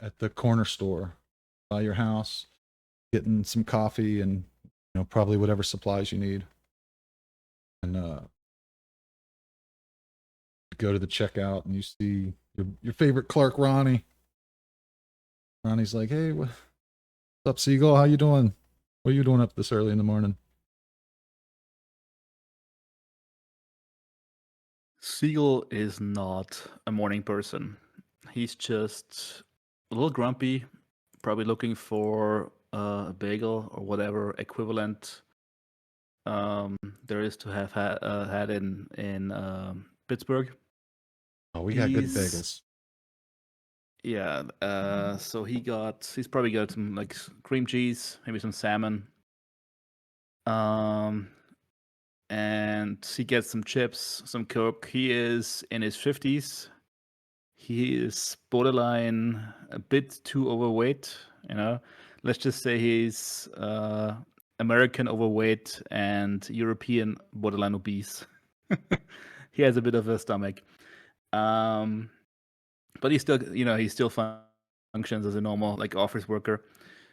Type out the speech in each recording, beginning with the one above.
at the corner store by your house, getting some coffee and probably whatever supplies you need, and go to the checkout and you see your favorite clerk, Ronnie. Ronnie's like, "Hey, what's up, Siegel? How you doing? What are you doing up this early in the morning?" Siegel is not a morning person. He's just a little grumpy, probably looking for a bagel or whatever equivalent there is to have had in Pittsburgh. Oh, we got good He's bagels. yeah. So he's probably got some like cream cheese, maybe some salmon. Um, and he gets some chips, some Coke. He is in his 50s. He is borderline a bit too overweight, you know. Let's just say he's American overweight and European borderline obese. He has a bit of a stomach. Um, but he still functions as a normal like office worker.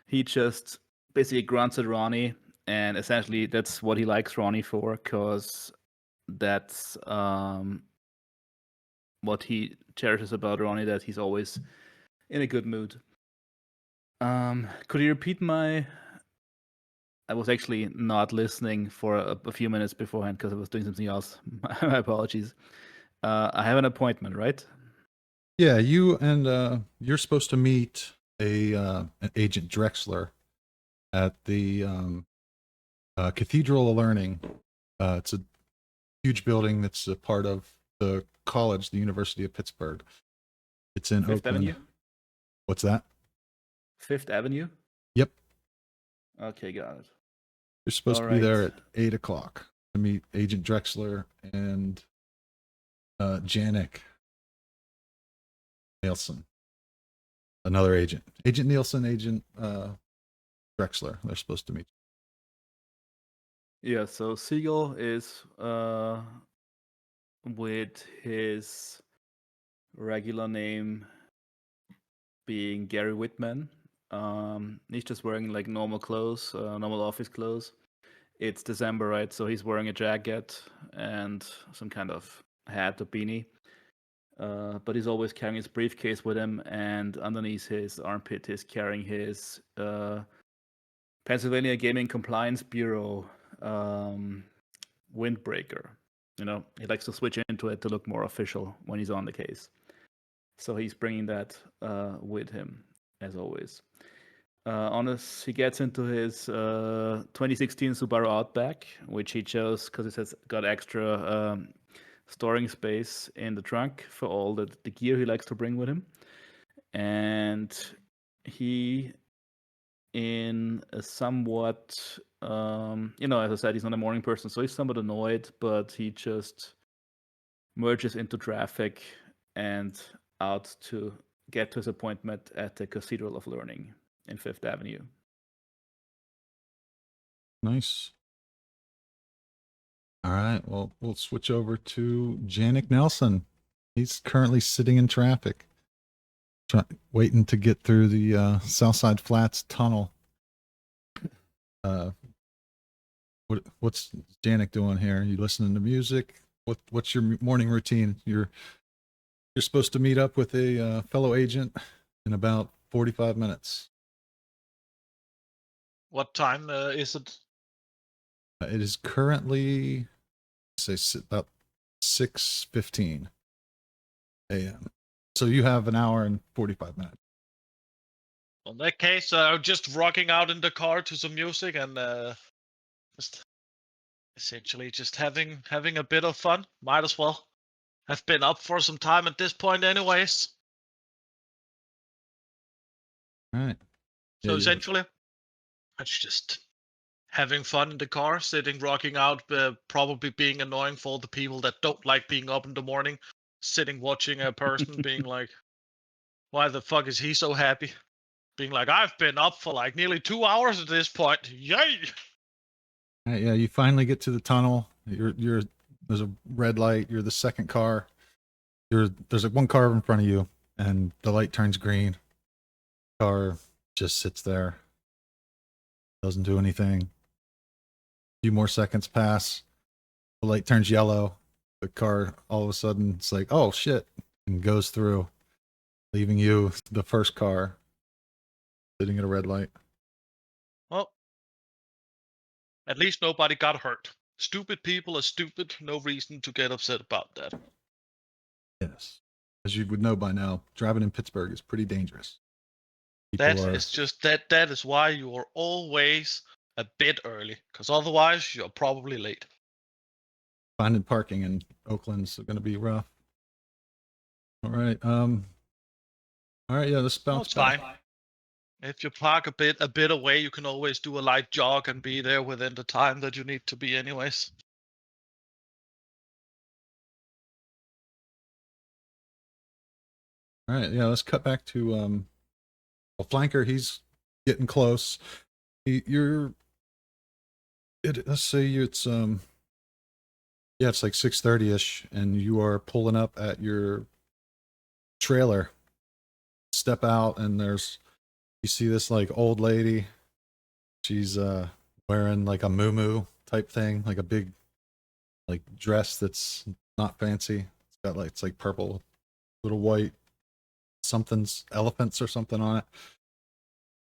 He just basically grunts at Ronnie, and essentially that's what he likes Ronnie for, because that's what he cherishes about Ronnie, that he's always in a good mood. Could you repeat my? I was actually not listening for a few minutes beforehand because I was doing something else. My apologies. I have an appointment, right? Yeah, you and you're supposed to meet an Agent Drexler at the Cathedral of Learning. It's a huge building that's a part of the college, the University of Pittsburgh. It's in Fifth Oakland. Avenue. What's that? Fifth Avenue. Yep. Okay, got it. You're supposed All to be there right. at 8 o'clock to meet Agent Drexler and Janik Nielsen, another agent. Agent Nielsen, Agent Drexler. They're supposed to meet. Yeah. So Siegel is with his regular name being Gary Whitman. He's just wearing like normal clothes, normal office clothes. It's December, right? So he's wearing a jacket and some kind of hat or beanie. But he's always carrying his briefcase with him, and underneath his armpit, he's carrying his Pennsylvania Gaming Compliance Bureau windbreaker. You know, he likes to switch into it to look more official when he's on the case. So he's bringing that with him, as always. He gets into his 2016 Subaru Outback, which he chose because it has got extra storing space in the trunk for all the gear he likes to bring with him. And he, in a somewhat, as I said, he's not a morning person, so he's somewhat annoyed, but he just merges into traffic and out to get to his appointment at the Cathedral of Learning in Fifth Avenue. Nice. All right. Well, we'll switch over to Janik Nelson. He's currently sitting in traffic, waiting to get through the Southside Flats tunnel. What's Janik doing here? You listening to music? What's your morning routine? You're supposed to meet up with a fellow agent in about 45 minutes. What time is it? It is currently about 6:15 a.m. So you have an hour and 45 minutes. In that case, just rocking out in the car to some music and just essentially just having a bit of fun. Might as well. I've been up for some time at this point, anyways. All right. So Yeah, essentially, it's just having fun in the car, sitting, rocking out, probably being annoying for all the people that don't like being up in the morning, sitting watching a person being like, why the fuck is he so happy? Being like, I've been up for like nearly 2 hours at this point. Yay! Yeah, you finally get to the tunnel. There's a red light. You're the second car. There's like one car in front of you, and the light turns green. Car just sits there, doesn't do anything. A few more seconds pass. The light turns yellow. The car all of a sudden it's like, oh shit, and goes through, leaving you, the first car, sitting at a red light. Well, at least nobody got hurt. Stupid people are stupid. No reason to get upset about that. Yes. As you would know by now, driving in Pittsburgh is pretty dangerous. That People are is just that is why you are always a bit early, because otherwise you're probably late. finding parking in Oakland's going to be rough. All right. All right. Yeah, let's No, bounce it's back. fine. If you park a bit away, you can always do a light jog and be there within the time that you need to be anyways. All right. Yeah, let's cut back to well, Flanker. He's getting close. You're. Let's say it's yeah, it's like 6:30 ish, and you are pulling up at your trailer. Step out, and you see this like old lady. She's wearing like a muumuu type thing, like a big like dress that's not fancy. It's like purple, little white something's elephants or something on it.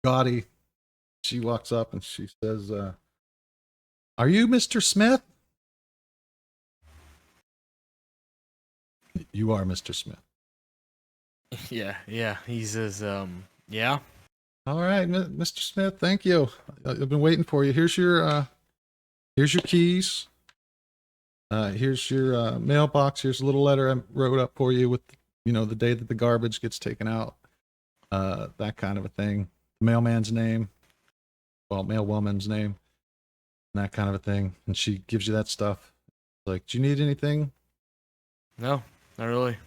Gaudy. She walks up and she says, "Are you Mr. Smith?" You are Mr. Smith. Yeah. He says, yeah. All right, Mr. Smith. Thank you. I've been waiting for you. Here's your keys. Here's your mailbox. Here's a little letter I wrote up for you with, the day that the garbage gets taken out. That kind of a thing. The mailman's name. Well, mailwoman's name. And that kind of a thing. And she gives you that stuff. Like, do you need anything? No, not really.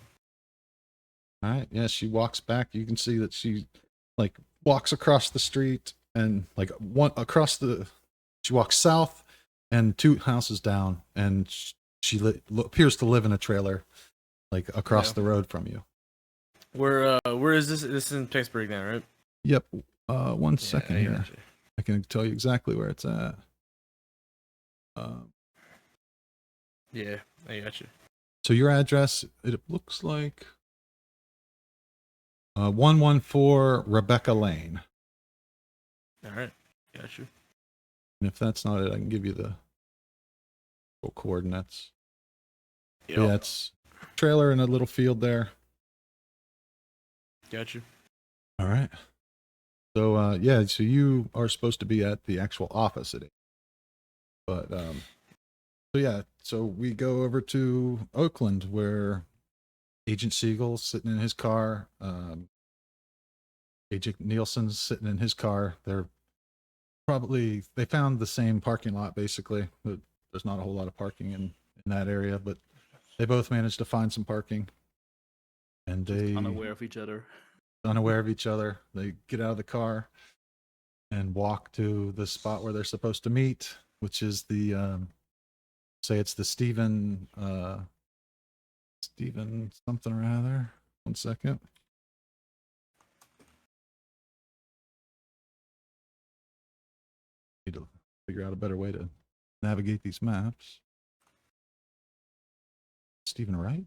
All right. Yeah, she walks back. You can see that she like walks across the street and like she walks south and 2 houses down, and she appears to live in a trailer like across the road from you. Where is this? This is in Pittsburgh now, right? Yep. 1 second I here. gotcha. I can tell you exactly where it's at. Yeah, I got you. So your address, it looks like 114 Rebecca Lane. All right, got you. And if that's not it, I can give you the full coordinates. Yep. Yeah, it's trailer in a little field there. Got you. All right. So yeah, so you are supposed to be at the actual office at 8. But so yeah, so we go over to Oakland where Agent Siegel's sitting in his car. Agent Nielsen's sitting in his car. They found the same parking lot basically. There's not a whole lot of parking in that area, but they both managed to find some parking. And they Unaware of each other. They get out of the car and walk to the spot where they're supposed to meet, which is the it's the Stephen something or other. 1 second. Need to figure out a better way to navigate these maps. Stephen Wright.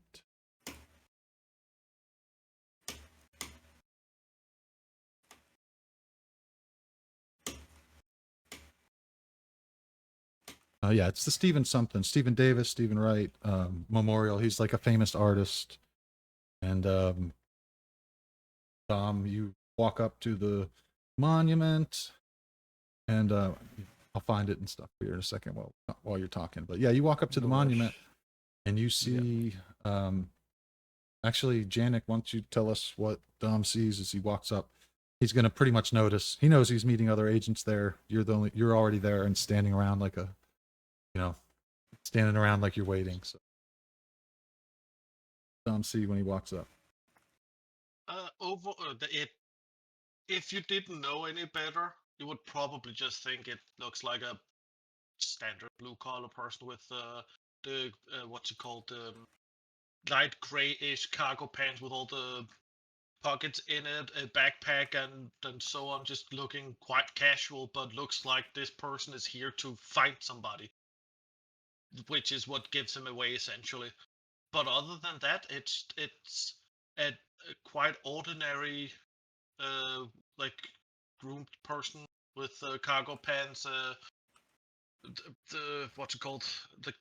Yeah, it's the Stephen Davis, Stephen Wright memorial. He's like a famous artist. And Tom, you walk up to the monument, and I'll find it and stuff for you in a second while you're talking. But yeah, you walk up to the monument, and you see. Actually, Janik, why don't you tell us what Dom sees as he walks up? He's going to pretty much notice. He knows he's meeting other agents there. You're already there and standing around like standing around like you're waiting. So Dom see when he walks up. If you didn't know any better, you would probably just think it looks like a standard blue collar person with what's it called, light grayish cargo pants with all the pockets in it, a backpack, and so on, just looking quite casual, but looks like this person is here to find somebody, which is what gives him away essentially. But other than that, it's a quite ordinary, like groomed person with cargo pants, the what's it called? The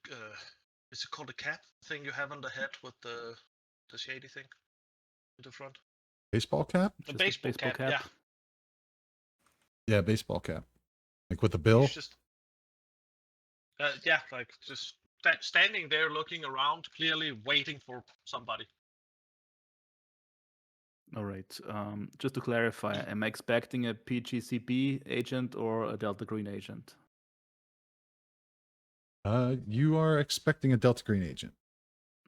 is it called a cap thing you have on the head with the shady thing in the front? Baseball cap? The Just a baseball, baseball cap, cap? yeah. Yeah, baseball cap. Like with the bill? He's just yeah, like just standing there looking around, clearly waiting for somebody. All right. Just to clarify, am I expecting a PGCB agent or a Delta Green agent? You are expecting a Delta Green agent.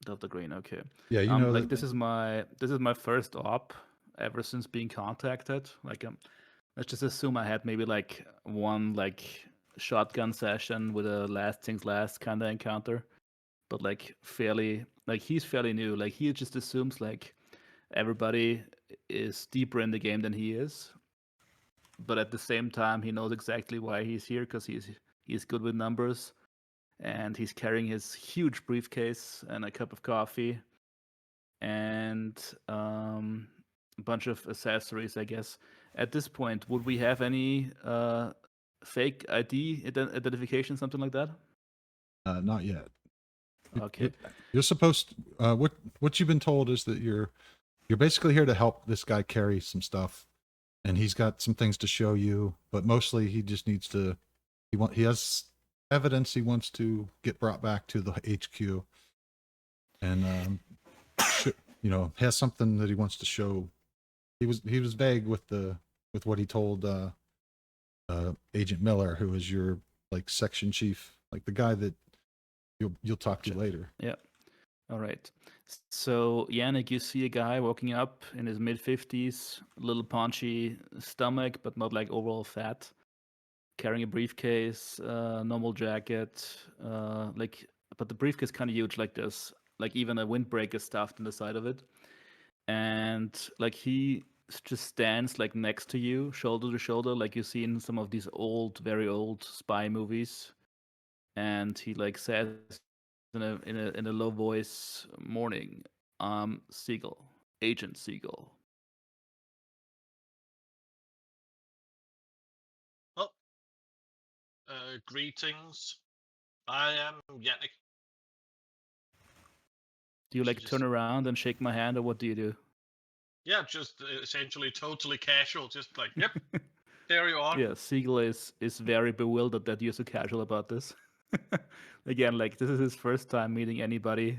Delta Green, okay. Yeah, you know like that. this is my first op ever since being contacted. Like let's just assume I had maybe like one like shotgun session with a last things last kind of encounter, but like fairly like he's fairly new. Like he just assumes like everybody is deeper in the game than he is, but at the same time he knows exactly why he's here because he's good with numbers, and he's carrying his huge briefcase and a cup of coffee and a bunch of accessories, I guess. At this point, would we have any fake ID identification, something like that? Not yet. Okay. You're supposed. What you've been told is that you're basically here to help this guy carry some stuff, and he's got some things to show you. But mostly, he just needs to. He has evidence he wants to get brought back to the HQ, and has something that he wants to show. He was vague with what he told Agent Miller, who is your like section chief, like the guy that you'll talk to later. Yeah. All right. So Yannick, you see a guy walking up in his mid-50s, a little paunchy stomach, but not like overall fat, carrying a briefcase, normal jacket, but the briefcase kind of huge, like this, like even a windbreaker stuffed in the side of it, and like he just stands like next to you, shoulder to shoulder, like you see in some of these old, very old spy movies, and he like says in a low voice, "Morning, Siegel, Agent Siegel." Well, greetings. I am Yannick. Do you like Just- turn around and shake my hand, or what do you do? Yeah, just essentially totally casual, just like, yep, there you are. Yeah, Siegel is very bewildered that you're so casual about this. Again, like this is his first time meeting anybody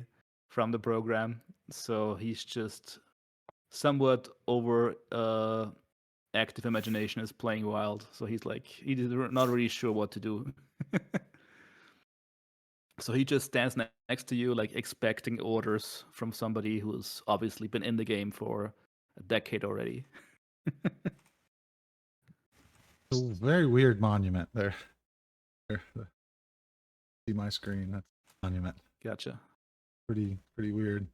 from the program, so he's just somewhat over active imagination is playing wild. So he's not really sure what to do. So he just stands next to you, like expecting orders from somebody who's obviously been in the game for a decade already. It's a very weird monument there. See my screen. That's a monument. Gotcha. Pretty weird.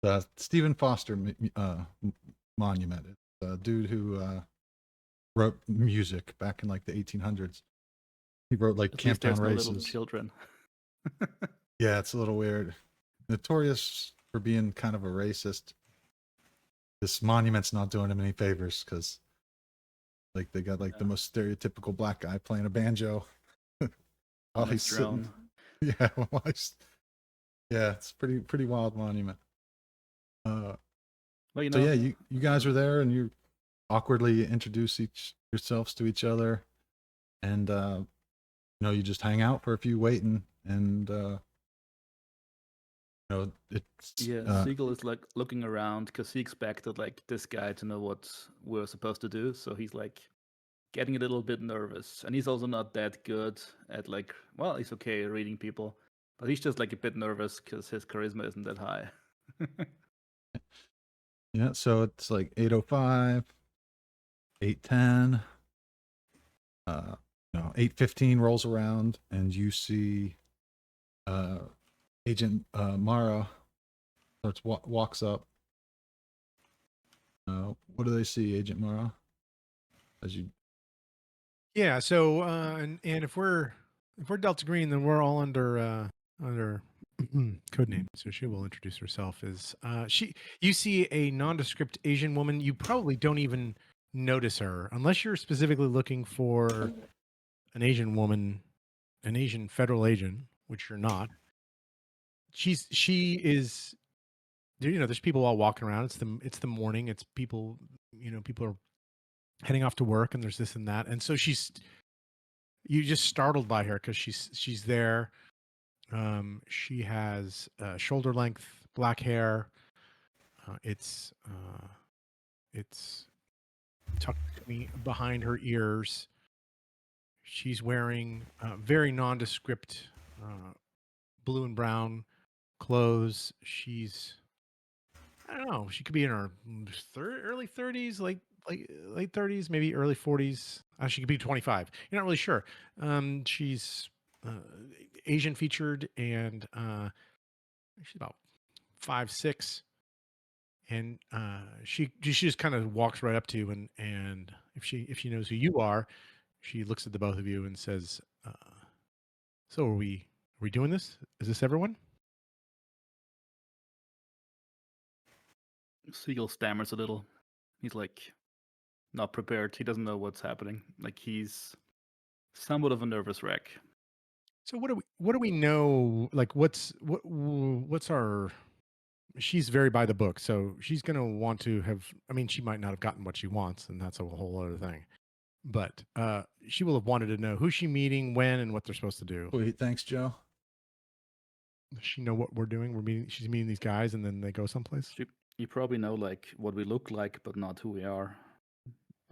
The Stephen Foster monument. It's a dude who wrote music back in like the 1800s. He wrote like At least Camptown there's no little Races. children. Yeah, it's a little weird. Notorious for being kind of a racist. This monument's not doing him any favors because, like, they got like the most stereotypical black guy playing a banjo. While On he's his sitting. drone. Yeah, yeah, it's pretty wild monument. Well, you So know, yeah, you guys are there, and you awkwardly introduce yourselves to each other, and you just hang out for a few, waiting, and it's yeah, Siegel is like looking around because he expected like this guy to know what we're supposed to do. So he's like getting a little bit nervous, and he's also not that good at like, well, he's okay reading people, but he's just like a bit nervous because his charisma isn't that high. yeah. So it's like 8:05, 8:10, 8:15 rolls around, and you see Agent Mara walks up. What do they see, Agent Mara? As you Yeah. So, and if we're Delta Green, then we're all under code name. So she will introduce herself as You see a nondescript Asian woman. You probably don't even notice her unless you're specifically looking for an Asian woman, an Asian federal agent, which you're not. She is. There's people all walking around. It's the morning. It's people. People are heading off to work, and there's this and that, and so you just startled by her because she's there. She has shoulder length black hair. It's tucked behind her ears. She's wearing very nondescript blue and brown clothes. I don't know. She could be in her early 30s, late 30s, maybe early 40s. She could be 25. You're not really sure. She's Asian featured, and she's about 5'6", and she just kind of walks right up to you, and if she knows who you are, she looks at the both of you and says, "So are we doing this? Is this everyone?" Siegel stammers a little. He's like not prepared. He doesn't know what's happening. Like he's somewhat of a nervous wreck. So what do we know? Like what's our? She's very by the book, so she's gonna want to have. I mean, she might not have gotten what she wants, and that's a whole other thing. But she will have wanted to know who she's meeting, when, and what they're supposed to do. Sweet, thanks, Joe. Does she know what we're doing? She's meeting these guys, and then they go someplace. You probably know like what we look like, but not who we are.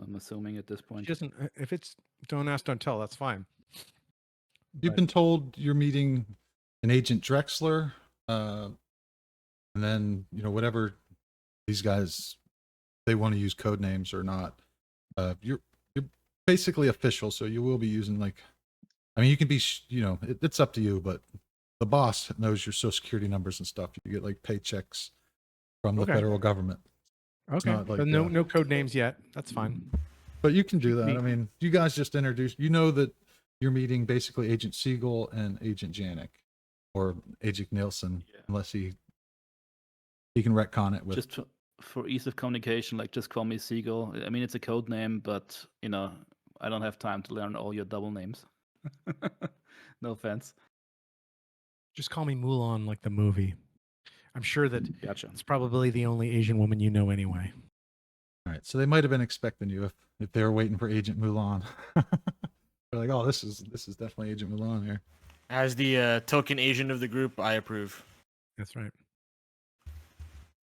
I'm assuming at this point. She doesn't. If it's don't ask, don't tell. That's fine. You've been told you're meeting an Agent Drexler, and then whatever these guys they want to use code names or not. You're basically official, so you will be using you can be it's up to you, but the boss knows your social security numbers and stuff. You get like paychecks from the federal government. Okay, not like, so no code names yet. That's fine. But you can do that. I mean, you guys just introduced. You know that you're meeting basically Agent Siegel and Agent Janik, or Agent Nielsen, unless he can retcon it with. Just for ease of communication, like just call me Siegel. I mean, it's a code name, but I don't have time to learn all your double names. No offense. Just call me Mulan, like the movie. I'm sure that Gotcha. it's probably the only Asian woman you know anyway. All right, so they might have been expecting you if they were waiting for Agent Mulan. They're like, oh, this is definitely Agent Mulan here. As the token Asian of the group, I approve. That's right.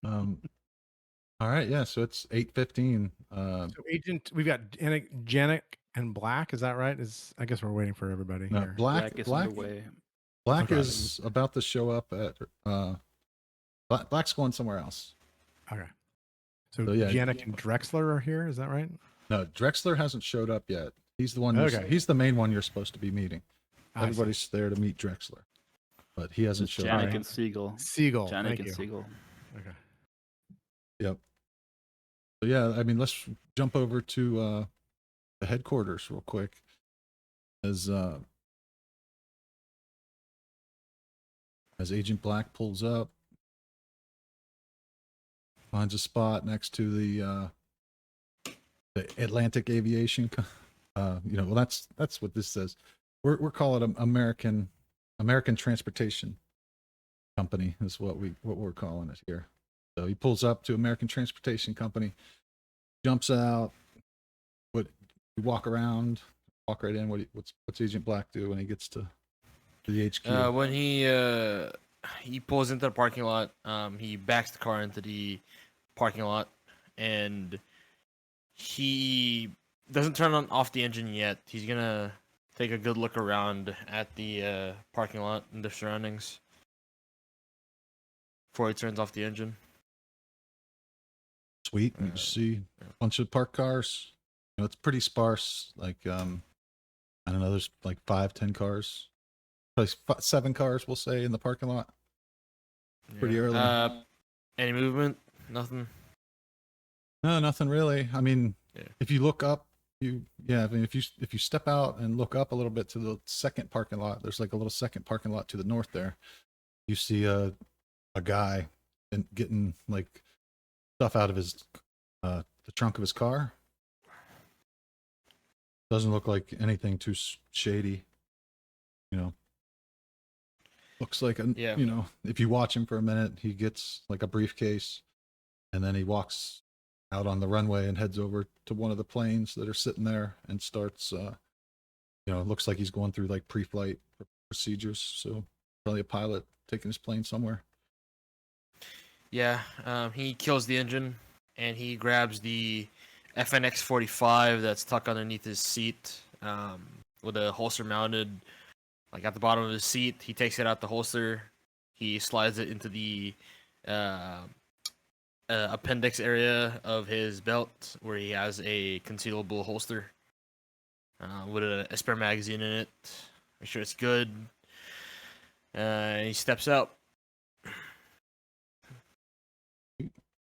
All right, yeah. So it's 8:15. So we've got Janik and Black. Is that right? I guess we're waiting for everybody No, here. Black is underway. Black Okay. is about to show up at. Black's going somewhere else. Okay. So yeah. Janik and Drexler are here. Is that right? No, Drexler hasn't showed up yet. He's the one. Okay. He's the main one you're supposed to be meeting. I see. Everybody's there to meet Drexler, but he hasn't showed up. Janik and Siegel. Siegel. Janik Thank and you. Siegel. Okay. Yep. So yeah, I mean, let's jump over to the headquarters real quick. As Agent Black pulls up, finds a spot next to the Atlantic Aviation. Well, that's what this says. We're calling it American Transportation Company is what we're calling it here. So he pulls up to American Transportation Company, jumps out. You walk around, walk right in. What's Agent Black do when he gets to the HQ? When he pulls into the parking lot, he backs the car into the parking lot, and he doesn't turn off the engine yet. He's gonna take a good look around at the parking lot and the surroundings before he turns off the engine. Sweet. You see a bunch of parked cars. It's pretty sparse. Like, I don't know, there's like 5-10 cars. Probably 7 cars, we'll say, in the parking lot. Pretty early. Any movement? Nothing. No, nothing really. I mean, Yeah. if you look up, I mean, if you step out and look up a little bit to the second parking lot, there's like a little second parking lot to the north there. You see a guy and getting like stuff out of his the trunk of his car. Doesn't look like anything too shady, you know. Looks like Yeah. you know, if you watch him for a minute, he gets like a briefcase, and then he walks out on the runway and heads over to one of the planes that are sitting there and starts. You know, it looks like he's going through like pre-flight procedures. So probably a pilot taking his plane somewhere. Yeah, he kills the engine, and he grabs the FNX 45 that's tucked underneath his seat, with a holster mounted, like at the bottom of his seat. He takes it out the holster. He slides it into the appendix area of his belt, where he has a concealable holster with a spare magazine in it. Make sure it's good. He steps out.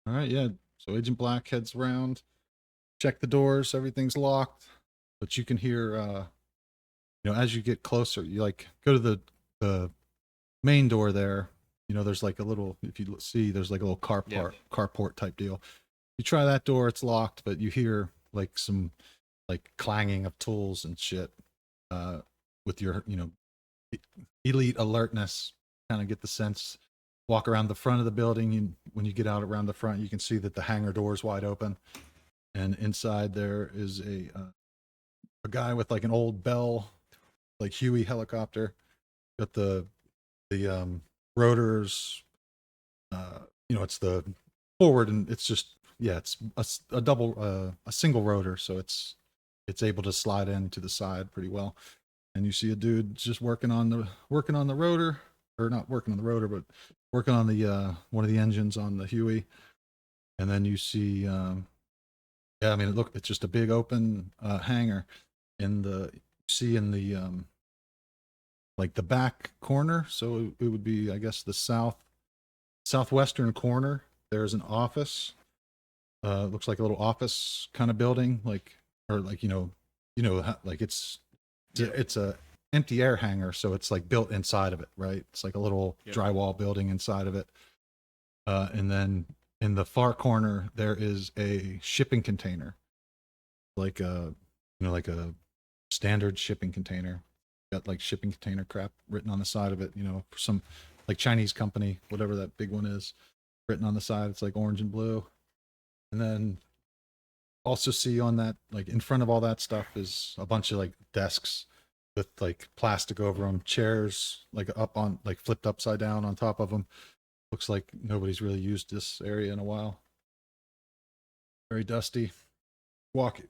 All right, yeah. So Agent Black heads around, check the doors, everything's locked, but you can hear, you know, as you get closer, you like go to the main door there. You know, there's like a little, if you see, there's like a little carport type deal. You try that door, it's locked, but you hear like some like clanging of tools and shit. With your, you know, elite alertness, kind of get the sense. Walk around the front of the building. When you get out around the front, you can see that the hangar door is wide open, and inside there is a guy with like an old Bell, like Huey helicopter. Got the rotors. You know, it's the forward, and it's just it's a double a single rotor, so it's able to slide in to the side pretty well. And you see a dude just working on the rotor, or not working on the rotor, but working on the one of the engines on the Huey. And then you see I mean, it's just a big open hangar in the like the back corner. So it would be, I guess, the southwestern corner. There's an office. Looks like a little office kind of building, like, or like, like it's a empty air hangar, so it's like built inside of it, right? It's like a little drywall building inside of it. And then in the far corner there is a shipping container, like a like a standard shipping container. Got like shipping container crap written on the side of it, you know, for some like Chinese company, whatever that big one is, written on the side. It's like orange and blue. And then also see on that, like in front of all that stuff, is a bunch of like desks with like plastic over them, chairs like up on, like flipped upside down on top of them. Looks like nobody's really used this area in a while. Very dusty. Walk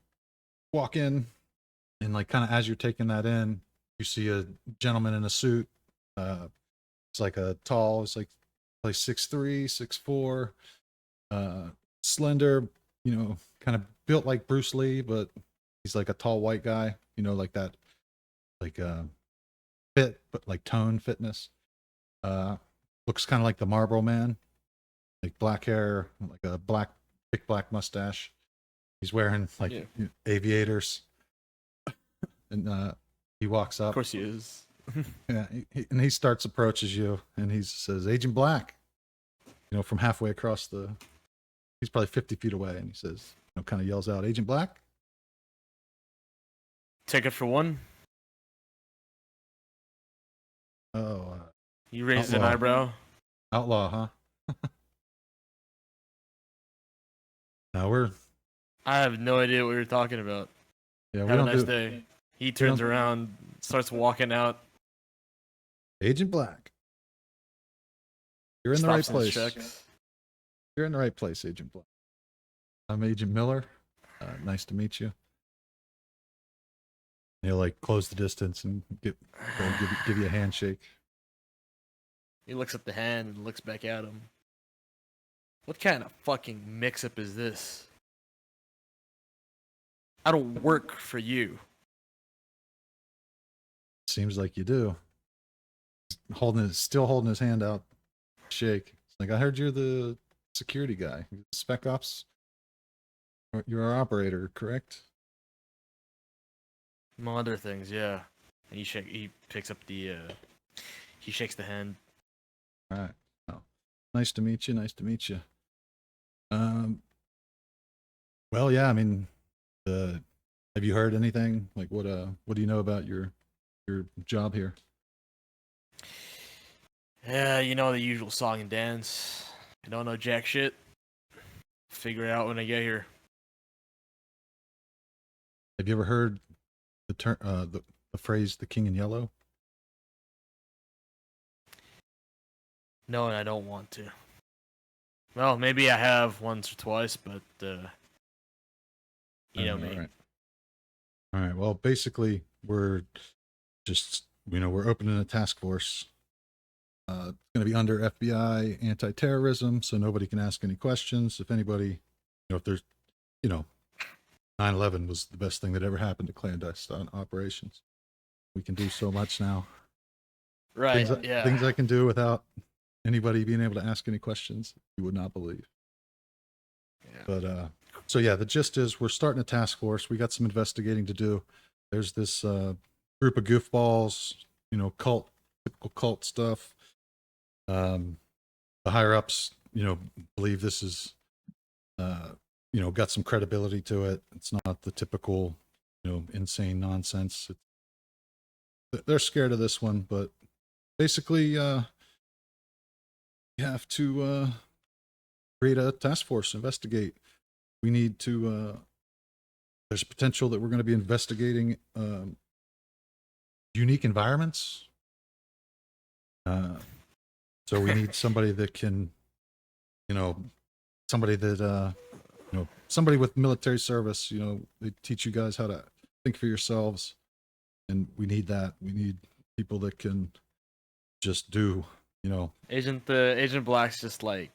in, and like kind of as you're taking that in, you see a gentleman in a suit. It's like a tall, it's like 6'3", 6'4", slender, you know, kind of built like Bruce Lee, but he's like a tall white guy, you know, like that, like fit, but like tone fitness. Looks kind of like the Marlboro Man, like black hair, like a thick black mustache. He's wearing like aviators, and he walks up. Of course he is. Yeah, and he approaches you, and he says, "Agent Black," you know, from halfway across he's probably 50 feet away, and he says, you know, kind of yells out, "Agent Black." Ticket for one. Oh, He raises an Outlaw. eyebrow. Outlaw, huh? No, I have no idea what you're talking about. we Have a don't nice do day. He turns don't- around, starts walking out. Agent Black. You're in the right stops and place. checks. You're in the right place, Agent Black. I'm Agent Miller. Nice to meet you. And he'll like close the distance and give you a handshake. He looks at the hand and looks back at him. What kind of fucking mix-up is this? I don't work for you. Seems like you do. Still holding his hand out. Shake. It's like, I heard you're the security guy, Spec Ops. You're our operator, correct? Among other things, yeah. And he picks up the he shakes the hand. All right. Oh, nice to meet you. Nice to meet you. Well, yeah. I mean, have you heard anything? Like, what do you know about your job here? Yeah, you know the usual song and dance. I don't know jack shit. Figure it out when I get here. Have you ever heard the term, the phrase "the King in Yellow"? No, and I don't want to. Well, maybe I have once or twice, but you know me. All right. All right. Well, basically, we're just we're opening a task force. It's going to be under FBI anti-terrorism, so nobody can ask any questions. If anybody, if there's, 9/11 was the best thing that ever happened to clandestine operations. We can do so much now. Right, Things I can do without anybody being able to ask any questions you would not believe. Yeah. But so yeah, the gist is we're starting a task force. We got some investigating to do. There's this group of goofballs, typical cult stuff. The higher ups, believe this is, got some credibility to it. It's not the typical, insane nonsense. They're scared of this one, but basically, you have to create a task force, investigate. We need to. There's potential that we're going to be investigating unique environments. So we need somebody that can, somebody that, somebody with military service. They teach you guys how to think for yourselves, and we need that. We need people that can just do. Agent Black's just like,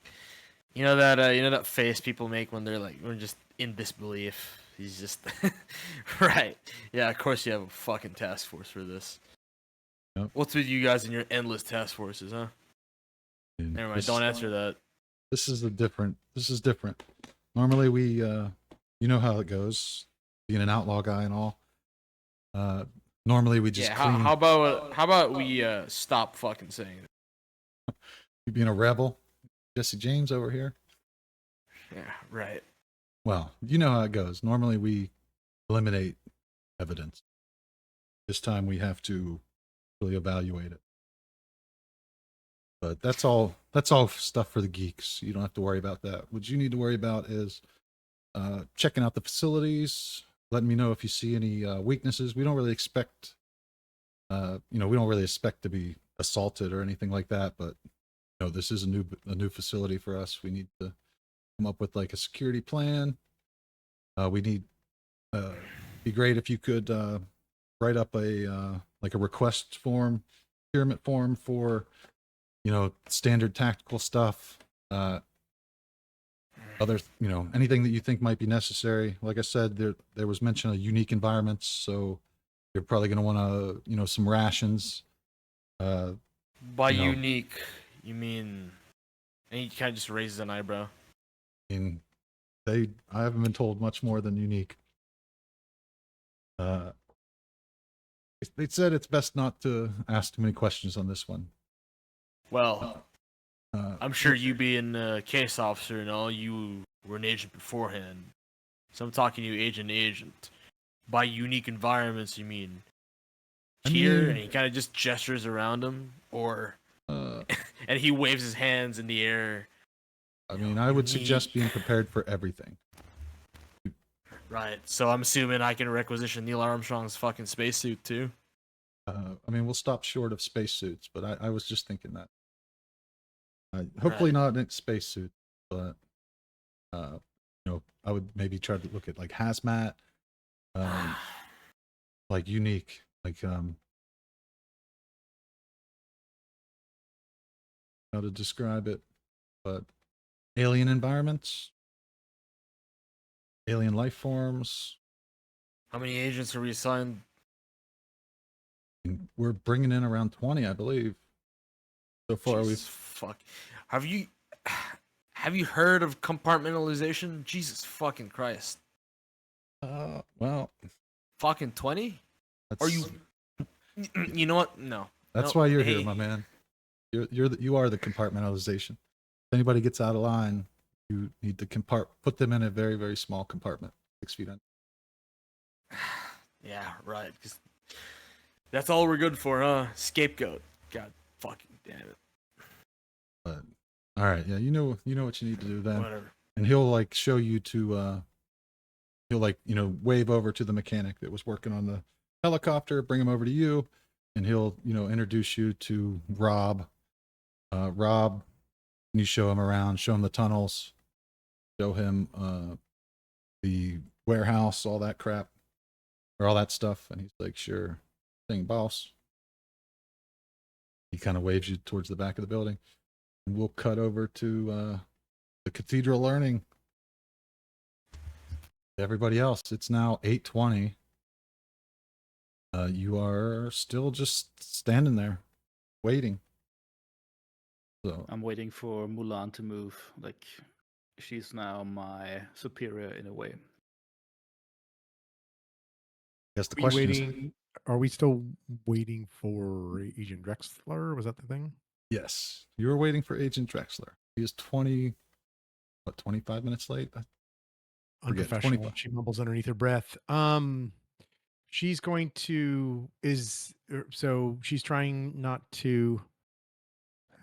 that face people make when they're like, we're just in disbelief. He's just right. Yeah, of course you have a fucking task force for this. Yep. What's with you guys and your endless task forces, huh? And Never mind. Don't answer that. This is different. Normally we, you know how it goes, being an outlaw guy and all. Normally we just clean. How about we stop fucking saying it? You being a rebel, Jesse James over here. Yeah, right. Well, you know how it goes. Normally we eliminate evidence. This time we have to really evaluate it. But that's all stuff for the geeks. You don't have to worry about that. What you need to worry about is checking out the facilities, letting me know if you see any weaknesses. We don't really expect to be assaulted or anything like that, but this is a new facility for us. We need to come up with like a security plan. We need be great if you could write up a request form, procurement form for standard tactical stuff, anything that you think might be necessary. Like I said, there was mention of unique environments, so you're probably going to want to some rations. By unique, you mean? And he kind of just raises an eyebrow. I mean, I haven't been told much more than unique. They said it's best not to ask too many questions on this one. Well, I'm sure you being a case officer and all, you were an agent beforehand. So I'm talking to you, agent. By unique environments, you mean here? And he kind of just gestures around him, or and he waves his hands in the air. I mean, I would suggest being prepared for everything. Right. So I'm assuming I can requisition Neil Armstrong's fucking spacesuit too. I mean, we'll stop short of spacesuits, but I was just thinking that. Hopefully not in spacesuit, but I would maybe try to look at like hazmat, like unique, like how to describe it, but alien environments, alien life forms. How many agents are we assigned? We're bringing in around 20, I believe. So far, fuck. Have you heard of compartmentalization? Jesus fucking Christ. Well, Fucking 20? that's Are you? You know what? No. that's No, why you're here, hey, my man. You are the compartmentalization. If anybody gets out of line, you need to put them in a very, very small compartment, 6 feet under. Yeah, right. 'Cause that's all we're good for, huh? Scapegoat. God fucking damn it. But all right, yeah, you know what you need to do then. Whatever. And he'll like show you to he'll like, wave over to the mechanic that was working on the helicopter, bring him over to you, and he'll, introduce you to Rob. Rob, you show him around, show him the tunnels, show him the warehouse, all that crap, or all that stuff. And he's like, sure thing, boss. He kind of waves you towards the back of the building. And we'll cut over to the Cathedral Learning. Everybody else, it's now 8:20. You are still just standing there, waiting. So I'm waiting for Mulan to move. Like, she's now my superior in a way. I guess the Are we question is, waiting? Are we still waiting for Agent Drexler? Was that the thing? yes, you were waiting for Agent Drexler. He is 25 minutes late? Forget, Unprofessional. 25. She mumbles underneath her breath. She's going to so she's trying not to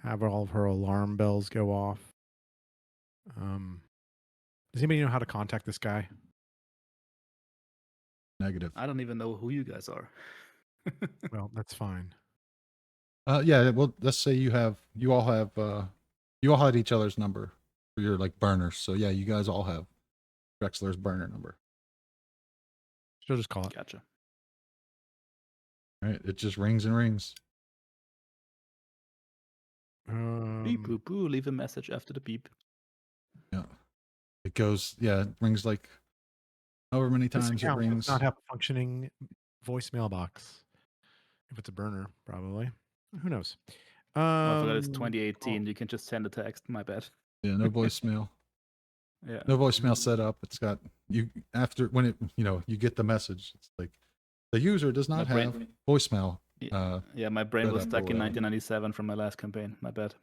have all of her alarm bells go off. Does anybody know how to contact this guy? Negative. I don't even know who you guys are. Well, that's fine. Yeah, well, let's say you all had each other's number for your like burners. So yeah, you guys all have Drexler's burner number. She'll just call it. Gotcha. All right, it just rings and rings. Beep boop boo. Leave a message after the beep. Yeah, it goes. Yeah, it rings like however many This times it account does rings. not have a functioning voicemail box. If it's a burner, probably. Who knows? Oh, I forgot it's Oh. 2018. You can just send a text. My bad. Yeah, no voicemail. Yeah. No voicemail set up. It's got you after when it you get the message. It's like the user does not My brain- have voicemail. Yeah, my brain set was up stuck or in whatever. 1997 from my last campaign. My bad.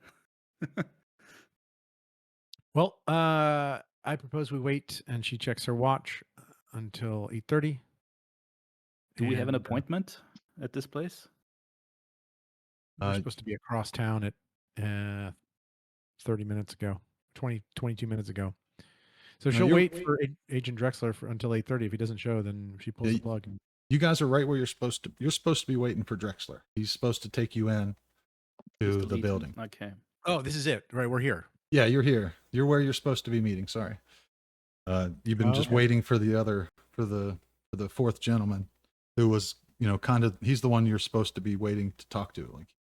Well, I propose we wait, and she checks her watch until 8:30. Do we have an appointment at this place? We're Uh, supposed to be across town at 30 minutes ago, 22 minutes ago. So No, she'll you're- wait for Agent Drexler until 8:30. If he doesn't show, then she pulls Yeah, the plug. You guys are right where you're supposed to. You're supposed to be waiting for Drexler. He's supposed to take you in Just to the lead- building. Okay. Oh, this is it. Right, we're here. Yeah, you're here. You're where you're supposed to be meeting. Sorry. You've been Oh, just okay. waiting for the fourth gentleman, who was he's the one you're supposed to be waiting to talk to. Like,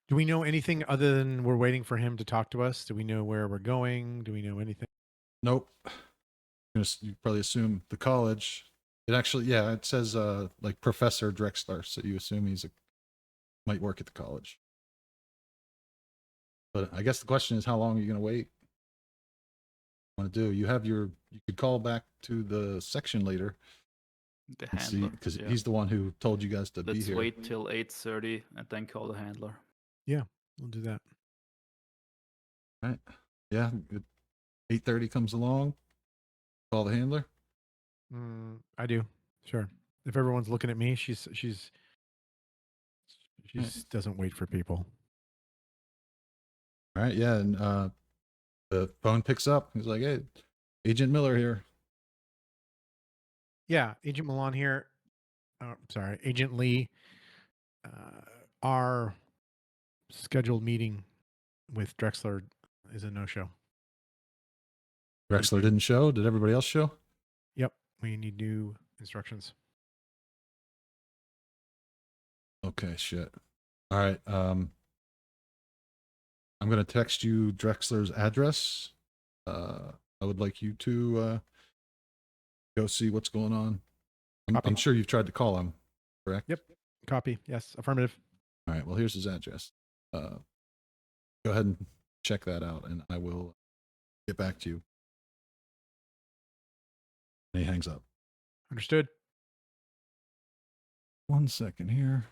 Do we know anything other than we're waiting for him to talk to us? Do we know where we're going? Do we know anything? nope. You probably assume the college. It actually, yeah, it says like Professor Drexler, so you assume might work at the college. But I guess the question is, how long are you going to wait? Want to do? You could call back to the section leader The and see, handler. because yeah. he's the one who told you guys to be Let's here. wait till 8:30 and then call the handler. We'll do that. Right? Yeah. 8:30 comes along. Call the handler. I do. Sure. If everyone's looking at me, she doesn't wait for people. All right. Yeah, and the phone picks up. He's like, "Hey, Agent Miller here." Yeah, Agent Milan here. Sorry, Agent Lee. Our scheduled meeting with Drexler is a no-show. Drexler didn't show. Did everybody else show? Yep, we need new instructions. Okay, shit. All right. I'm gonna text you Drexler's address. I would like you to go see what's going on. I'm Copy. sure you've tried to call him, correct? Yep. Copy. Yes, affirmative. All right. Well, here's his address. Go ahead and check that out, and I will get back to you. And he hangs up. Understood. 1 second here.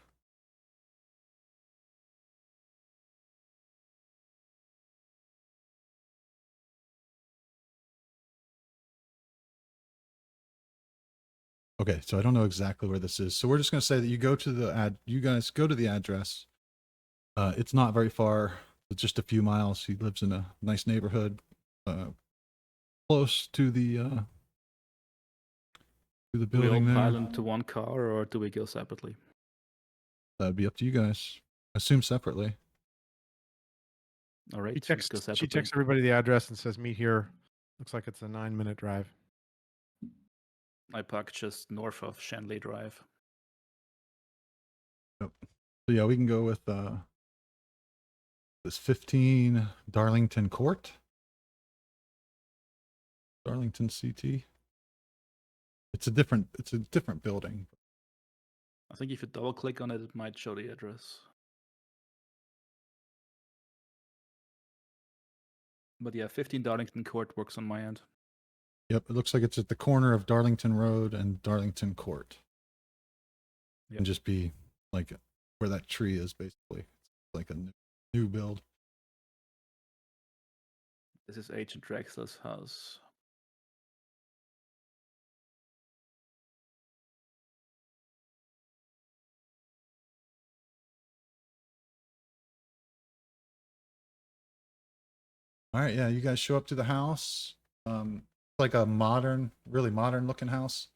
Okay, so I don't know exactly where this is. So we're just going to say that you go to the you guys go to the address. It's not very far. It's just a few miles. He lives in a nice neighborhood, close to the Do we all building pile there. into one car, or do we go separately? That'd be up to you guys. Assume separately. All right, She let's go texts, separately. she texts everybody the address and says, meet here. Looks like it's a 9-minute drive. I park just north of Shanley Drive. So yeah, we can go with this 15 Darlington Court. Darlington CT. It's a different building. I think if you double click on it, it might show the address. But yeah, 15 Darlington Court works on my end. Yep, it looks like it's at the corner of Darlington Road and Darlington Court. Yep. And just be like where that tree is, basically. It's like a new build. This is Agent Drexler's house. All right, yeah, you guys show up to the house. It's like a modern, really modern looking house.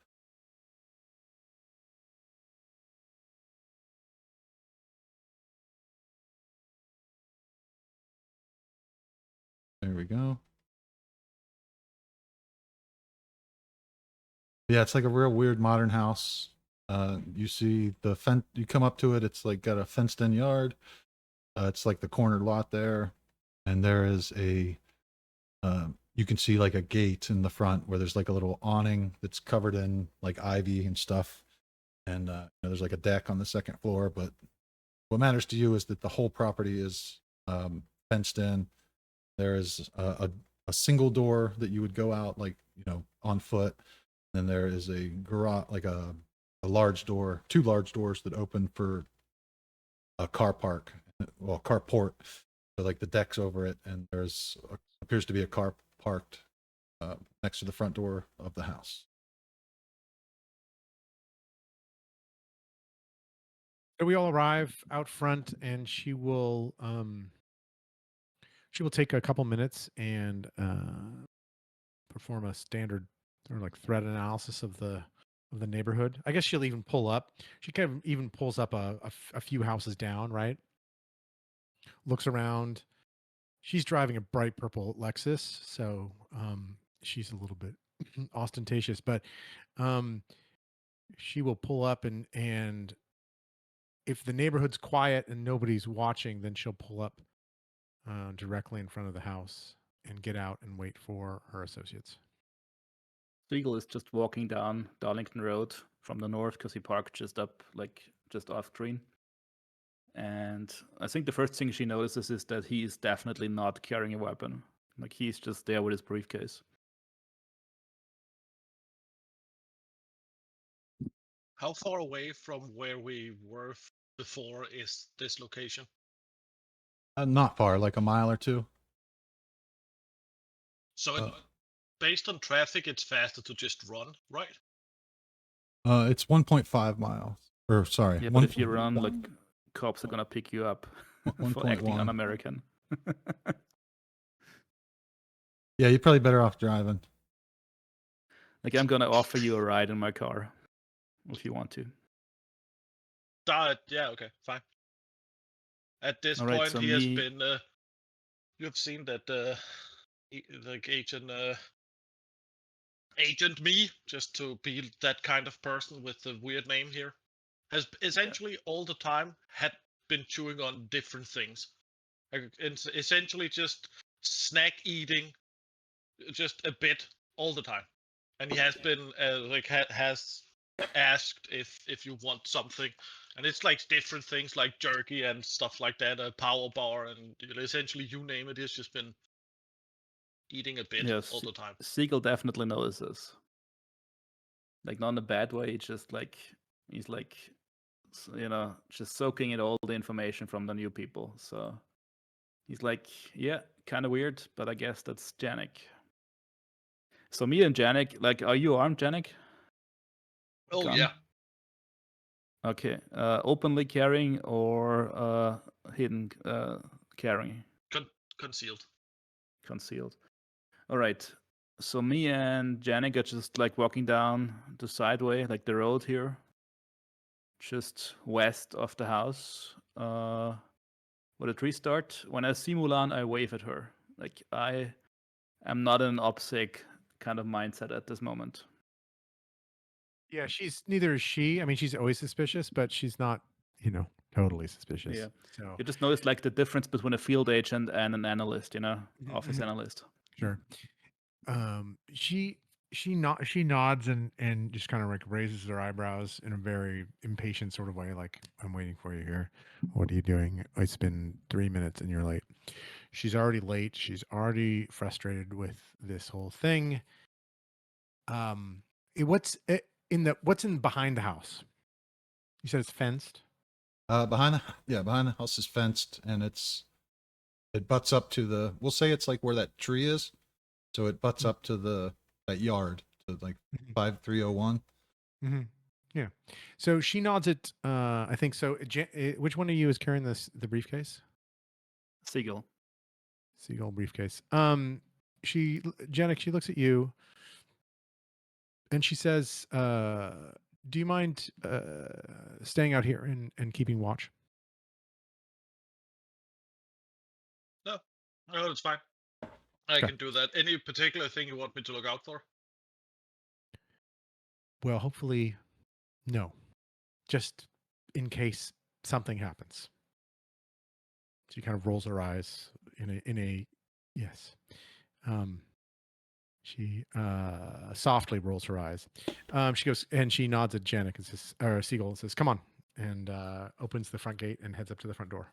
There we go. Yeah, it's like a real weird modern house. You see the fence, you come up to it, it's like got a fenced in yard. It's like the corner lot there. And there is a, you can see like a gate in the front where there's like a little awning that's covered in like ivy and stuff. And you know, there's like a deck on the second floor. But what matters to you is that the whole property is fenced in. There is a single door that you would go out like, you know, on foot. Then there is a garage, like a large door, 2 large doors that open for a car park, well, carport. So like the deck's over it, and there's appears to be a car parked next to the front door of the house. So we all arrive out front, and she will take a couple minutes and perform a standard sort of like threat analysis of the neighborhood. I guess she'll even pull up. She kind of even pulls up a few houses down, right? Looks around. She's driving a bright purple Lexus, so she's a little bit ostentatious, but she will pull up and if the neighborhood's quiet and nobody's watching, then she'll pull up directly in front of the house and get out and wait for her associates. Siegel is just walking down Darlington Road from the north because he parked just up, like just off screen. And I think the first thing she notices is that he is definitely not carrying a weapon. Like he's just there with his briefcase. How far away from where we were before is this location? Not far, like a mile or two. So Uh, based on traffic, it's faster to just run, right? It's 1.5 miles. Or sorry, Yeah, but if you run, like cops are gonna pick you up for acting 1.1. un-American. Yeah, you're probably better off driving. Like I'm gonna offer you a ride in my car if you want to. Yeah, okay, fine. At this All right, point, so he has me- been. You have seen that, like Agent Me, just to be that kind of person with the weird name here, has essentially all the time had been chewing on different things. Like, it's essentially just snack eating, just a bit all the time, and he has been like has asked if you want something, and it's like different things like jerky and stuff like that, a power bar, and essentially you name it. He's just been eating a bit Yes, all the time. Siegel definitely notices. like not in a bad way. Just like he's like, just soaking in all the information from the new people. So he's like, yeah, kind of weird, but I guess that's Janik. So me and Janik, like, are you armed, Janik? Oh Gun? yeah, Okay. Openly carrying or hidden carrying? concealed. Concealed. All right. So me and Janik are just like walking down the sideway, like the road here, just west of the house. Where the trees start. When I see Mulan, I wave at her. Like I am not in an OPSEC kind of mindset at this moment. Yeah, she's neither is she. I mean, she's always suspicious, but she's not, totally suspicious. Yeah. So You just notice like the difference between a field agent and an analyst, office Mhm. analyst. Sure. She nods and just kind of like raises her eyebrows in a very impatient sort of way, like, I'm waiting for you here. What are you doing? It's been 3 minutes and you're late. She's already late. She's already frustrated with this whole thing. What's in behind the house? You said it's fenced. Behind the house is fenced, and it butts up to the. We'll say it's like where that tree is, so it butts up to that yard to like 5301. Mm-hmm. Yeah. So she nods it. I think so. Which one of you is carrying the briefcase? Siegel. Seagull briefcase. Janik, she looks at you and she says, do you mind staying out here and keeping watch? No, it's fine. I Okay. can do that. Any particular thing you want me to look out for? Well, hopefully, no. Just in case something happens. She kind of rolls her eyes in a yes. She softly rolls her eyes. She goes and she nods at Janik and says, or Siegel, and says, "Come on," and opens the front gate and heads up to the front door.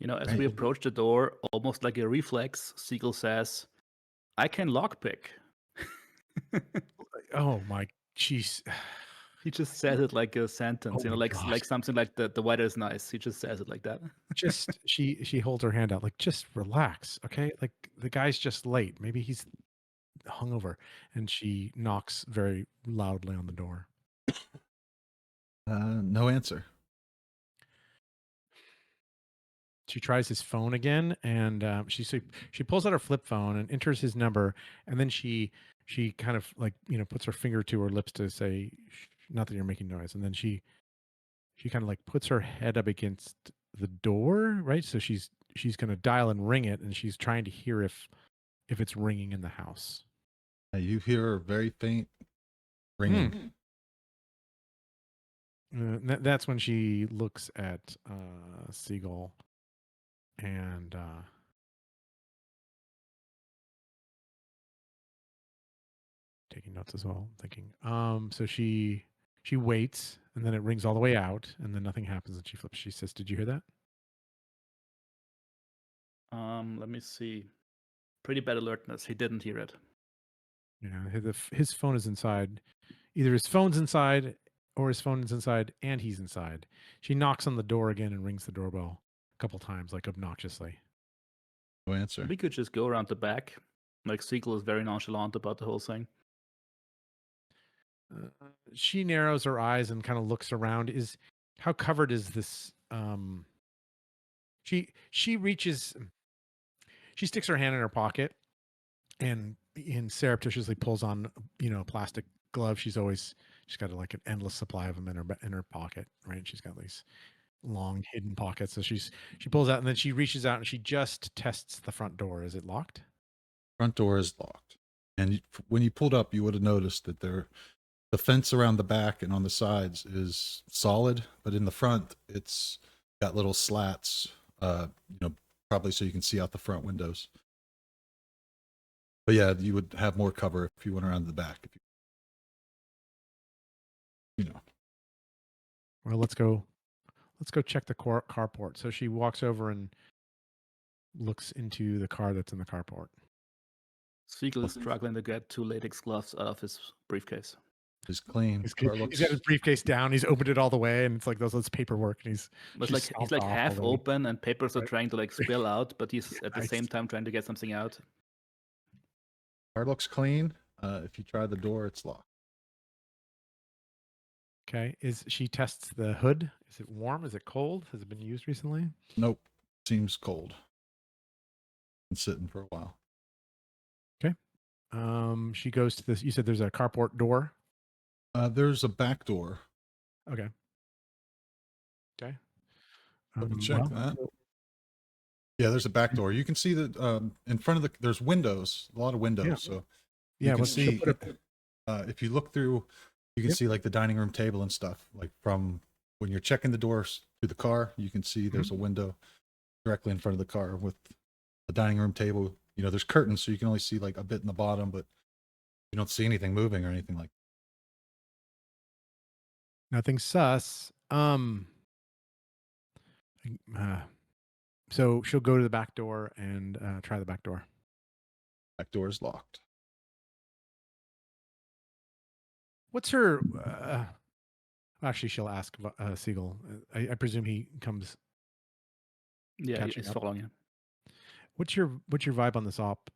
As Right. we approach the door, almost like a reflex, Siegel says, I can lockpick. Oh my, she's He just says it like a sentence, Oh my like God. something like the weather is nice. He just says it like that. just she holds her hand out like, just relax, okay? Like the guy's just late. Maybe he's hungover, and she knocks very loudly on the door. No answer. She tries his phone again, and she pulls out her flip phone and enters his number, and then she kind of like puts her finger to her lips to say, "Not that you're making noise," and then she kind of like puts her head up against the door, right? So she's gonna dial and ring it, and she's trying to hear if it's ringing in the house. You hear a very faint ringing. That's when she looks at Siegel and taking notes as well, thinking. So she waits, and then it rings all the way out, and then nothing happens, and she flips. She says, "Did you hear that?" Let me see. Pretty bad alertness. He didn't hear it. His phone is inside. Either his phone's inside or his phone is inside and he's inside. She knocks on the door again and rings the doorbell a couple times, like obnoxiously. No answer. We could just go around the back. Like Siegel is very nonchalant about the whole thing. She narrows her eyes and kind of looks around. How covered is this? She reaches. She sticks her hand in her pocket and surreptitiously pulls on a plastic glove. She's got like an endless supply of them in her pocket, right? She's got these long hidden pockets. So she pulls out and then she reaches out and she just tests the front door. Is it locked? Front door is locked, and when you pulled up, you would have noticed that the fence around the back and on the sides is solid, but in the front, it's got little slats. Probably so you can see out the front windows. But yeah, you would have more cover if you went around the back. Well, let's go check the carport. So she walks over and looks into the car that's in the carport. Siegel is struggling to get 2 latex gloves out of his briefcase. He's clean. He's, Car he's looks. got his briefcase down. He's opened it all the way, and it's like those paperwork, and It's she's like stomped he's like off half already. open, and papers are Right. trying to like spill out, but he's at the Nice. same time trying to get something out. Car looks clean. If you try the door, it's locked. Okay. She tests the hood? Is it warm? Is it cold? Has it been used recently? Nope. Seems cold. Been sitting for a while. She goes to this. You said there's a carport door. There's a back door. Okay. Okay. Let me check well, that. Yeah, there's a back door. You can see that in front of there's windows, a lot of windows. Yeah. So Yeah. you can she'll see put it- if you look through, you can Yep. see like the dining room table and stuff. Like from when you're checking the doors to the car, you can see there's a window directly in front of the car with the dining room table. You know, there's curtains, so you can only see like a bit in the bottom, but you don't see anything moving or anything like. Nothing sus. So she'll go to the back door and try the back door. Back door is locked. What's her? Actually, she'll ask Siegel. I presume he comes. Yeah, Catching he's up. following him. What's your vibe on this op?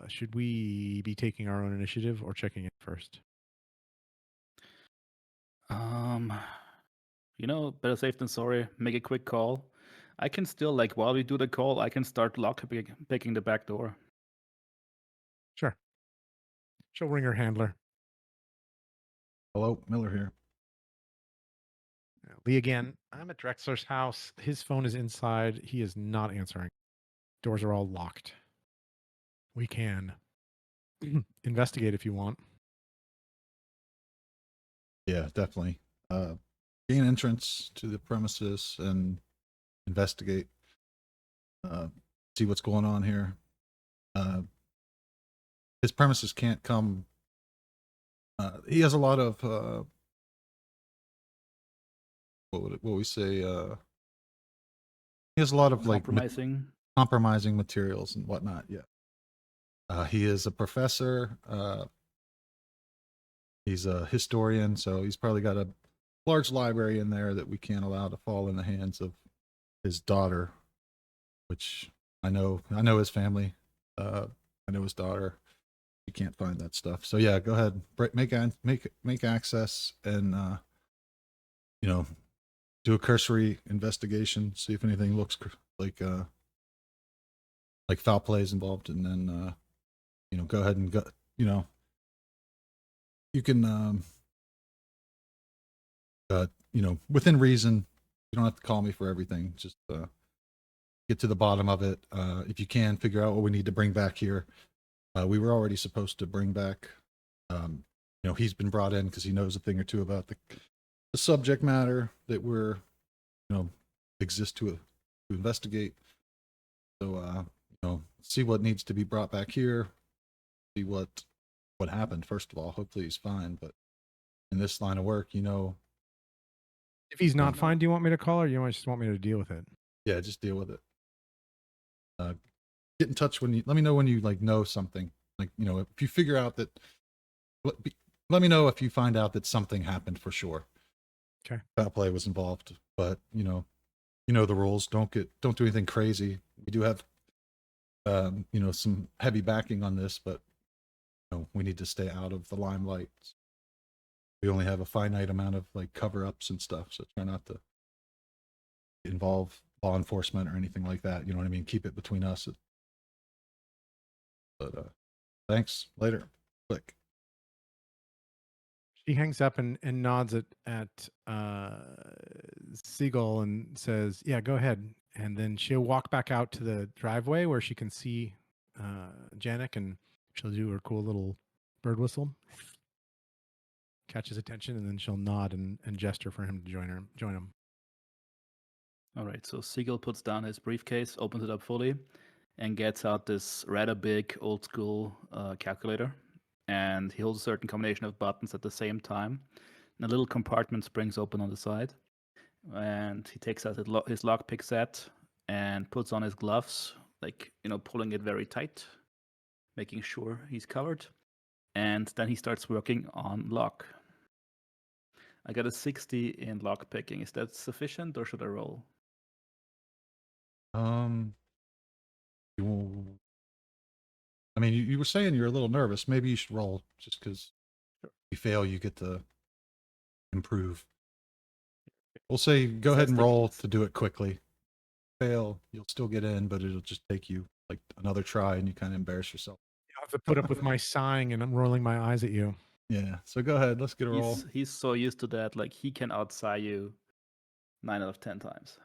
Should we be taking our own initiative or checking it first? Better safe than sorry. Make a quick call. I can still like while we do the call, I can start picking the back door. Sure. She'll ring her handler. Hello, Miller here. Lee again. I'm at Drexler's house. His phone is inside. He is not answering. Doors are all locked. We can investigate if you want. Yeah, definitely. Gain entrance to the premises and investigate. See what's going on here. His premises can't come. He has a lot of what we say? He has a lot of like compromising materials and whatnot. Yeah. He is a professor. He's a historian, so he's probably got a large library in there that we can't allow to fall in the hands of his daughter, which I know his family. I know his daughter. You can't find that stuff. So yeah, go ahead, make access, and do a cursory investigation, see if anything looks like foul play is involved, and then go ahead and go. You can within reason. You don't have to call me for everything. Just get to the bottom of it. If you can, figure out what we need to bring back here. We were already supposed to bring back, he's been brought in because he knows a thing or two about the subject matter that we're, exist to investigate. So, see what needs to be brought back here. See what happened. First of all, hopefully he's fine. But in this line of work, if he's not fine, do you want me to call, or you just want me to deal with it? Yeah, just deal with it. Get in touch when let me know when you know something. If you figure out that, let me know if you find out that something happened for sure. Okay. Foul play was involved, but you know the rules. Don't do anything crazy. We do have, some heavy backing on this, but we need to stay out of the limelight. We only have a finite amount of cover-ups and stuff, so try not to involve law enforcement or anything like that. You know what I mean? Keep it between us. But thanks. Later. Click. She hangs up and nods at Siegel and says, "Yeah, go ahead." And then she'll walk back out to the driveway where she can see Janik, and she'll do her cool little bird whistle, catch his attention, and then she'll nod and gesture for him to join him. All right, so Siegel puts down his briefcase, opens it up fully, and gets out this rather big old school calculator. And he holds a certain combination of buttons at the same time. And a little compartment springs open on the side. And he takes out his lockpick set and puts on his gloves, pulling it very tight, making sure he's covered. and then he starts working on lock. I got a 60 in lock picking. Is that sufficient, or should I roll? You, I mean, you were saying you're a little nervous. Maybe you should roll just because if you fail, you get to improve. We'll say go ahead and roll to do it quickly. Fail, you'll still get in, but it'll just take you like another try, and you kind of embarrass yourself. I have to put up with my sighing and I'm rolling my eyes at you. Yeah. So go ahead. Let's get a roll. He's so used to that, like he can outsigh you 9 out of 10 times.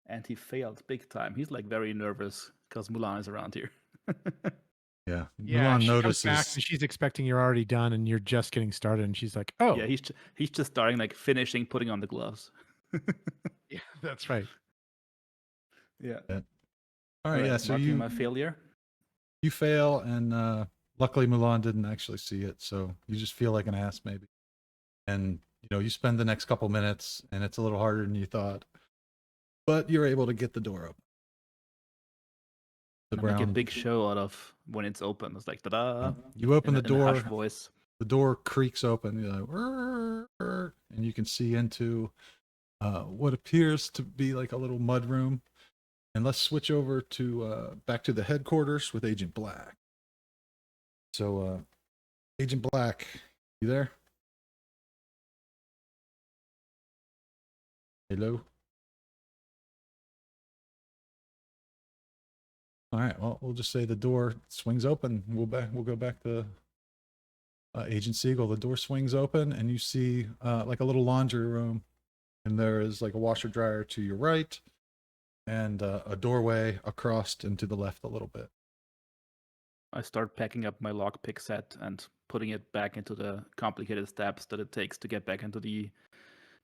And he failed big time. He's like very nervous because Mulan is around here. Yeah. Yeah, Mulan she comes notices. back and she's expecting you're already done and you're just getting started, and she's like, "Oh, Yeah, he's just starting, like finishing putting on the gloves. yeah, that's right." Yeah. All right. Yeah. So marking my failure. you fail, and luckily Mulan didn't actually see it, so you just feel like an ass maybe. And you spend the next couple minutes, and it's a little harder than you thought, but you're able to get the door open. The I make a brown. big show out of when it's open. It's like ta-da. You open the in a door. hush voice. The door creaks open. You're like, "Rrr, rrr," and you can see into what appears to be like a little mud room. And let's switch over to back to the headquarters with Agent Black. So, Agent Black, you there? Hello. All right. Well, we'll just say the door swings open. We'll go back to Agent Siegel. The door swings open, and you see like a little laundry room, and there is like a washer dryer to your right, and a doorway across and to the left a little bit. I start packing up my lockpick set and putting it back into the complicated steps that it takes to get back into the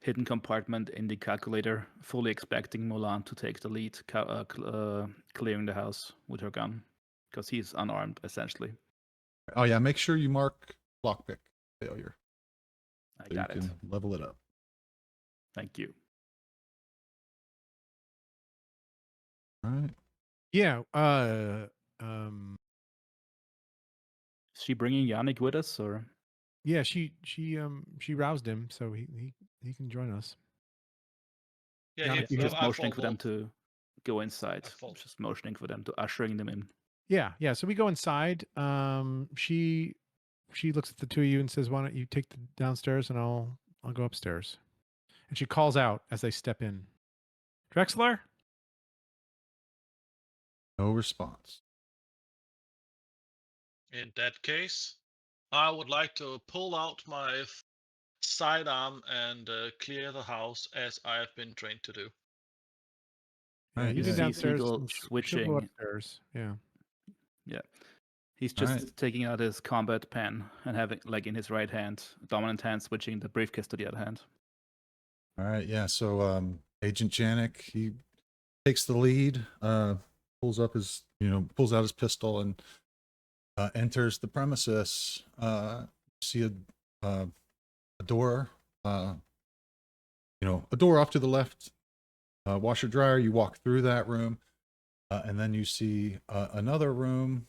hidden compartment in the calculator, fully expecting Mulan to take the lead, clearing the house with her gun, because he's unarmed, essentially. Oh yeah, make sure you mark lockpick failure. I So got you it. can level it up. Thank you. All right. Yeah. Is she bringing Yannick with us, or? Yeah. She roused him, so he can join us. Yeah, Yannick, he, He's just I motioning for them followed. to go inside. I followed. Just motioning for them to ushering them in. Yeah. Yeah. So we go inside. She looks at the two of you and says, "Why don't you take the downstairs and I'll go upstairs." And she calls out as they step in, "Drexler." No response. In that case, I would like to pull out my sidearm and clear the house as I have been trained to do. Yeah, Right, you yeah. go See downstairs. Siegel And she'll go switching. upstairs. Yeah. He's All just right. taking out his combat pen and having, like, in his right hand, dominant hand, switching the briefcase to the other hand. All right. Yeah. So Agent Janik, he takes the lead, pulls out his pistol and enters the premises. See a door, a door off to the left, washer dryer. You walk through that room, and then you see another room.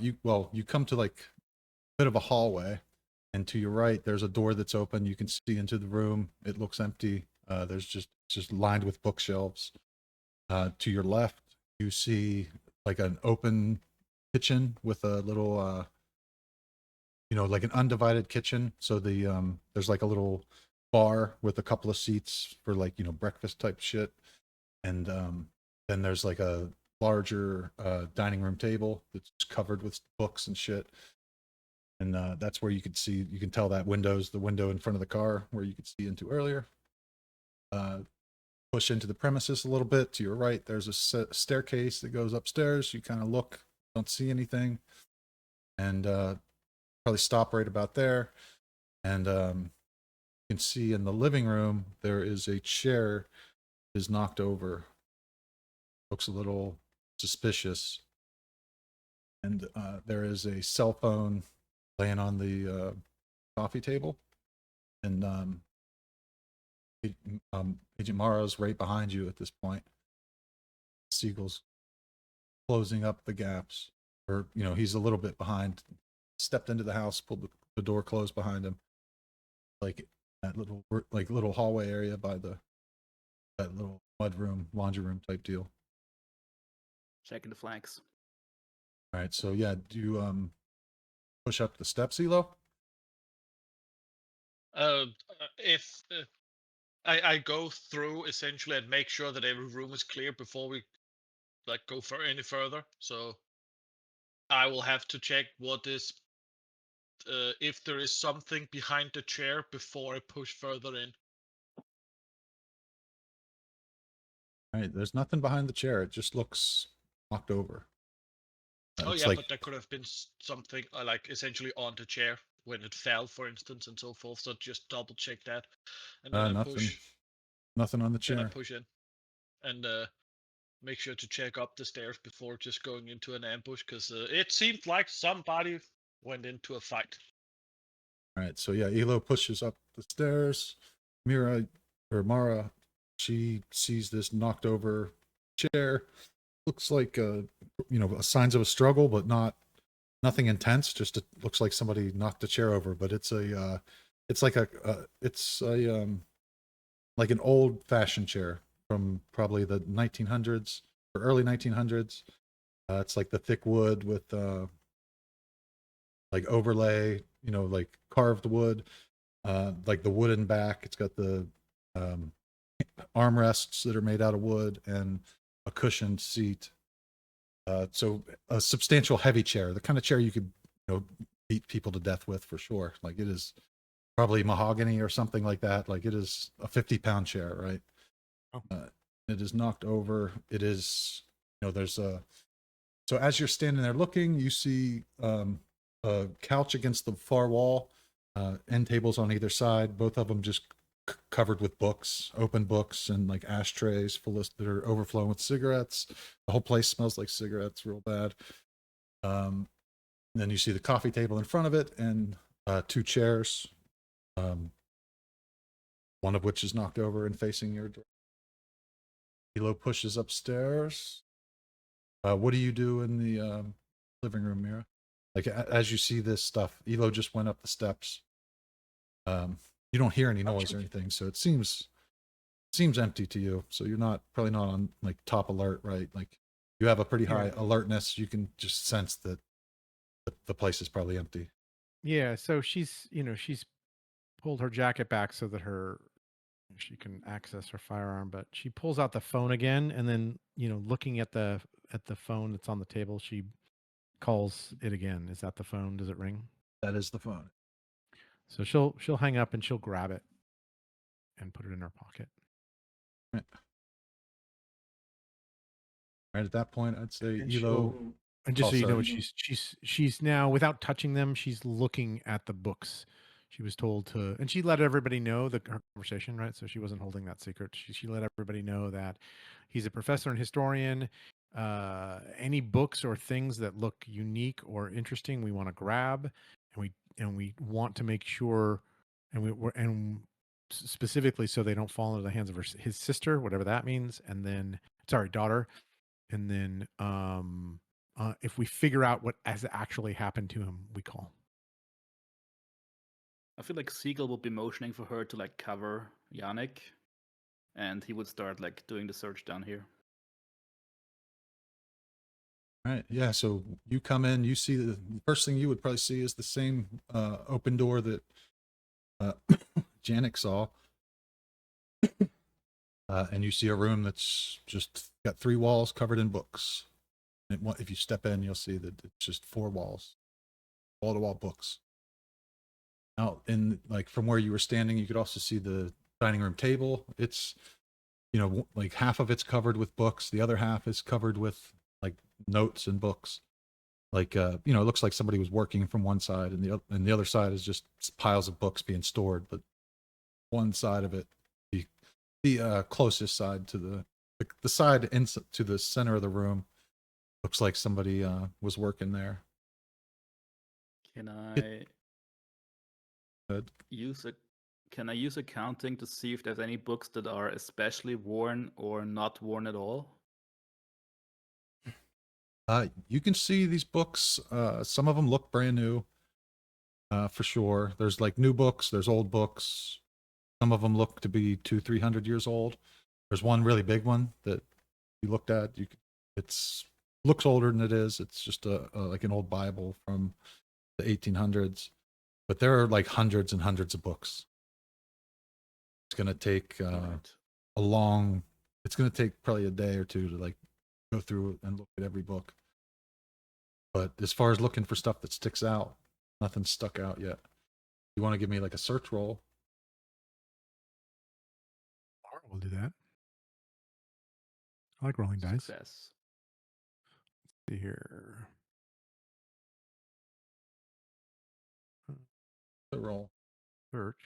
You come to like a bit of a hallway, and to your right there's a door that's open. You can see into the room. It looks empty. There's just lined with bookshelves. To your left you see like an open kitchen with a little like an undivided kitchen. So there's like a little bar with a couple of seats for like breakfast type shit, and then there's like a larger dining room table that's covered with books and shit. And that's where you can tell that the window in front of the car where you could see into earlier. Push into the premises a little bit. To your right, there's a staircase that goes upstairs. You kind of look, don't see anything, and probably stop right about there. And you can see in the living room there is a chair that is knocked over. Looks a little suspicious. And there is a cell phone laying on the coffee table, and Agent Morrow's right behind you at this point. Siegel's closing up the gaps, or he's a little bit behind. Stepped into the house, pulled the door closed behind him, like that little hallway area by that little mud room, laundry room type deal. Checking the flanks. All right, so yeah, do you push up the steps, Elo? If I go through essentially and make sure that every room is clear before we go for any further. So I will have to check what is if there is something behind the chair before I push further in. All right, there's nothing behind the chair. It just looks knocked over. Oh It's yeah, like, but there could have been something like essentially on the chair when it fell, for instance, and so forth. So just double check that, and then I nothing, push. nothing on the Then I chair. push in, and make sure to check up the stairs before just going into an ambush, because it seemed like somebody went into a fight. All right, so yeah, Elo pushes up the stairs. Mara, she sees this knocked over chair. Looks like signs of a struggle, but nothing intense. Just it looks like somebody knocked the chair over. But it's like like an old fashioned chair from probably the 1900s or early 1900s. It's like the thick wood with like overlay, like carved wood, like the wooden back. It's got the armrests that are made out of wood and a cushioned seat. So a substantial heavy chair, the kind of chair you could, beat people to death with for sure. Like it is probably mahogany or something like that. Like it is a 50-pound chair, right? Oh. It is knocked over. It is, there's a, so as you're standing there looking, you see a couch against the far wall, end tables on either side, both of them just covered with books, open books, and like ashtrays full of that are overflowing with cigarettes. The whole place smells like cigarettes real bad. Then you see the coffee table in front of it and two chairs, one of which is knocked over and facing your door. Elo pushes upstairs. What do you do in the living room, Mira? Like as you see this stuff, Elo just went up the steps. You don't hear any noise or anything, so it seems empty to you. So you're probably not on like top alert, right? Like you have a pretty high alertness. You can just sense that the place is probably empty. Yeah, so she's pulled her jacket back so that she can access her firearm, but she pulls out the phone again, and then looking at the phone that's on the table, she calls it again. Is that the phone? Does it ring? That is the phone. So she'll hang up and she'll grab it and put it in her pocket. Right at that point, I'd say And Elo. And just Oh, so you know, sorry. she's now, without touching them, she's looking at the books. She was told to, and she let everybody know her conversation, right? So she wasn't holding that secret. She let everybody know that he's a professor and historian. Any books or things that look unique or interesting, we want to grab, and we want to make sure, and specifically so they don't fall into the hands of his sister, whatever that means, and then daughter, and then if we figure out what has actually happened to him, we call. I feel like Siegel would be motioning for her to like cover Yannick, and he would start like doing the search down here. All right. Yeah. So you come in, you see the first thing you would probably see is the same open door that Janik saw. And you see a room that's just got 3 walls covered in books. And if you step in, you'll see that it's just 4 walls, wall-to-wall books. Out in like from where you were standing, you could also see the dining room table. It's like half of it's covered with books, the other half is covered with like notes and books. Like it looks like somebody was working from one side, and the other side is just piles of books being stored. But one side of it, the closest side to the side to the center of the room, looks like somebody was working there. Can I Good. Can I use accounting to see if there's any books that are especially worn or not worn at all? You can see these books. Some of them look brand new, for sure. There's like new books. There's old books. Some of them look to be 200-300 years old. There's one really big one that you looked at. It's looks older than it is. It's just a like an old Bible from the 1800s. But there are like hundreds and hundreds of books. It's gonna take Alright. a long. It's gonna take probably a day or two to like go through and look at every book. But as far as looking for stuff that sticks out, nothing's stuck out yet. You want to give me like a search roll? All right, we'll do that. I like rolling dice. Success. See here. The roll. Search.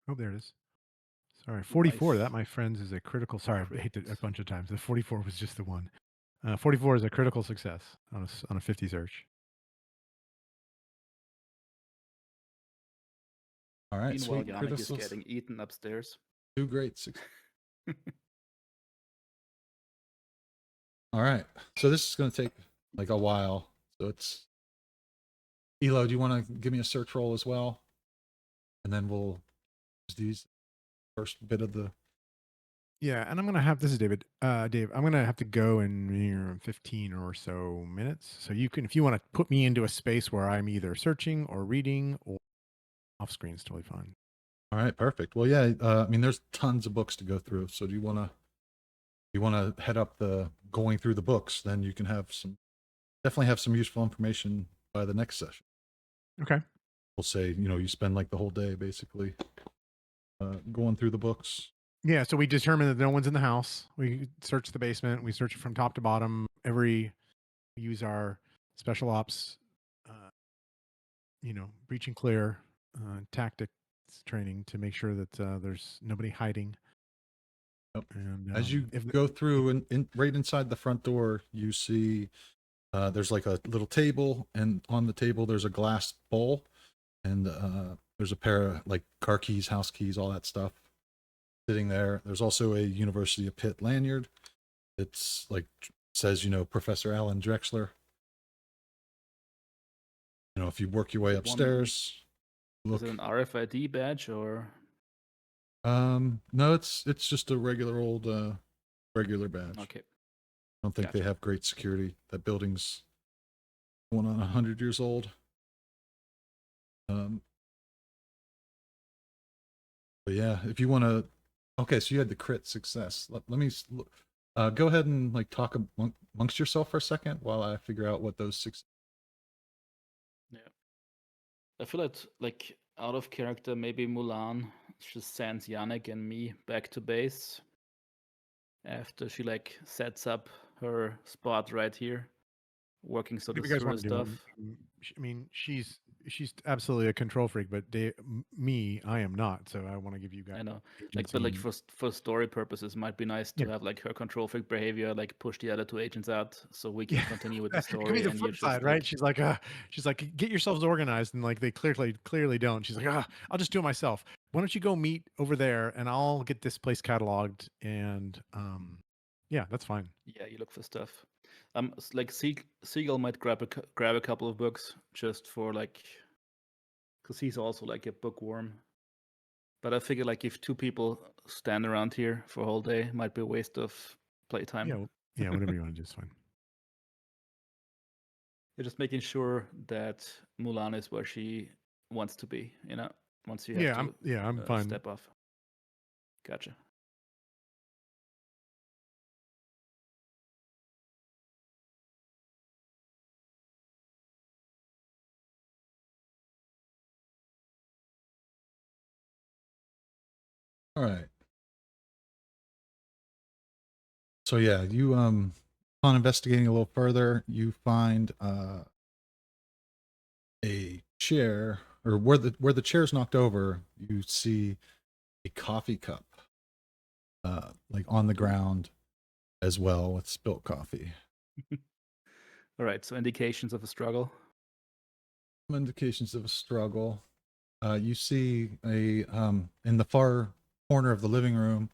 Oh, there it is. Sorry, 44. Nice. That, my friends, is a critical. Sorry, I hate it a bunch of times. The 44 was just the one. 44 is a critical success on a 50 search. All right, Meanwhile, sweet. Yannick is Critical. getting eaten upstairs. 2 greats. All right. So this is going to take like a while. So it's Elo, do you want to give me a search roll as well? And then we'll use these first bit of the. Yeah, and I'm gonna have this is David. Dave, I'm gonna have to go in 15 or so minutes. So you can, if you want to put me into a space where I'm either searching or reading or off screen, is totally fine. All right, perfect. Well, yeah, I mean, there's tons of books to go through. So do you want to head up the going through the books? Then you can definitely have some useful information by the next session. Okay. We'll say, you spend like the whole day basically going through the books. Yeah, so we determine that no one's in the house. We search the basement. We search it from top to bottom. We use our special ops, breach and clear tactics training to make sure that there's nobody hiding. Yep. And As you if go through and right inside the front door, you see there's like a little table, and on the table there's a glass bowl, and there's a pair of like car keys, house keys, all that stuff sitting there. There's also a University of Pitt lanyard. It's like says, Professor Alan Drexler. If you work your way upstairs, Is it an RFID badge or? No, it's just a regular old regular badge. Okay. I don't think Gotcha. they have great security. That building's going on 100 years old. But yeah, if you want to, okay, so you had the crit success. Let me go ahead and like talk amongst yourself for a second while I figure out what those 6. Yeah. I feel like out of character, maybe Mulan just sends Yannick and me back to base after she like sets up her spot right here, working sort What of do you guys through want to stuff. do? I mean, she's absolutely a control freak, but me, I am not. So I want to give you guys. I know, but like for story purposes, might be nice to have like her control freak behavior, like push the other 2 agents out, so we can continue with the It could story. be the And flip you side, just right? like, She's like, get yourselves organized, and like they clearly don't. She's like, I'll just do it myself. Why don't you go meet over there, and I'll get this place cataloged, and yeah, that's fine. yeah, you look for stuff. Like Siegel might grab a couple of books just for like, because he's also like a bookworm. But I figure like if 2 people stand around here for a whole day, might be a waste of playtime. Yeah, whatever you want to do is fine. You're just making sure that Mulan is where she wants to be. Once you have I'm fine. step off. Gotcha. All right. So yeah, you upon investigating a little further, you find a chair, or where the chair's knocked over, you see a coffee cup like on the ground as well with spilt coffee. All right, so indications of a struggle. Some indications of a struggle. You see a in the far corner of the living room,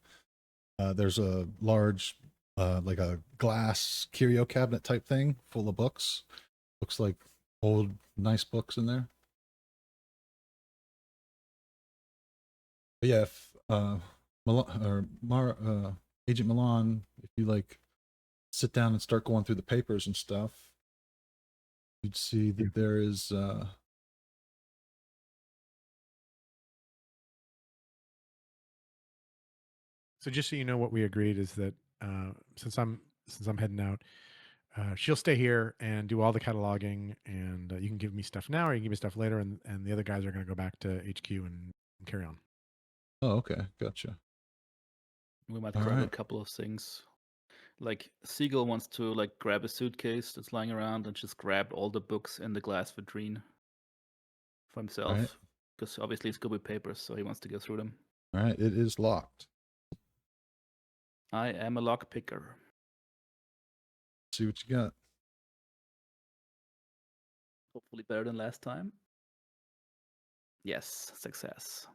there's a large like a glass curio cabinet type thing full of books. Looks like old, nice books in there. But yeah, if Agent Milan, if you like sit down and start going through the papers and stuff, you'd see that there is So just so you know, what we agreed is that since I'm heading out, she'll stay here and do all the cataloging, and you can give me stuff now, or you can give me stuff later, and the other guys are going to go back to HQ and carry on. oh, okay, gotcha. We might All grab a right. couple of things. Like Siegel wants to like grab a suitcase that's lying around and just grab all the books in the glass vitrine for himself. Right. Because obviously it's good with papers, so he wants to go through them. All right, it is locked. I am a lock picker. See what you got. Hopefully better than last time. Yes, success.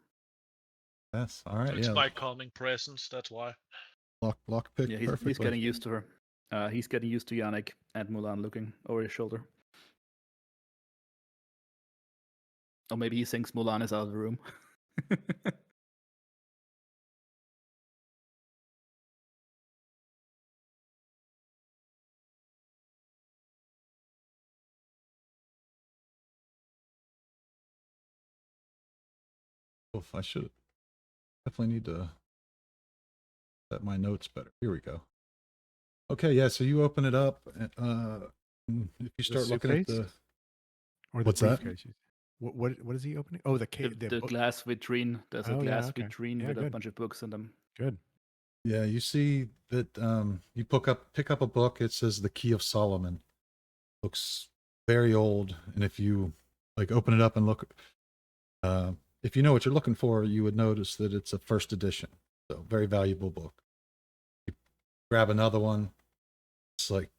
Yes. All right. It's Yeah. my calming presence. That's why. Lock pick Yeah, he's perfectly. getting used to her. He's getting used to Yannick and Mulan looking over his shoulder. Or maybe he thinks Mulan is out of the room. Oof, I should definitely need to set my notes better. Here we go. Okay, yeah. So you open it up. And if you start looking at suitcase? the Or the What's that? briefcase. What is he opening? Oh, the the book. glass vitrine. There's a Oh, yeah, glass okay. vitrine Yeah, with a good. bunch of books in them. Good. yeah, you see that you pick up a book. It says The Key of Solomon. Looks very old, and if you like open it up and look, if you know what you're looking for, you would notice that it's a first edition. So very valuable book. You grab another one.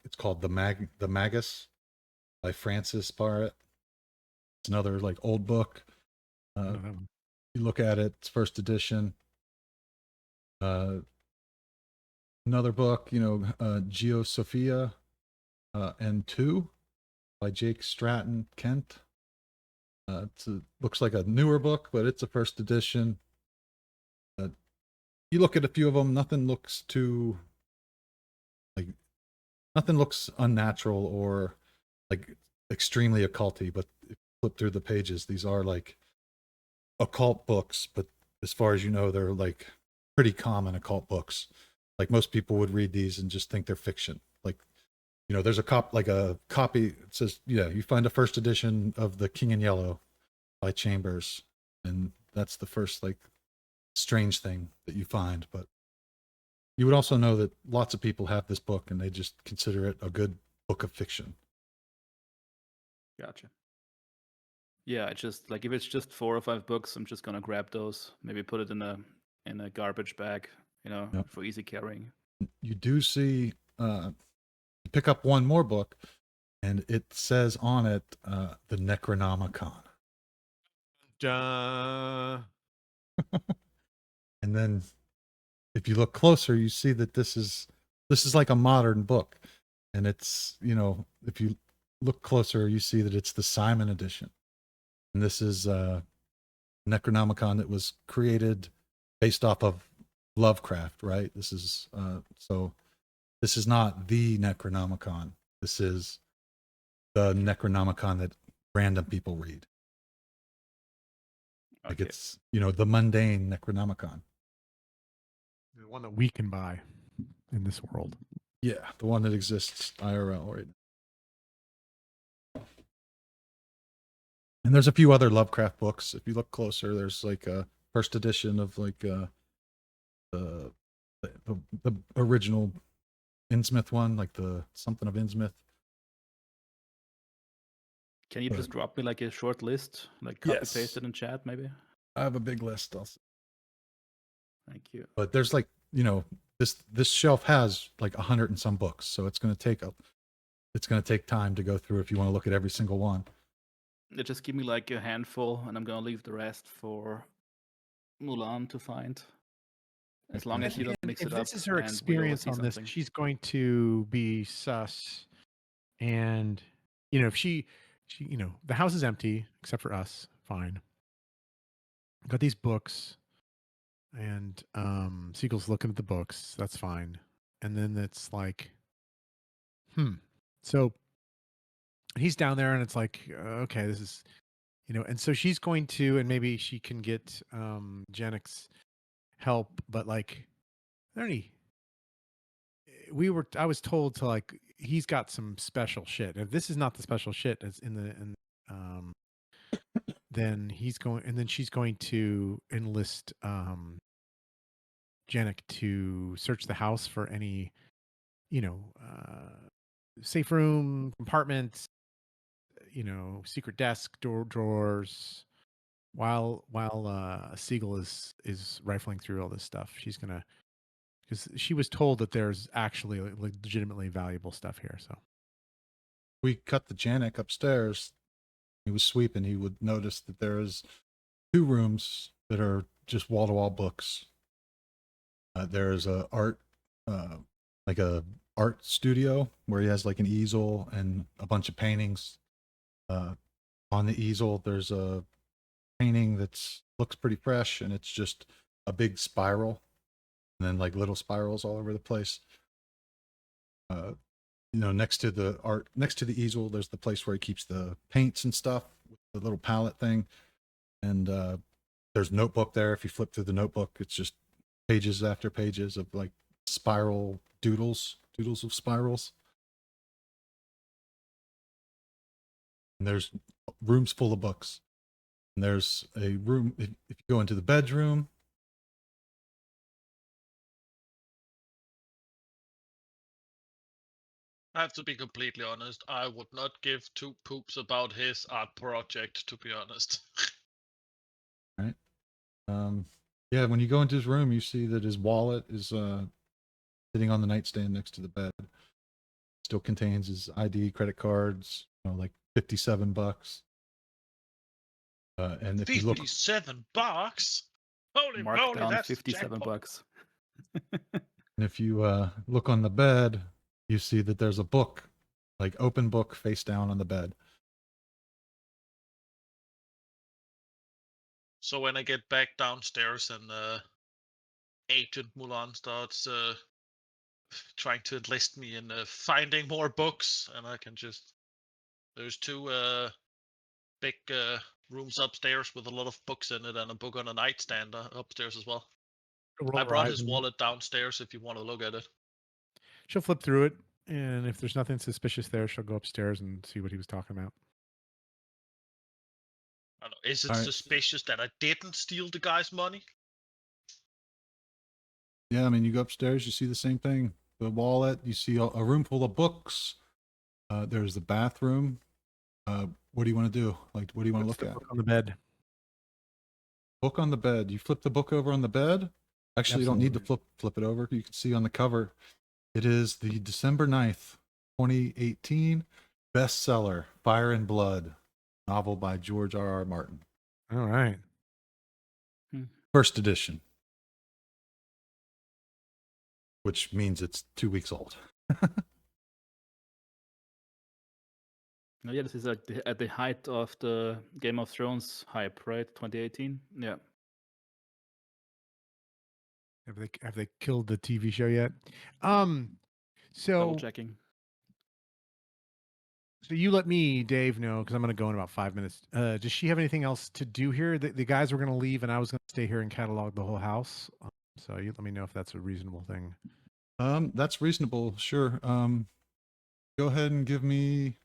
It's called the Magus by Francis Barrett. It's another like old book. I know that one. You look at it, it's first edition. Another book, Geosophia and Two by Jake Stratton Kent. Looks like a newer book, but it's a first edition. You look at a few of them, nothing looks unnatural or like extremely occulty, but if you flip through the pages, these are like occult books, but as far as you know, they're like pretty common occult books. Like most people would read these and just think they're fiction. Like, there's a copy. It says, you find a first edition of The King in Yellow by Chambers, and that's the first like strange thing that you find. But you would also know that lots of people have this book and they just consider it a good book of fiction. Gotcha. Yeah, I just like if it's just 4 or 5 books, I'm just gonna grab those. Maybe put it in a garbage bag, Yep. for easy carrying. You do see pick up one more book, and it says on it the Necronomicon. Duh. And then if you look closer, you see that this is like a modern book, and it's if you look closer, you see that it's the Simon edition, and this is Necronomicon that was created based off of Lovecraft, right? This is this is not the Necronomicon. This is the Necronomicon that random people read. Like Okay. it's the mundane Necronomicon. The one that we can buy in this world. Yeah, the one that exists IRL right now. And there's a few other Lovecraft books. If you look closer, there's like a first edition of like the original Innsmouth one, like the something of Innsmouth. Can you But- just drop me like a short list, like copy Yes. paste it in chat, maybe? I have a big list also. Thank you. But there's like, this shelf has like 100 and some books, so it's going to take time to go through if you want to look at every single one. Just give me like a handful, and I'm gonna leave the rest for Mulan to find. As long as you don't mix if it up. this is her and we always experience see on this, something. she's going to be sus. And if she, the house is empty except for us. Fine. Got these books, and Siegel's looking at the books. That's fine. And then it's like, So he's down there, and it's like, okay, this is, and so she's going to, and maybe she can get Jenix help, but like, Ernie, I was told to like, he's got some special shit. If this is not the special shit as um, then she's going to enlist Janik to search the house for any, safe room, compartments, secret desk, drawers. While Siegel is rifling through all this stuff, she's gonna, because she was told that there's actually legitimately valuable stuff here. So We cut the Janik upstairs. He was sweeping. He would notice that there is 2 rooms that are just wall to wall books. There is a like a art studio where he has like an easel and a bunch of paintings. On the easel, there's a painting that's looks pretty fresh, and it's just a big spiral, and then like little spirals all over the place. Next to the easel, there's the place where he keeps the paints and stuff, with the little palette thing, and there's a notebook there. If you flip through the notebook, it's just pages after pages of like spiral doodles of spirals. And there's rooms full of books. And there's a room, if you go into the bedroom, I have to be completely honest. I would not give 2 poops about his art project, to be honest. right? Yeah, when you go into his room, you see that his wallet is sitting on the nightstand next to the bed. Still contains his ID, credit cards, like $57. And if you look, $57? Holy Marked moly, down that's 57 jackpot. bucks. and if you look on the bed, you see that there's a book, like open book, face down on the bed. So when I get back downstairs and Agent Mulan starts trying to enlist me in finding more books, and I can just, there's 2 big rooms upstairs with a lot of books in it, and a book on a nightstand upstairs as well. roll I her brought eyes his and wallet downstairs if you want to look at it. she'll flip through it, and if there's nothing suspicious there, she'll go upstairs and see what he was talking about. I don't know, is it All right. suspicious that I didn't steal the guy's money? Yeah, I mean, you go upstairs, you see the same thing. The wallet, you see a room full of books. There's the bathroom. What do you want to do? Like, what do you want to What's look the at? book on the bed? Book on the bed. You flip the book over on the bed. Actually, you don't need to Absolutely. flip it over. You can see on the cover. It is the December 9th, 2018 bestseller, Fire and Blood, novel by George R.R. Martin. All right. First edition. Which means it's 2 weeks old. Oh, yeah, this is at the height of the Game of Thrones hype, right? 2018. Yeah. Have they killed the TV show yet? Double So checking. you let me, Dave, know, because I'm going to go in about 5 minutes. Does she have anything else to do here? The guys were going to leave, and I was going to stay here and catalog the whole house. So you let me know if that's a reasonable thing. That's reasonable. Sure. Go ahead and give me.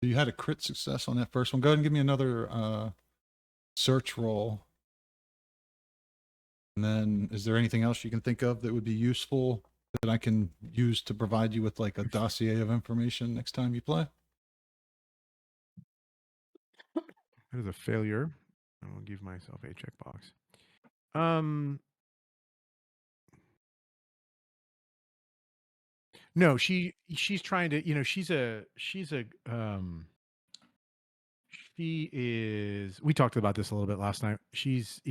You had a crit success on that first one. Go ahead and give me another search roll. And then, is there anything else you can think of that would be useful that I can use to provide you with like a dossier of information next time you play? That is a failure. I will give myself a checkbox. No, she's trying to, she is, we talked about this a little bit last night. She's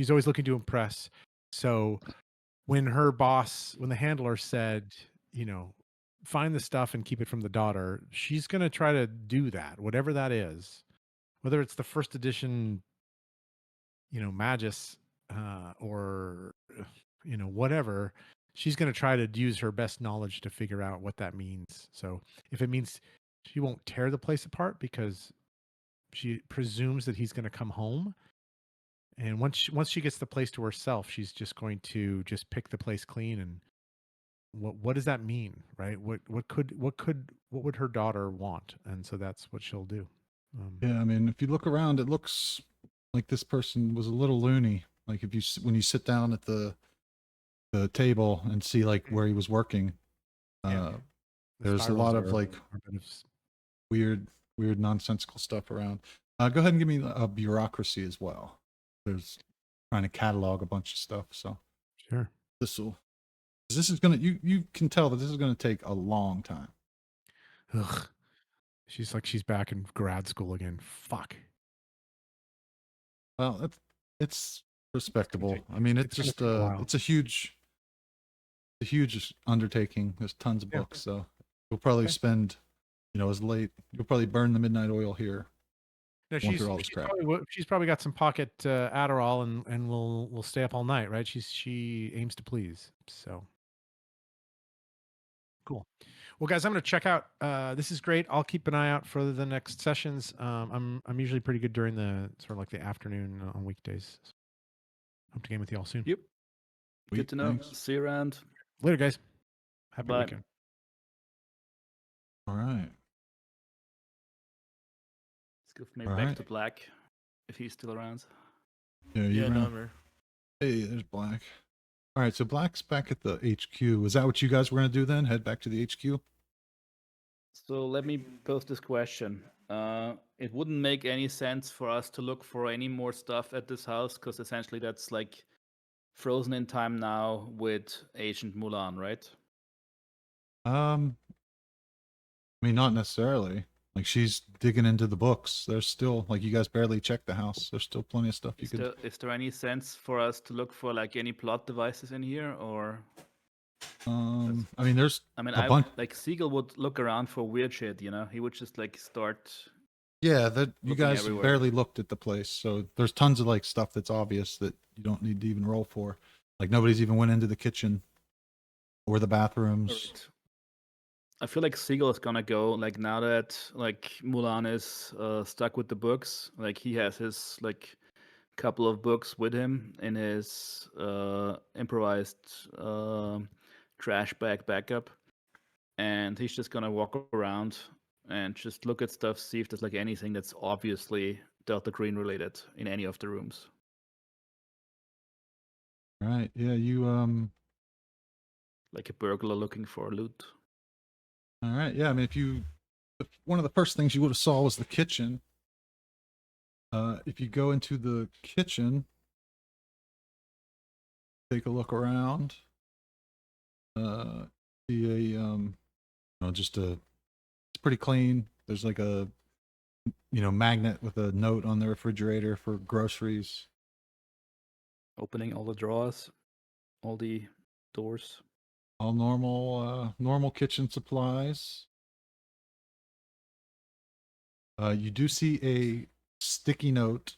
always looking to impress. So when the handler said, you know, find the stuff and keep it from the daughter, she's going to try to do that, whatever that is, whether it's the first edition, you know, Magus, or, you know, whatever. She's going to try to use her best knowledge to figure out what that means. So if it means she won't tear the place apart because she presumes that he's going to come home, and once she gets the place to herself, she's just going to just pick the place clean. And what does that mean, right? What would her daughter want? And so that's what she'll do. Yeah, I mean, if you look around, it looks like this person was a little loony. Like if you when you sit down at the table and see like where he was working, Yeah. The there's a spirals lot of are like a bit of s- weird nonsensical stuff around. Go ahead and give me a bureaucracy as well. There's trying to catalog a bunch of stuff. So Sure. this is gonna you can tell that this is gonna take a long time. Ugh. She's back in grad school again. Fuck. Well, it's respectable. take- I mean, it's gonna just take a while. it's a huge undertaking. There's tons of Yeah. books, so you'll probably Okay. spend, you know, as late. You'll probably burn the midnight oil here. No, Going through all this crap. she's probably got some pocket Adderall and will stay up all night, right? She aims to please. So cool. Well, guys, I'm going to check out. This is great. I'll keep an eye out for the next sessions. I'm usually pretty good during the sort of like the afternoon on weekdays. Hope to game with you all soon. Yep. Sweet, Good to know. thanks. See you around. Later, guys. Happy Bye. weekend. All right. Let's go maybe All back right. to Black if he's still around. Yeah, you Yeah, no, around? I'm here. Hey, there's Black. All right, so Black's back at the HQ. Is that what you guys were gonna do then? Head back to the HQ? So let me pose this question. It wouldn't make any sense for us to look for any more stuff at this house because essentially that's like frozen in time now with Agent Mulan, right? I mean, not necessarily. Like she's digging into the books. There's still like you guys barely checked the house. There's still plenty of stuff you could. Is there any sense for us to look for like any plot devices in here, or I mean, there's I mean, a bunch. like Siegel would look around for weird shit, you know? He would just like start. Yeah, that you looking guys everywhere. barely looked at the place, so there's tons of like stuff that's obvious that you don't need to even roll for. Like nobody's even went into the kitchen or the bathrooms. Right. I feel like Siegel is gonna go like now that like Mulan is stuck with the books. Like he has his like couple of books with him in his improvised trash bag backup, and he's just gonna walk around and just look at stuff, see if there's like anything that's obviously Delta Green related in any of the rooms. All right, yeah, you Like a burglar looking for loot. All right, yeah. I mean, one of the first things you would have saw was the kitchen. If you go into the kitchen, take a look around. See it's pretty clean. There's like a, magnet with a note on the refrigerator for groceries. Opening all the drawers, all the doors. All normal kitchen supplies. You do see a sticky note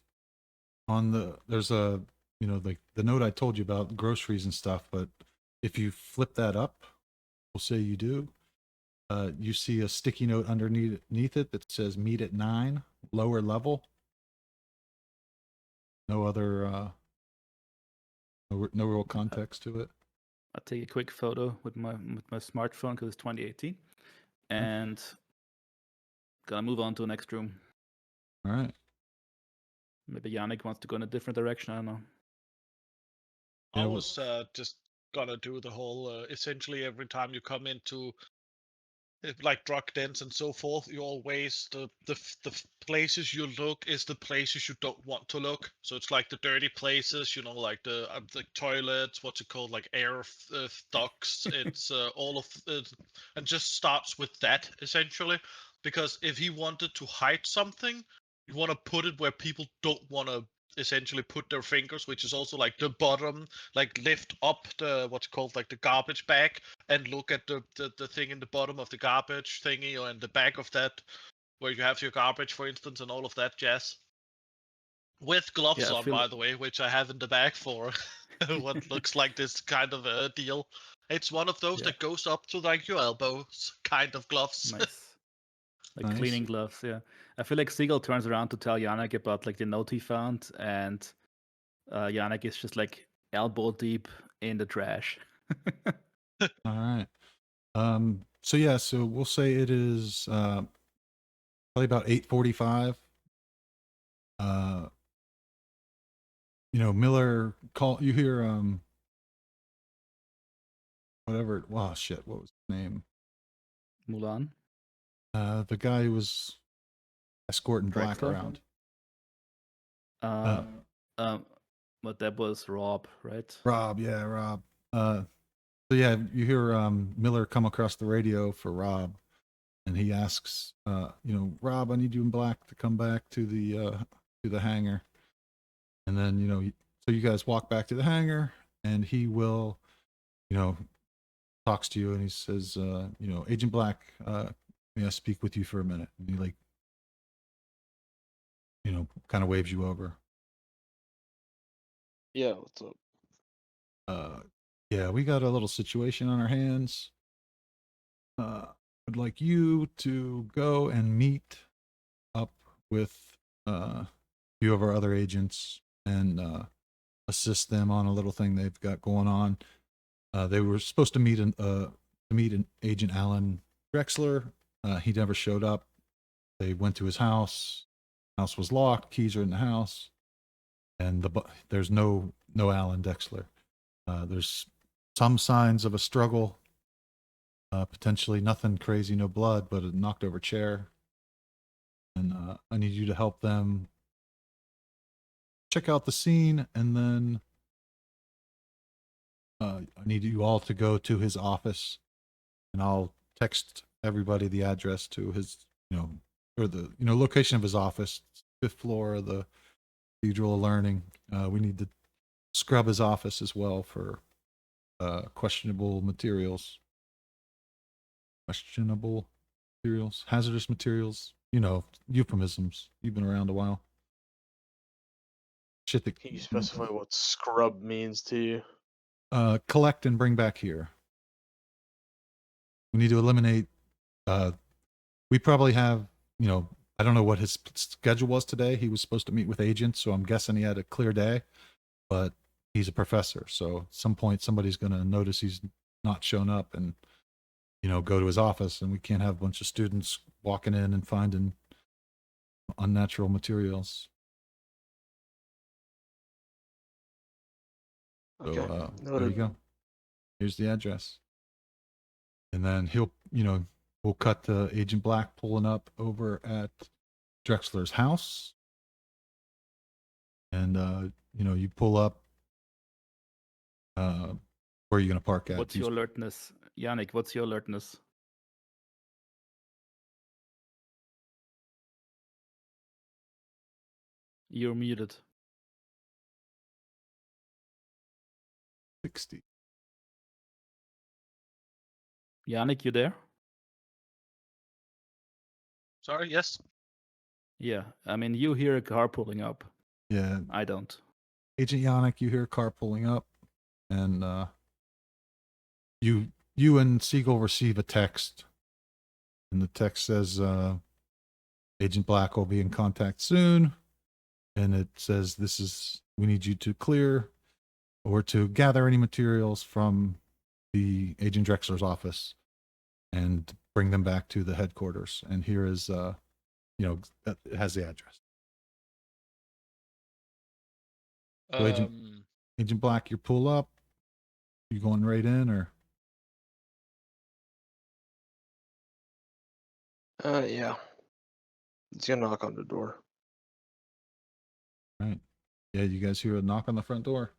on there's a, like the note I told you about groceries and stuff, but if you flip that up, we'll say you do, you see a sticky note underneath it that says meet at 9, lower level. No other, no real context to it. I'll take a quick photo with my smartphone because it's 2018, and gonna move on to the next room. All right. Maybe Yannick wants to go in a different direction. I don't know. I Yeah, was just gonna do the whole essentially every time you come into like drug dens and so forth, you always the places you look is the places you don't want to look. So it's like the dirty places, like the toilets, what's it called, like air ducts. It's all of it, and just starts with that essentially. Because if he wanted to hide something, you want to put it where people don't want to essentially put their fingers, which is also like the bottom, like lift up the what's called like the garbage bag and look at the thing in the bottom of the garbage thingy or in the back of that where you have your garbage, for instance, and all of that jazz. With gloves Yeah, I on, feel by the way, which I have in the bag for what looks like this kind of a deal. It's one of those Yeah. that goes up to like your elbows, kind of gloves. nice. Like Nice. cleaning gloves, yeah. I feel like Siegel turns around to tell Yannick about like the note he found, and Yannick is just like elbow deep in the trash. All right. So yeah, so we'll say it is probably about 8:45. You know, Miller call you hear whatever wow shit, what was his name? Mulan, The guy who was escorting Black Drexler? around. uh, but that was Rob, right? Rob, yeah, Rob. So yeah, you hear Miller come across the radio for Rob, and he asks, you know, Rob, I need you in Black to come back to the hangar. And then, you know, so you guys walk back to the hangar, and he will, you know, talks to you, and he says, you know, Agent Black, may I speak with you for a minute? And he like, you know, kind of waves you over. Yeah, what's up? Yeah, we got a little situation on our hands. I'd like you to go and meet up with a few of our other agents and assist them on a little thing they've got going on. They were supposed to meet an Agent Alan Drexler. He never showed up. They went to his house. House was locked. Keys are in the house, and there's no Alan Drexler. There's some signs of a struggle. Potentially nothing crazy, no blood, but a knocked over chair. And I need you to help them check out the scene, and then I need you all to go to his office, and I'll text everybody the address to his, you know, or the, you know, location of his office, 5th floor of the Cathedral of Learning. We need to scrub his office as well for questionable materials. Questionable materials, hazardous materials, you know, euphemisms. You've been around a while. Shit that Can you specify what scrub means to you? collect and bring back here. We need to eliminate. We probably have, you know, I don't know what his schedule was today. He was supposed to meet with agents, so I'm guessing he had a clear day. But he's a professor, so at some point somebody's going to notice he's not shown up and, you know, go to his office, and we can't have a bunch of students walking in and finding unnatural materials. Okay. So there noted. you go. Here's the address. And then he'll, you know, we'll cut to Agent Black pulling up over at Drexler's house. And you know, you pull up. Where are you gonna park at? What's your alertness, Yannick? What's your alertness? You're muted. 60. Yannick, you there? Sorry, yes. Yeah, I mean, you hear a car pulling up. Yeah. I don't. Agent Yannick, you hear a car pulling up, and you and Siegel receive a text, and the text says Agent Black will be in contact soon, and it says we need you to clear or to gather any materials from the Agent Drexler's office and bring them back to the headquarters. And here is you know, it has the address. So Agent Black, you pull up. You going right in, or? Yeah. He's gonna knock on the door. Right. Yeah, you guys hear a knock on the front door.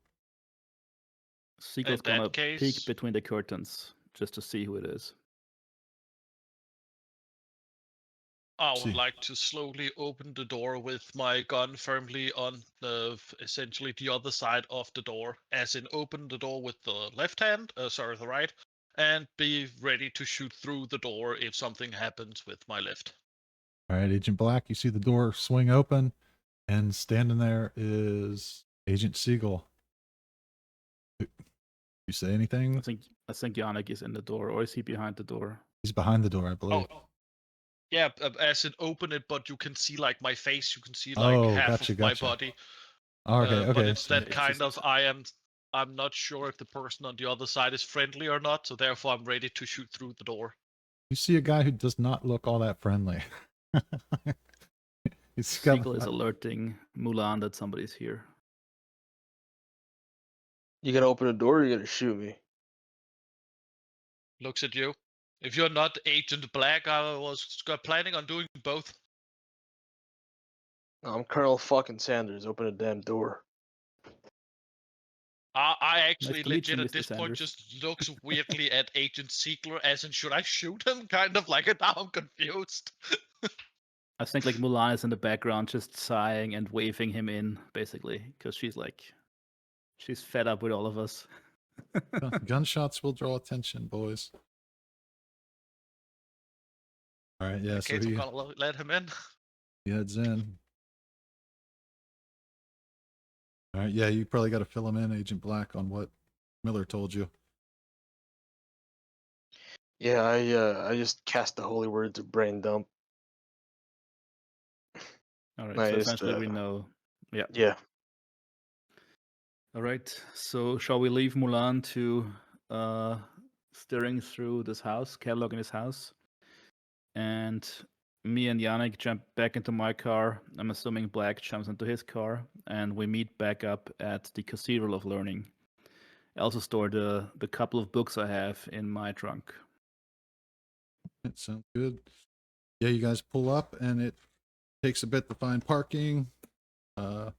Siegel's In that gonna case- peek between the curtains just to see who it is. I would See. like to slowly open the door with my gun firmly on essentially the other side of the door, as in open the door with the left hand, the right, and be ready to shoot through the door if something happens with my left. All right, Agent Black, you see the door swing open, and standing there is Agent Siegel. You say anything? I think Yannick is in the door, or is he behind the door? He's behind the door, I believe. Oh, yeah, as in open it, but you can see like my face, you can see like Oh, half gotcha, of my gotcha. body. Okay, But okay. it's So that It's kind just- of I'm not sure if the person on the other side is friendly or not, so therefore I'm ready to shoot through the door. you see a guy who does not look all that friendly. He's got, Siegel is alerting Mulan that somebody's here. You gonna open the door or you gonna shoot me? Looks at you. If you're not Agent Black, I was planning on doing both. No, I'm Colonel fucking Sanders. Open the damn door. I actually Nice to meet you, legit at Mr. this point Sanders. just looks weirdly at Agent Ziegler, as in should I shoot him? Kind of like now I'm confused. I think like Mulan is in the background just sighing and waving him in, basically, because she's fed up with all of us. gunshots will draw attention, boys. All right, yeah. So Okay, so I'm he gonna let him in. heads in. All right, yeah. You probably got to fill him in, Agent Black, on what Miller told you. Yeah, I just cast the holy words of brain dump. All right, Nice, so essentially we know. Yeah. Yeah. All right. So shall we leave Mulan to steering through this house, cataloging this house, and me and Yannick jump back into my car. I'm assuming Black jumps into his car, and we meet back up at the Cathedral of Learning. I also store the couple of books I have in my trunk. That sounds good. Yeah, you guys pull up, and it takes a bit to find parking. You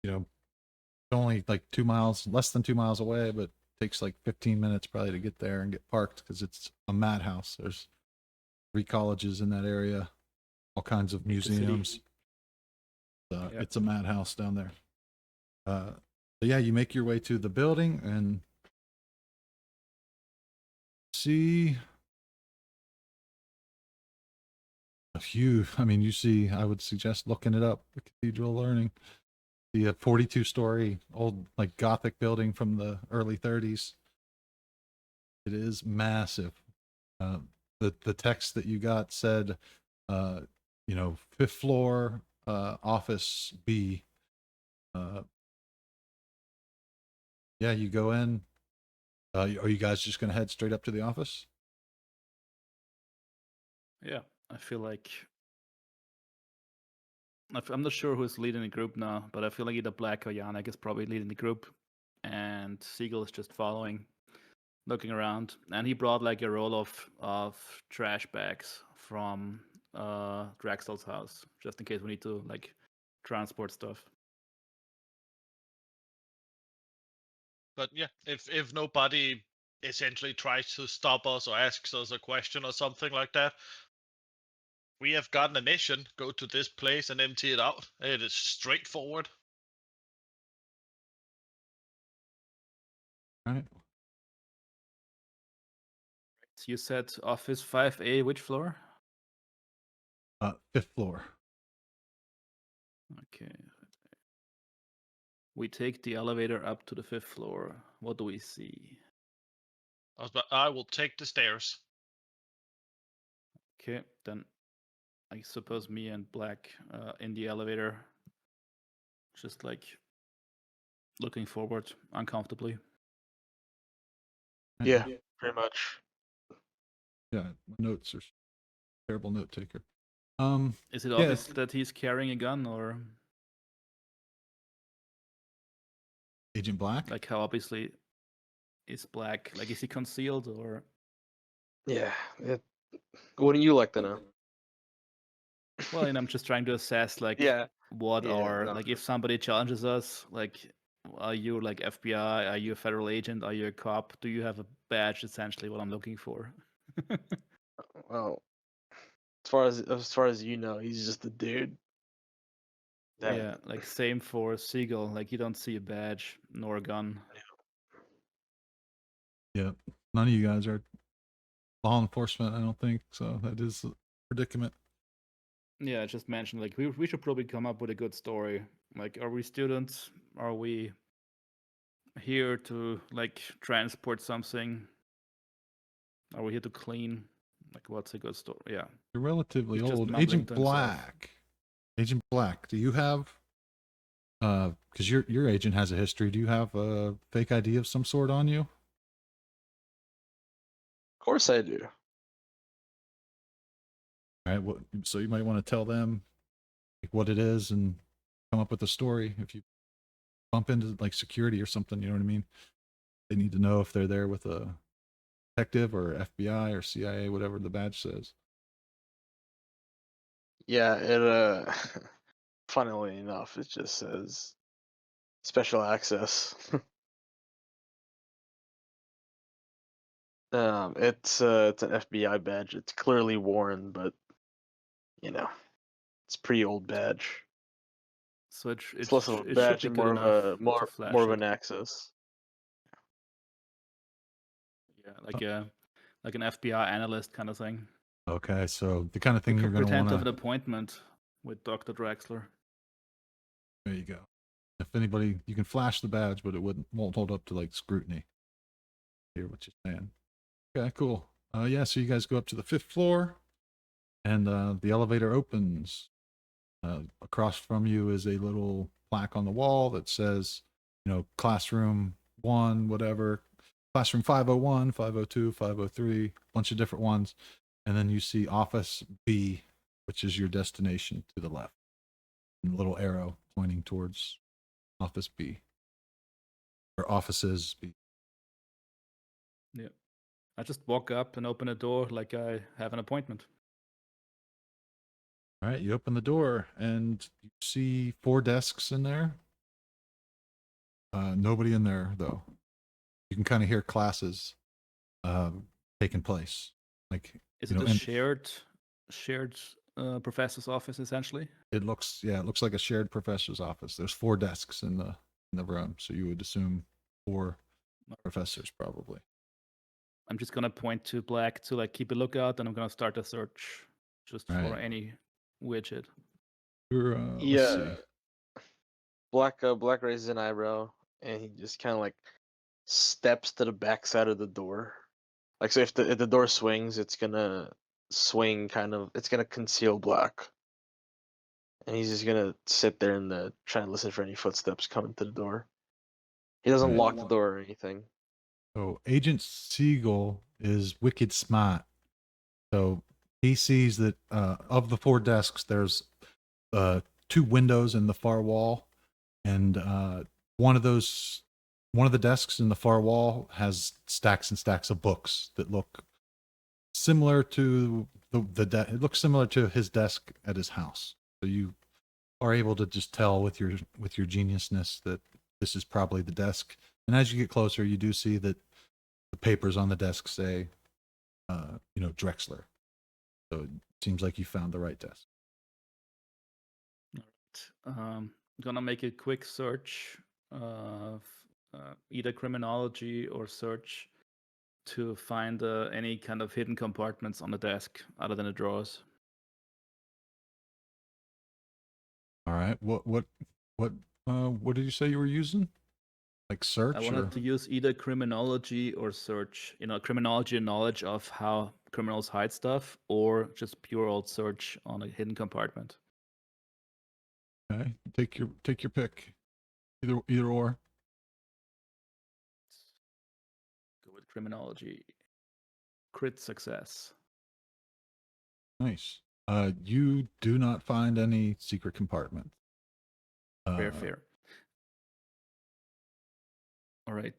know, only like 2 miles, less than 2 miles away, but takes like 15 minutes probably to get there and get parked because it's a madhouse. There's 3 colleges in that area, all kinds of It's a city. museums. Yep. It's a madhouse down there. But yeah, you make your way to the building and see a few. I mean, you see, I would suggest looking it up, the Cathedral of Learning. The 42-story old like Gothic building from the early 30s. It is massive. The text that you got said, 5th floor, office B. Yeah, you go in. Are you guys just gonna head straight up to the office? Yeah, I feel like I'm not sure who's leading the group now, but I feel like either Black or Yannick is probably leading the group, and Siegel is just following, looking around. And he brought like a roll of trash bags from Draxel's house, just in case we need to like transport stuff. But yeah, if nobody essentially tries to stop us or asks us a question or something like that, we have gotten a mission. Go to this place and empty it out. It is straightforward. All right. So you said office 5A, which floor? 5th floor. Okay. We take the elevator up to the 5th floor. What do we see? I will take the stairs. Okay, then I suppose me and Black in the elevator, just like looking forward uncomfortably. Yeah, pretty much. Yeah, my notes are terrible note taker. Is it Yeah. obvious that he's carrying a gun, or Agent Black. like how obviously is Black? Like, is he concealed or? Yeah. Wouldn't you like to know? Well, and I'm just trying to assess like what Yeah, are no. like if somebody challenges us, like are you like FBI? Are you a federal agent? Are you a cop? Do you have a badge? Essentially, what I'm looking for. Well, as you know, he's just a dude. That, Yeah, like same for Siegel. Like you don't see a badge nor a gun. Yeah, none of you guys are law enforcement, I don't think. So that is a predicament. Yeah, I just mentioned like we should probably come up with a good story. Like, are we students? Are we here to like transport something? Are we here to clean? Like, what's a good story? Yeah. You're relatively He's just old. mumbling Agent to himself. Black. Agent Black, do you have because your agent has a history, do you have a fake ID of some sort on you? of course I do. All right, what so you might want to tell them like what it is and come up with a story. If you bump into like security or something, you know what I mean? They need to know if they're there with a detective or FBI or CIA, whatever the badge says. Yeah, funnily enough, it just says special access. It's an FBI badge. It's clearly worn, but you know, it's a pretty old badge. So It's less of a it should badge be and good more of enough a to more flash more of it. an access. Yeah, like an FBI analyst kind of thing. Okay, so the kind of We thing you're could going to pretend want to have to. an appointment with Dr. Drexler. There you go. If anybody, you can flash the badge, but it won't hold up to like scrutiny. Hear what you're saying. Okay, cool. Yeah, so you guys go up to the 5th floor, and the elevator opens. Across from you is a little plaque on the wall that says, you know, classroom 1, whatever, classroom 501, 502, 503, bunch of different ones. And then you see office B, which is your destination to the left. And a little arrow pointing towards office B or offices B. Yeah. I just walk up and open a door like I have an appointment. All right, you open the door and you see 4 desks in there. Nobody in there though. You can kind of hear classes taking place. Like, Is you it know, a and shared professor's office essentially? it looks like a shared professor's office. There's 4 desks in the room, so you would assume 4 professors probably. I'm just gonna point to Black to like keep a lookout, and I'm gonna start a search just for Right. any widget. You're let's Yeah. see. Black raises an eyebrow and he just kind of like steps to the back side of the door. Like, so if the door swings, it's gonna swing it's gonna conceal Black. And he's just gonna sit there and try and listen for any footsteps coming to the door. He doesn't Right. lock the door or anything. So Agent Siegel is wicked smart. So he sees that of the 4 desks, there's 2 windows in the far wall, and one of the desks in the far wall has stacks and stacks of books that look similar to it looks similar to his desk at his house. So you are able to just tell with your geniusness that this is probably the desk. And as you get closer, you do see that the papers on the desk say, you know, Drexler. So it seems like you found the right desk. Gonna make a quick search of either criminology or search to find any kind of hidden compartments on the desk other than the drawers. All right. What did you say you were using? Like search? I wanted to use either criminology or search. You know, criminology and knowledge of how criminals hide stuff, or just pure old search on a hidden compartment. Okay. Take your pick. Either or. Go with criminology. Crit success. Nice. You do not find any secret compartment. Fair. All right.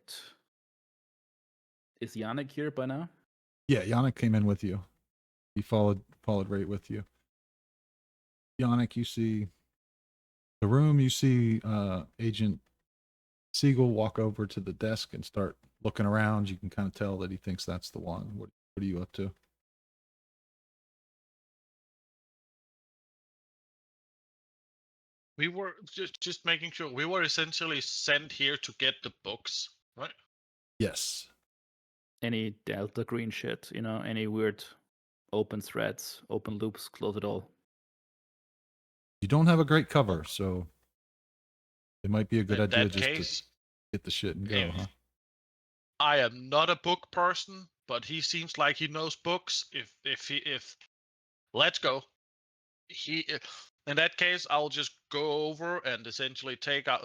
Is Yannick here by now? Yeah, Yannick came in with you. He followed right with you. Yannick, you see the room. You see Agent Siegel walk over to the desk and start looking around. You can kind of tell that he thinks that's the one. What are you up to? We were just making sure we were essentially sent here to get the books, right? Yes. Any Delta Green shit, you know, any weird open threads, open loops, close it all. You don't have a great cover, so it might be a good In idea that just case, to get the shit and go, if huh? I am not a book person, but he seems like he knows books. If let's go. In that case, I'll just go over and essentially take out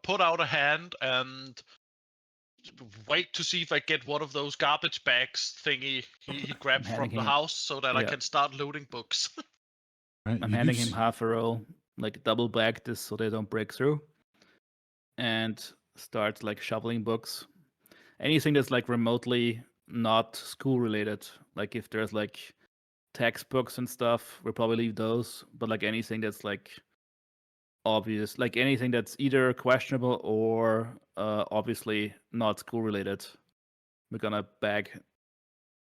put out a hand and wait to see if I get one of those garbage bags thingy he grabbed from handing the him- house so that I yeah. can start looting books. Right? I'm You do handing him s- half a roll, like double back this so they don't break through, and start like shoveling books. Anything that's like remotely not school related. Like if there's like textbooks and stuff, we'll probably leave those. But like anything that's like obvious, like anything that's either questionable or obviously not school related, we're gonna bag.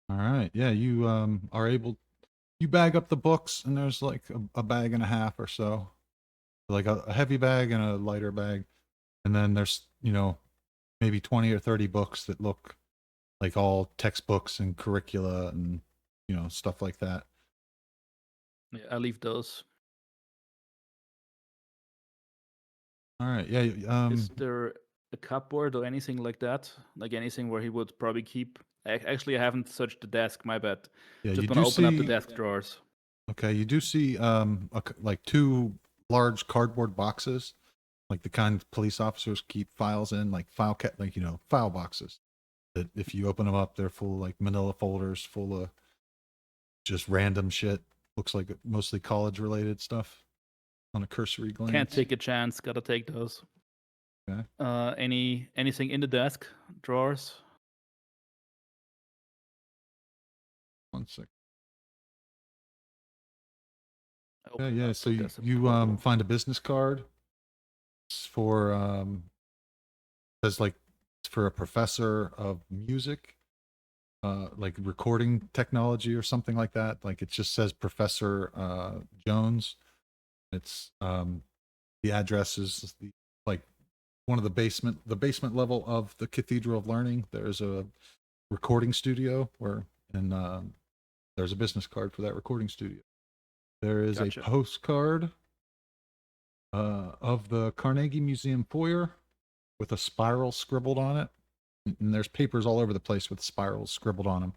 All right. Yeah, you are able. You bag up the books, and there's like a bag and a half or so, like a heavy bag and a lighter bag, and then there's maybe 20 or 30 books that look like all textbooks and curricula and stuff like that. Yeah, I leave those. All right. Yeah. Is there a cupboard or anything like that? Like anything where he would probably keep. Actually, I haven't searched the desk. My bad. Yeah. Just You gonna do open up the see. desk drawers. Okay. You do see like two large cardboard boxes, like the kind police officers keep files in, like file boxes. That if you open them up, they're full of like manila folders full of just random shit. Looks like mostly college related stuff on a cursory glance. Can't take a chance. Gotta take those. Okay. Anything in the desk drawers? One sec. Open Yeah, it yeah. up, So there's a you portal. find a business card. It's for says like it's for a professor of music, like recording technology or something like that. Like it just says Professor Jones. It's the address is like one of the basement level of the Cathedral of Learning. There's a recording studio and there's a business card for that recording studio. There is Gotcha. a postcard of the Carnegie Museum foyer with a spiral scribbled on it. And there's papers all over the place with spirals scribbled on them.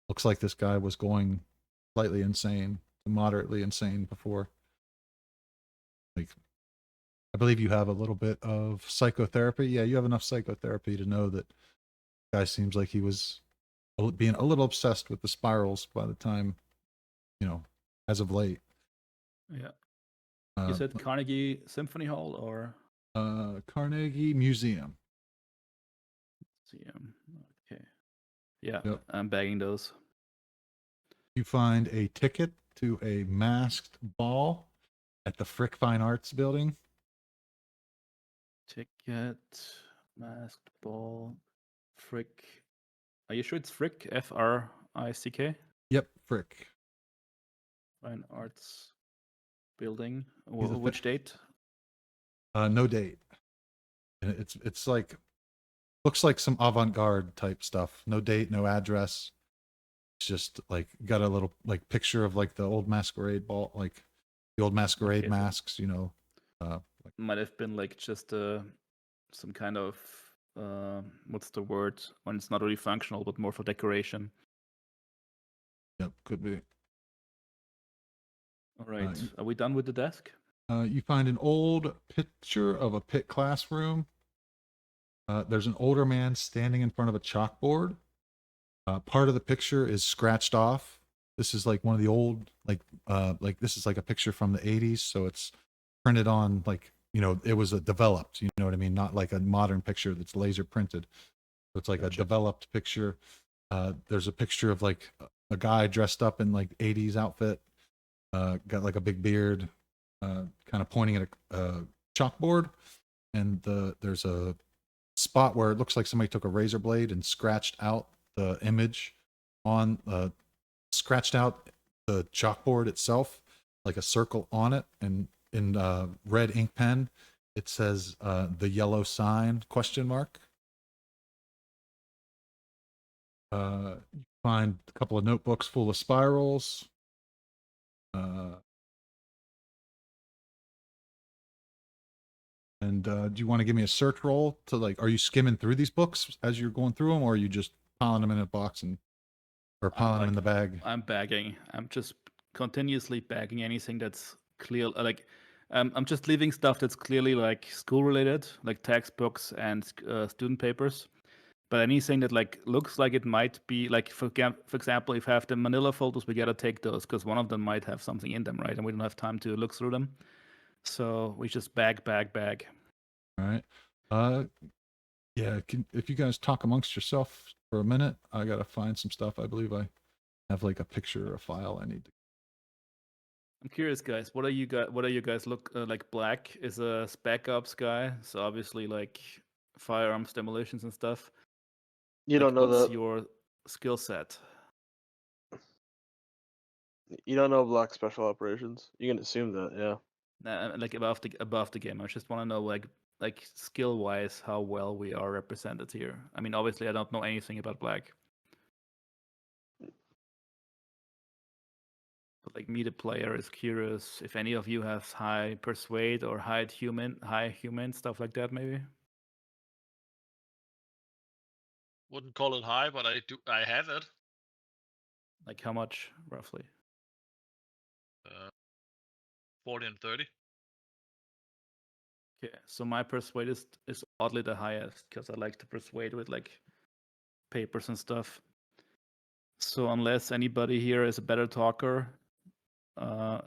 Looks like this guy was going slightly insane to moderately insane before. Like, I believe you have a little bit of psychotherapy. Yeah, you have enough psychotherapy to know that the guy seems like he was being a little obsessed with the spirals by the time, as of late. Yeah. Uh, You said Carnegie Symphony Hall or Carnegie Museum. museum? Okay. Yeah, Yep. I'm bagging those. You find a ticket to a masked ball at the Frick Fine Arts Building. Ticket, masked ball, Frick. Are you sure it's Frick? Frick? Yep, Frick. Fine Arts Building. He's a Which date? No date. And it's like looks like some avant-garde type stuff. No date, no address. It's just like got a little like picture of like the old masquerade ball, like the old masquerade Okay, so- masks, Might have been like just some kind of what's the word when it's not really functional but more for decoration. Yep, could be. All right, y- are we done with the desk? You find an old picture of a pit classroom. There's an older man standing in front of a chalkboard. Part of the picture is scratched off. This is like one of the old, like this is like a picture from the 80s. So it's printed on like, it was a developed, you know what I mean? Not like a modern picture that's laser printed. So it's like Gotcha. a developed picture. There's a picture of like a guy dressed up in like 80s outfit, got like a big beard, kind of pointing at a chalkboard. And there's a spot where it looks like somebody took a razor blade and scratched out the image on scratched out the chalkboard itself, like a circle on it, and in red ink pen, it says the yellow sign question mark. You find a couple of notebooks full of spirals. And do you want to give me a search roll to like, are you skimming through these books as you're going through them, or are you just piling them in a box or piling them in the bag? I'm bagging. I'm just continuously bagging anything that's clear. Like, I'm just leaving stuff that's clearly like school related, like textbooks and student papers. But anything that like looks like it might be like, for example, if I have the Manila folders, we gotta take those because one of them might have something in them, right? And we don't have time to look through them. So we just bag. All right. Yeah. If you guys talk amongst yourself for a minute, I gotta find some stuff. I believe I have like a picture or a file I need to. I'm curious, guys. What are you guys look like? Black is a spec ops guy, so obviously like firearms demolitions and stuff. You Like, don't know what's the your skill set? you don't know Black Special Operations. You can assume that, yeah. Like above the game. I just want to know like skill wise how well we are represented here. I mean, obviously I don't know anything about Black. But like me, the player, is curious if any of you have high persuade or high human stuff like that, maybe. Wouldn't call it high, but I have it. Like how much roughly? 40 and 30. Okay, so my persuade is oddly the highest because I like to persuade with like papers and stuff. So unless anybody here is a better talker,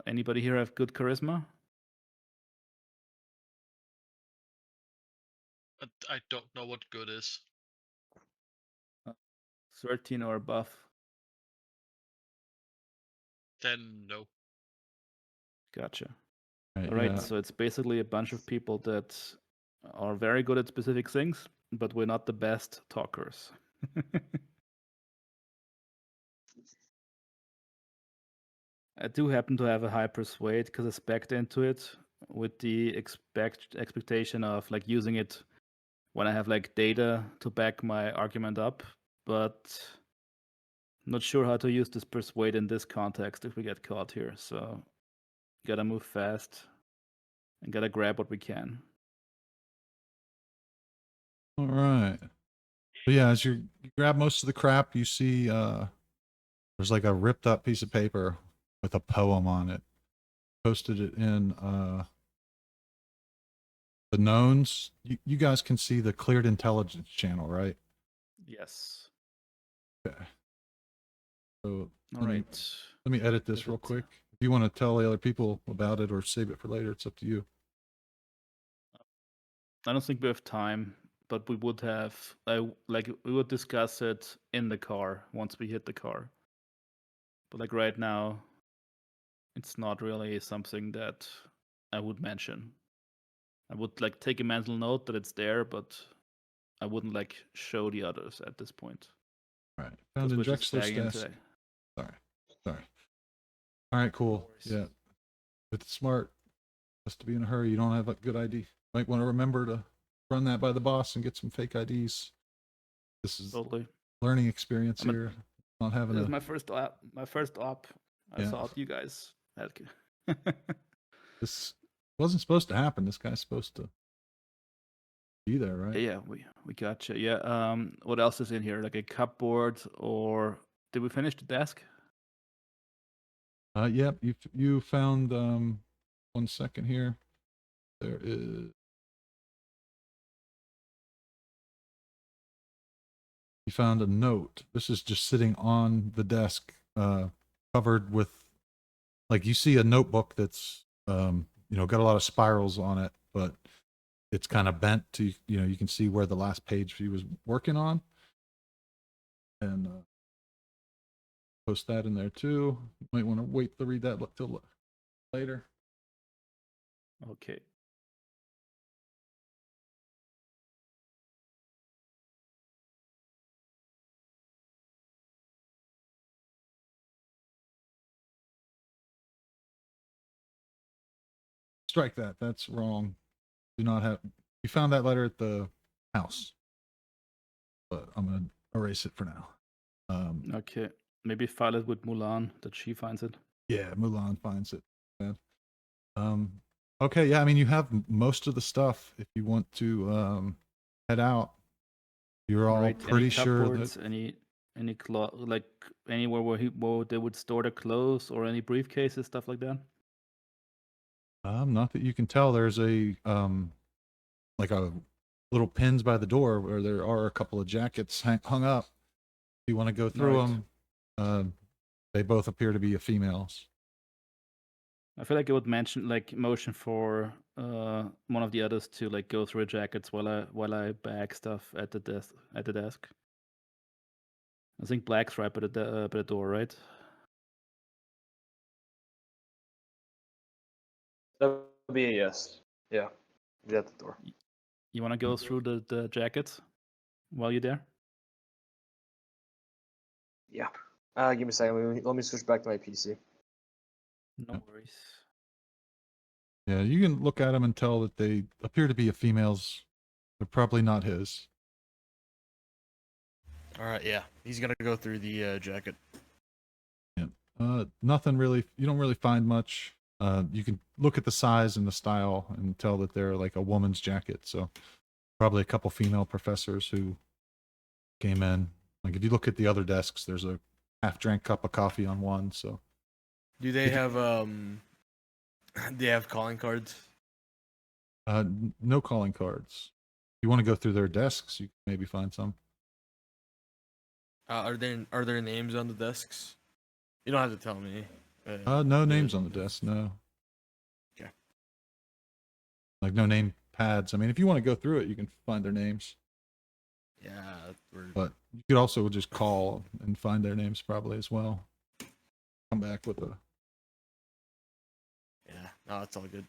anybody here have good charisma? I don't know what good is. 13 or above. Then no. Gotcha. Right. All right, Yeah. so it's basically a bunch of people that are very good at specific things, but we're not the best talkers. I do happen to have a high persuade because I spec'd into it with the expectation of like using it when I have like data to back my argument up, but not sure how to use this persuade in this context if we get caught here. So gotta move fast and gotta grab what we can. All right. So yeah, as you grab most of the crap, you see there's like a ripped up piece of paper with a poem on it. Posted it in the knowns. You guys can see the cleared intelligence channel, right? Yes. Okay. So All right. let me edit this Is real it- quick. If you want to tell the other people about it or save it for later, it's up to you. I don't think we have time, but we would have like we would discuss it in the car once we hit the car. But like right now, it's not really something that I would mention. I would like take a mental note that it's there, but I wouldn't like show the others at this point. All right. 'cause Found in we're just Drexler's bagging desk. today. Sorry. All right, cool. worries. Yeah. If it's smart, just to be in a hurry, you don't have a good ID. Might want to remember to run that by the boss and get some fake IDs. This is Totally. learning experience I'm a- here. Not having This is a my first op. I Yeah. thought you guys had. this wasn't supposed to happen. This guy's supposed to be there, right? Yeah, we gotcha. Yeah. What else is in here? Like a cupboard, or did we finish the desk? Yep. You found 1 second here. There is. You found a note. This is just sitting on the desk, covered with, like, you see a notebook that's got a lot of spirals on it, but it's kind of bent to, you can see where the last page he was working on. And post that in there too. You might want to wait to read that till later. Okay. strike that. That's wrong. Do not have. You found that letter at the house, but I'm gonna erase it for now. Okay. Maybe file it with Mulan that she finds it. Yeah, Mulan finds it. Yeah. Okay, yeah, I mean, you have most of the stuff. If you want to head out, you're all Right, pretty any sure cupboards, that. any like anywhere where they would store their clothes or any briefcases, stuff like that. Not that you can tell. There's a like a little pins by the door where there are a couple of jackets hung up. If you want to go through Right. them, they both appear to be a female's. I feel like it would motion for one of the others to like go through the jackets while I bag stuff at the desk. I think Black's right by the door, right? That would be a yes. Yeah. Be at the door. You want to go through the jackets while you're there? Yeah. Give me a second. Let me switch back to my PC. No Yeah. worries. Yeah, you can look at them and tell that they appear to be a female's. They're probably not his. All right, yeah, he's gonna go through the jacket. Nothing really. You don't really find much. You can look at the size and the style and tell that they're like a woman's jacket. So probably a couple female professors who came in. Like if you look at the other desks, there's a half-drank cup of coffee on one. So Do they have they have calling cards? no calling cards. If you want to go through their desks, you can maybe find some. Are there names on the desks? You don't have to tell me. No names on the desk. No. Okay. Like no name pads. I mean, if you want to go through it, you can find their names. Yeah, But you could also just call and find their names probably as well. Come back with a. yeah. No, it's all good.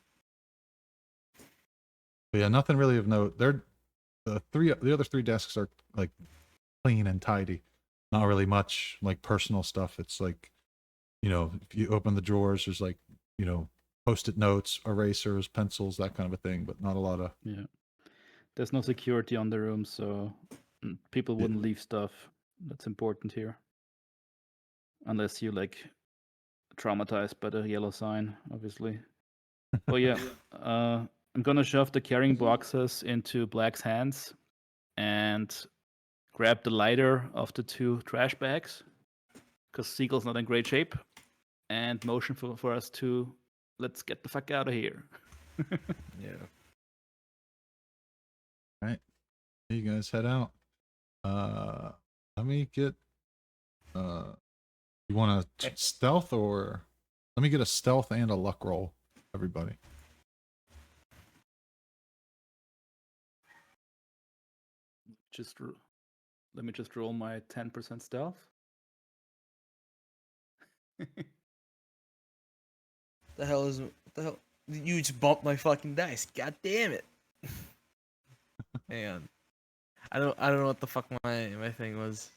But yeah, nothing really of note. The other three desks are like clean and tidy. Not really much like personal stuff. It's like, if you open the drawers, there's like, post-it notes, erasers, pencils, that kind of a thing, but not a lot of. Yeah. There's no security on the room, so people wouldn't leave stuff. That's important here. Unless you like traumatized by the yellow sign, obviously. Well, yeah. I'm gonna shove the carrying boxes into Black's hands and grab the lighter of the two trash bags because Siegel's not in great shape, and motion for us to let's get the fuck out of here. Yeah. You guys head out. Let me get. You want a stealth or? Let me get a stealth and a luck roll, everybody. Let me just roll my 10% stealth. The hell is what the hell? You just bumped my fucking dice. God damn it. Hang on. I don't know what the fuck my thing was.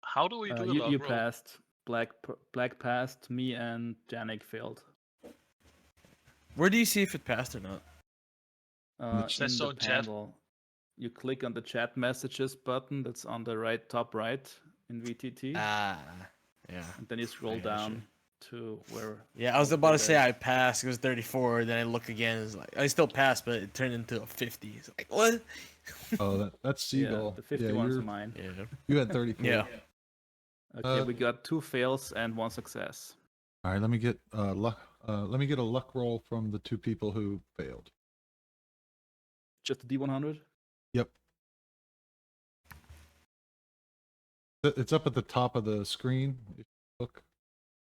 How do we do the You log roll? passed. Black passed. Me and Janik failed. Where do you see if it passed or not? It says In so the in chat. panel, you click on the chat messages button that's on the top right in VTT, Ah, yeah. and then you scroll yeah, down to where. Yeah, I was about to say I passed. It was 34. Then I look again. It's like I still passed, but it turned into a 50. It's like what? Oh, that's Siegel. Yeah, the 51 is you're- mine. Yeah. You had 34. Yeah. Okay, we got 2 fails and 1 success. All right, let me get luck. Let me get a luck roll from the two people who failed. Just a D100. Yep. It's up at the top of the screen. If you look.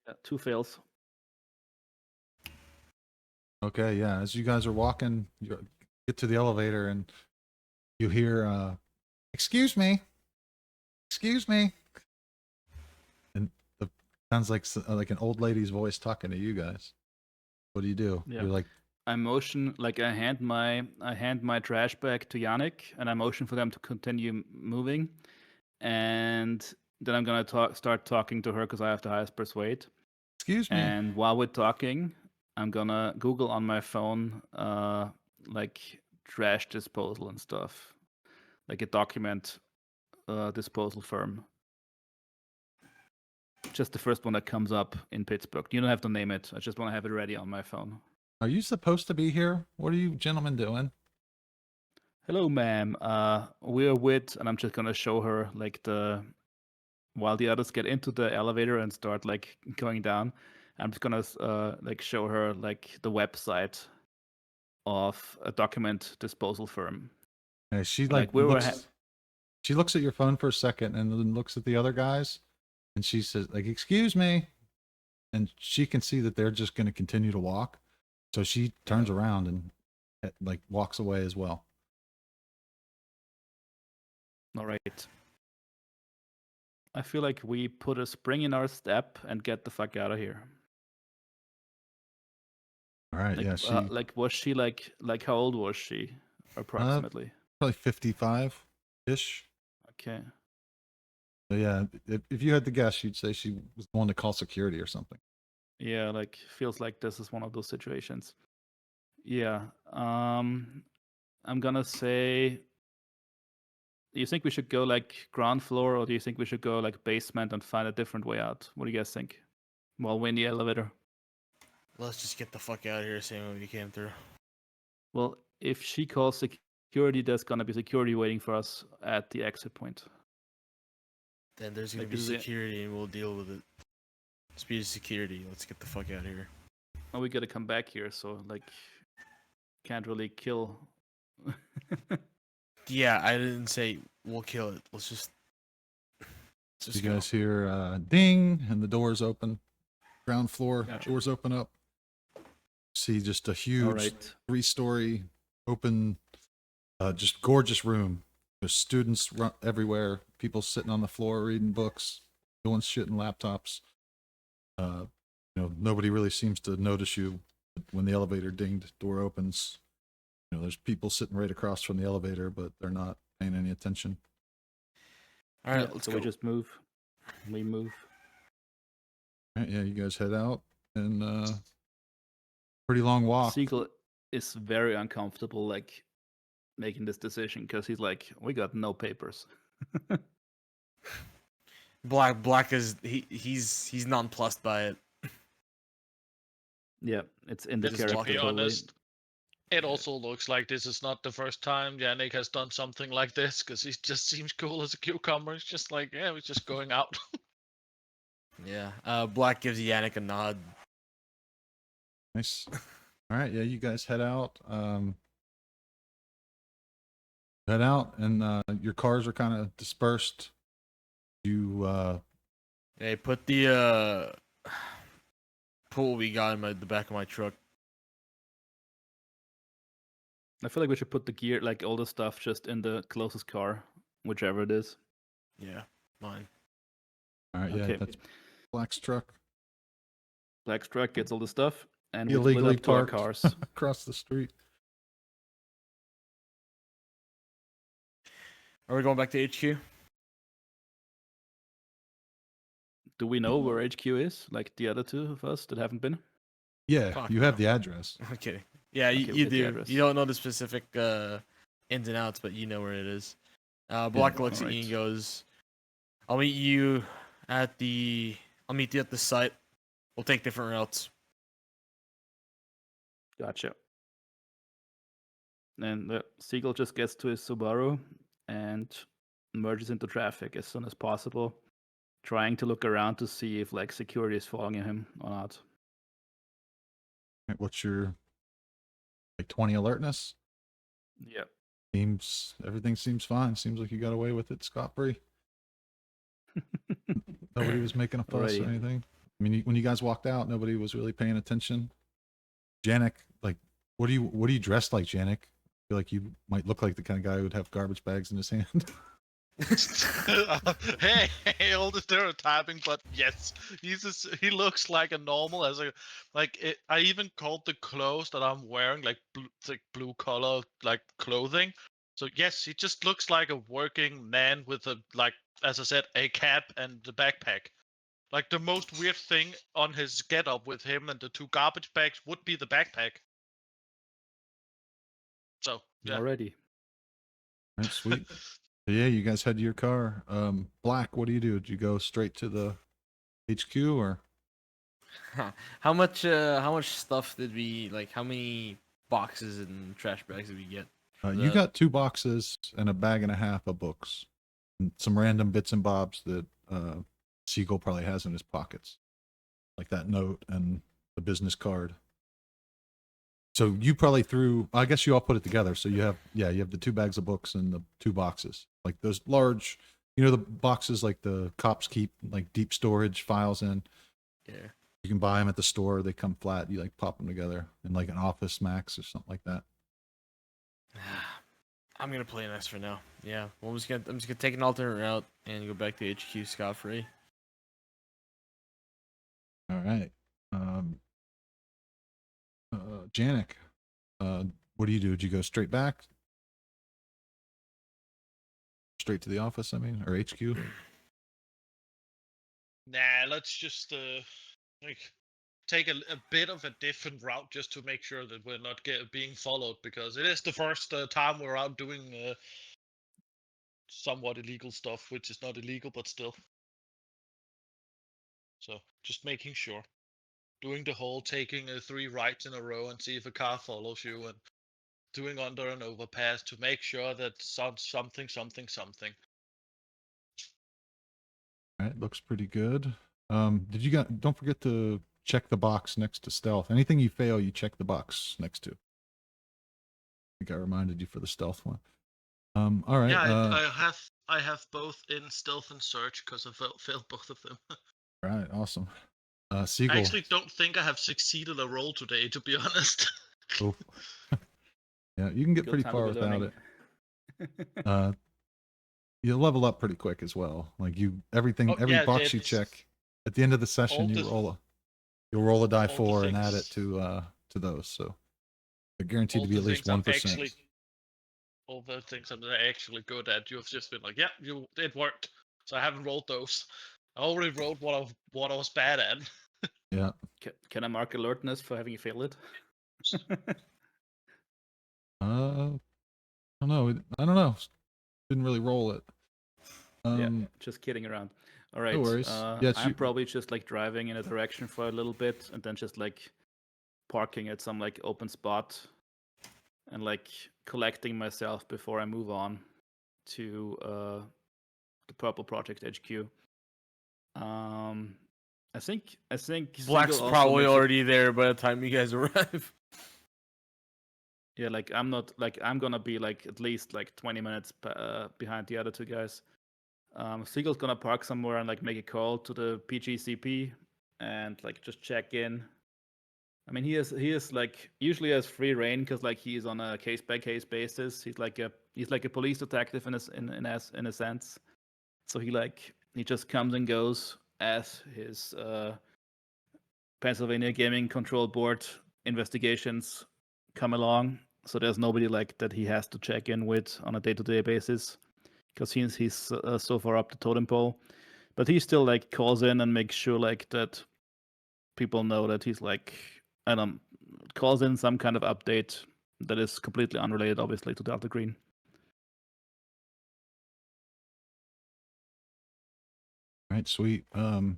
Yeah, 2 fails. Okay, yeah. As you guys are walking, you get to the elevator and you hear, "Excuse me, excuse me," and it sounds like an old lady's voice talking to you guys. What do you do? Yeah. You're like, I motion I hand my trash bag to Yannick, and I motion for them to continue moving, and then I'm gonna start talking to her because I have the highest persuade. "Excuse me." And while we're talking, I'm gonna Google on my phone, like trash disposal and stuff, like a document disposal firm. Just the first one that comes up in Pittsburgh. You don't have to name it. I just want to have it ready on my phone. Are you supposed to be here? What are you gentlemen doing? Hello, ma'am. We're with, and I'm just gonna show her like while the others get into the elevator and start like going down. I'm just gonna like show her like the website of a document disposal firm. Yeah, she Like, like we were looks. She looks at your phone for a second and then looks at the other guys, and she says, "Like, excuse me," and she can see that they're just going to continue to walk, so she turns around and like walks away as well. All right. I feel like we put a spring in our step and get the fuck out of here. All right, Like, yeah, she like was she like how old was she approximately? probably 55 ish. Okay. So yeah, if you had to guess, you'd say she was the one to call security or something. Yeah, like feels like this is one of those situations. Yeah. I'm gonna say, do you think we should go like ground floor, or do you think we should go like basement and find a different way out? What do you guys think? While we're in the elevator. Let's just get the fuck out of here, same way we came through. Well, if she calls security, there's gonna be security waiting for us at the exit point. Then there's gonna Like, be this is it. security, and we'll deal with it. Speed of security. Let's get the fuck out of here. Oh, we gotta come back here, so like, can't really kill. Yeah, I didn't say we'll kill it. Let's just You go. guys hear ding, and the doors open. Ground floor, Gotcha. doors open up. See just a All huge right. 3-story open, just gorgeous room. There's students everywhere. People sitting on the floor reading books, doing shit in laptops. Nobody really seems to notice you when the elevator dinged, door opens. There's people sitting right across from the elevator, but they're not paying any attention. All right, Yeah, let's so go. we just move. We move. All right, yeah, you guys head out, and pretty long walk. Siegel is very uncomfortable, like making this decision, because he's like, we got no papers. Black is he's nonplussed by it. Yeah, it's in the To character. be totally. honest, it also looks like this is not the first time Yannick has done something like this, because he just seems cool as a cucumber. It's just like, yeah, we're just going out. Yeah. Black gives Yannick a nod. Nice. All right, yeah, you guys head out. And your cars are kind of dispersed. You Hey, put the put what we got in the back of my truck. I feel like we should put the gear, like all the stuff, just in the closest car, whichever it is. Yeah, mine. all right, yeah, Okay. that's Black's truck Black's truck gets all the stuff, and we illegally split up to our parked cars. across the street. Are we going back to HQ? Do we know where HQ is? Like the other two of us that haven't been? Yeah, Fuck you have no. the address. I'm kidding. Yeah, Okay, you we get the do. address. You don't know the specific ins and outs, but you know where it is. Black looks at you and alright. goes, I'll meet you at the site. We'll take different routes. Gotcha. And the Siegel just gets to his Subaru and merges into traffic as soon as possible, trying to look around to see if like security is following him or not. Right, what's your 20 alertness? Yeah. Everything seems fine. Seems like you got away with it scot-free. Nobody was making a fuss or Alrighty. anything. I mean, when you guys walked out, nobody was really paying attention. Janik, like, what are you dressed like, Janik? I feel like you might look like the kind of guy who would have garbage bags in his hand. hey, all the stereotyping, but yes, he looks like a normal I even called the clothes that I'm wearing like blue collar like clothing. So yes, he just looks like a working man with a, like, as I said, a cap and the backpack. Like the most weird thing on his getup with him and the 2 garbage bags would be the backpack. So yeah. Already. All right, sweet. Yeah, you guys head to your car. Black, what do? Did you go straight to the HQ or? How much stuff did we like? How many boxes and trash bags did we get? You got 2 boxes and a bag and a half of books, and some random bits and bobs that Siegel probably has in his pockets, like that note and the business card. So you probably threw. I guess you all put it together. So you have the 2 bags of books and the 2 boxes, like those large, the boxes like the cops keep like deep storage files in. Yeah. You can buy them at the store. They come flat. You like pop them together in like an Office Max or something like that. I'm gonna play nice for now. Yeah. Well, I'm just gonna take an alternate route and go back to HQ scot free. All right. Janik, what do you do? Did you go straight back? Straight to the office, I mean, or HQ? Nah, let's just like take a bit of a different route just to make sure that we're not being followed, because it is the first time we're out doing somewhat illegal stuff, which is not illegal, but still. So just making sure, doing the whole taking 3 rights in a row and see if a car follows you, and doing under an overpass to make sure that something. All right, looks pretty good. Don't forget to check the box next to stealth. Anything you fail, you check the box next to. I think I reminded you for the stealth one. All right. Yeah, I have both in stealth and search because I failed both of them. All right, awesome. Siegel. I actually don't think I have succeeded a roll today, to be honest. Oh. Yeah, you can get Good pretty time to far be without learning. it. You level up pretty quick as well. Like every yeah, box you it's- check at the end of the session, you'll roll a die all the 4 and add it things- to those. So they're guaranteed all to be the at least things I'm 1%. all the things I'm actually good at, you've just been like, yeah, it worked. So I haven't rolled those. I already rolled what I was bad at. Yeah. Can I mark alertness for having failed it? I don't know. I don't know. Didn't really roll it. Yeah, just kidding around. All right. worries. Yeah, I'm probably just like driving in a direction for a little bit and then just like parking at some like open spot and like collecting myself before I move on to the Purple Project HQ. I think Black's Siegel also probably mentioned- already there by the time you guys arrive. Yeah, like I'm gonna be like at least like 20 minutes behind the other 2 guys. Siegel's gonna park somewhere and like make a call to the PGCP and like just check in. I mean, he is like usually has free reign because like he's on a case by case basis. He's like a police detective in a sense. So he just comes and goes as his Pennsylvania Gaming Control Board investigations come along. So there's nobody like that he has to check in with on a day-to-day basis because he's so far up the totem pole. But he still like calls in and makes sure like that people know that he's like calls in some kind of update that is completely unrelated, obviously, to Delta Green. All right, sweet. So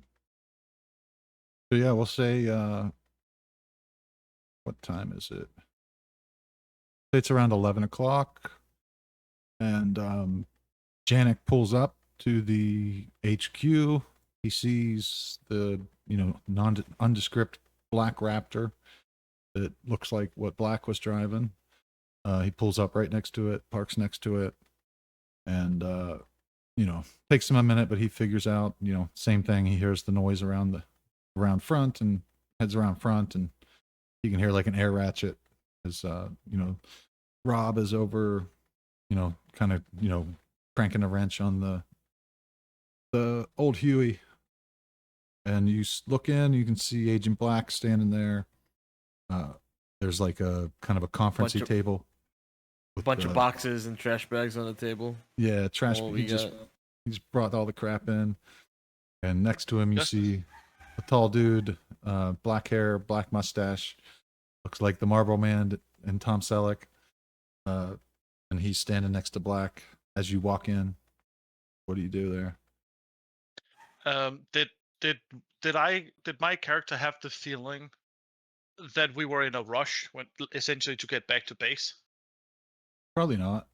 yeah, we'll say what time is it? It's around 11 o'clock, and Janik pulls up to the HQ. He sees the nondescript black Raptor that looks like what Black was driving. He pulls up right next to it, parks next to it, and takes him a minute, but he figures out, same thing. He hears the noise around front and heads around front, and you can hear like an air ratchet as Rob is over, kind of, cranking a wrench on the old Huey. And you look in, you can see Agent Black standing there. There's like a kind of a conferencey table. A bunch of boxes and trash bags on the table. Yeah, trash. All He we just brought all the crap in. And next to him, you Just- see a tall dude, black hair, black mustache. Looks like the Marlboro Man and Tom Selleck. And he's standing next to Black as you walk in. What do you do there? Did my character have the feeling that we were in a rush when essentially to get back to base? Probably not.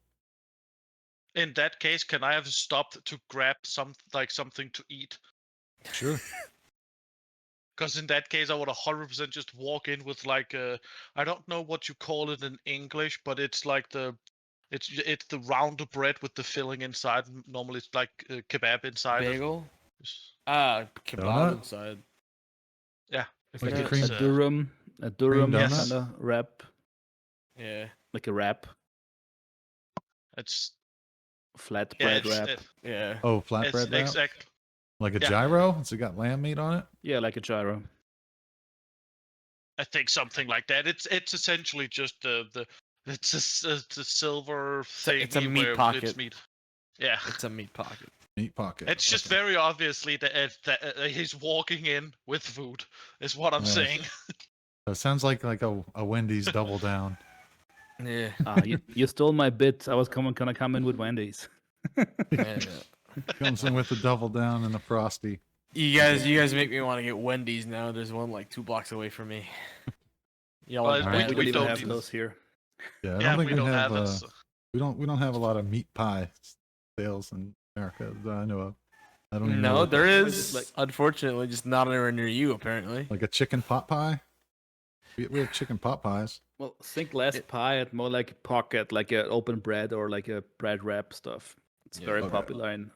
In that case, can I have stopped to grab something to eat? Sure. Because in that case, I would 100% just walk in with like I don't know what you call it in English, but it's like it's the round bread with the filling inside. Normally, it's like kebab inside. Bagel? It's- Kebab Donut? inside. Yeah, It's Like like a a, cream- a durum, donut? kind of wrap, Yeah. like a wrap, it's flat yeah, bread it's, wrap. Yeah. Oh, it's flatbread wrap? exact. Like a yeah. gyro? Has it got lamb meat on it? Yeah, like a gyro. I think something like that. It's essentially just the silver thing. it's a meat pocket. Meat. Yeah. It's a meat pocket. Meat pocket. It's just Okay. very obviously that he's walking in with food, is what I'm Yes. saying. So it sounds like a Wendy's double down. Yeah. You stole my bit. I was gonna come in with Wendy's. Yeah. Comes in with a double down and a frosty. You guys make me want to get Wendy's now. There's one like 2 blocks away from me. Y'all Well, are we- bad. We we don't even don't have use- those here. Yeah, I Yeah, don't think we don't have. have it. So. We don't have a lot of meat pie sales in America that I know of. I don't even know No, what there that- is. like- Unfortunately, just not anywhere near you. Apparently. like a chicken pot pie. We have chicken pot pies. Well, think less pie and more like pocket, like a open bread or like a bread wrap stuff. It's Yeah. very Okay. popular in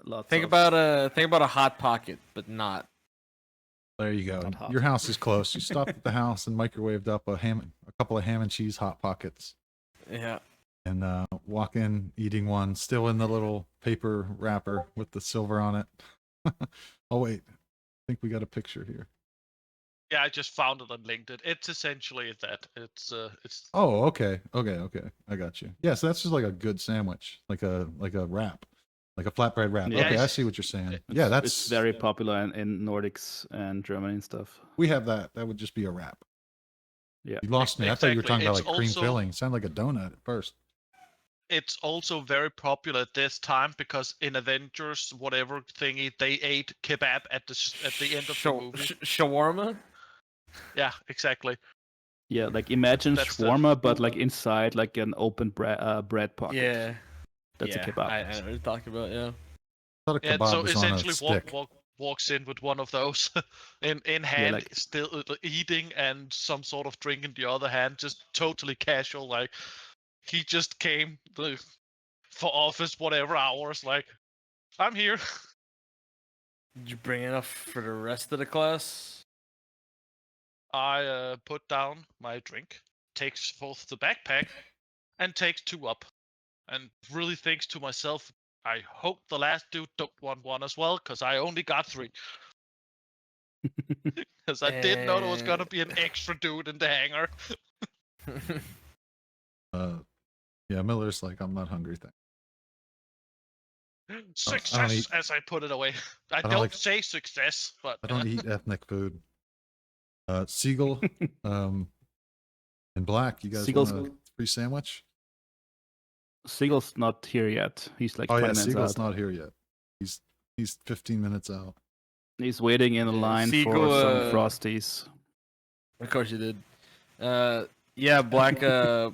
lots. Think of... about a hot pocket, but not. There you go. Not hot. Your house is close. You stopped at the house and microwaved up a couple of ham and cheese hot pockets, Yeah. and walk in eating one, still in the little paper wrapper with the silver on it. Oh wait, I think we got a picture here. Yeah, I just found it on LinkedIn. It's essentially that. It's Oh, okay. I got you. Yeah, so that's just like a good sandwich, like a wrap, like a flatbread wrap. Yeah, Okay, I it's- see what you're saying. It's, Yeah, that's it's very popular in Nordics and Germany and stuff. We have that. That would just be a wrap. Yeah. You lost me. I thought you were Exactly. talking about It's like cream also- filling. It sounded like a donut at first. it's also very popular at this time because in Avengers, whatever thingy, they ate kebab at the end of the movie. Shawarma. Yeah, exactly. Yeah, like imagine That's the- shawarma, but like inside, like an open bread pocket. Yeah. That's yeah, a kebab. I know what you're talking about. Yeah. I thought a And kebab so was on a essentially, stick. walks in with one of those in hand, like- still eating, and some sort of drink in the other hand, just totally casual. Like he just came for office, whatever hours. Like I'm here. Did you bring enough for the rest of the class? I put down my drink, takes forth the backpack, and takes 2 up. And really thinks to myself, I hope the last dude don't want one as well, because I only got 3. Because I didn't know there was gonna be an extra dude in the hangar. Yeah, Miller's like, I'm not hungry. Thanks. Success, eat- as I put it away. I don't don't like- say success, but I don't eat ethnic food. Siegel, and Black, you guys Siegel's- want a free sandwich? Siegel's not here yet. He's like Oh 20 yeah, minutes Siegel's out. not here yet. He's 15 minutes out. He's waiting in a Yeah, line Siegel, for some frosties. Of course you did. Yeah, Black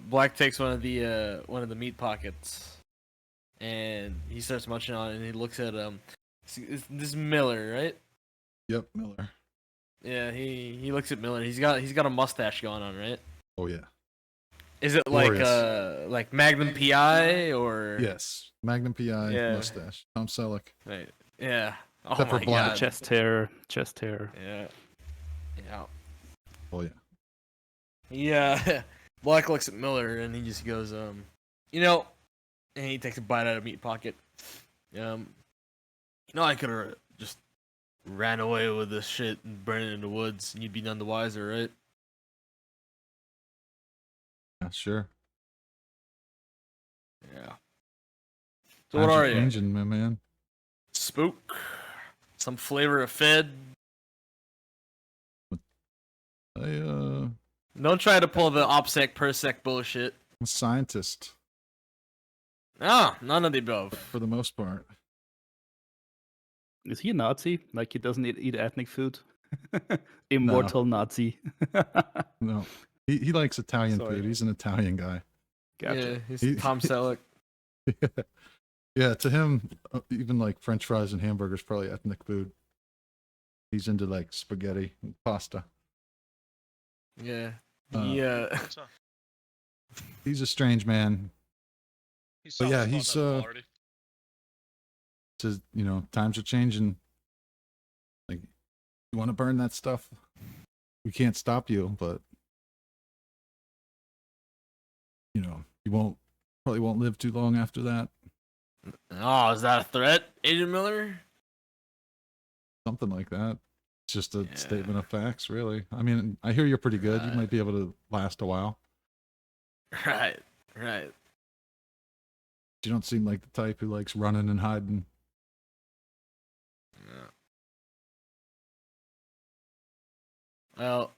Black takes one of the meat pockets, and he starts munching on it, and he looks at this is Miller, right? Yep, Miller. Yeah, he looks at Miller. He's got a mustache going on, right? Oh yeah. Is it like Magnum PI or Yes, Magnum PI Yeah. mustache. Tom Selleck. Right. Yeah. Oh Except for my Black. god. Chest hair. Yeah. Yeah. Oh yeah. Yeah. Black looks at Miller and he just goes, and he takes a bite out of meat pocket. I could have just ran away with this shit and burned it in the woods, and you'd be none the wiser, right? Yeah, sure. Yeah. So what Times are you? changing, my man. Spook. Some flavor of Fed. I'm Don't try to pull the OPSEC PERSEC bullshit. a scientist Ah, none of the above. for the most part. Is he a Nazi? Like he doesn't eat ethnic food? Immortal Nazi. No, he likes Italian Sorry. food. He's an Italian guy. Gotcha. Yeah, he's He- Tom Selleck. Yeah, to him, even like French fries and hamburgers probably ethnic food. He's into like spaghetti and pasta. Yeah. Uh, So, He's a strange man. he But yeah, sounds fun he's, at a party. Says, you know, times are changing. Like, you want to burn that stuff? We can't stop you, but you know, you probably won't live too long after that. Oh, is that a threat, Agent Miller? Something like that. It's just a Yeah. statement of facts, really. I mean, I hear you're pretty good. You Right. might be able to last a while. Right, right. You don't seem like the type who likes running and hiding. Yeah. Well,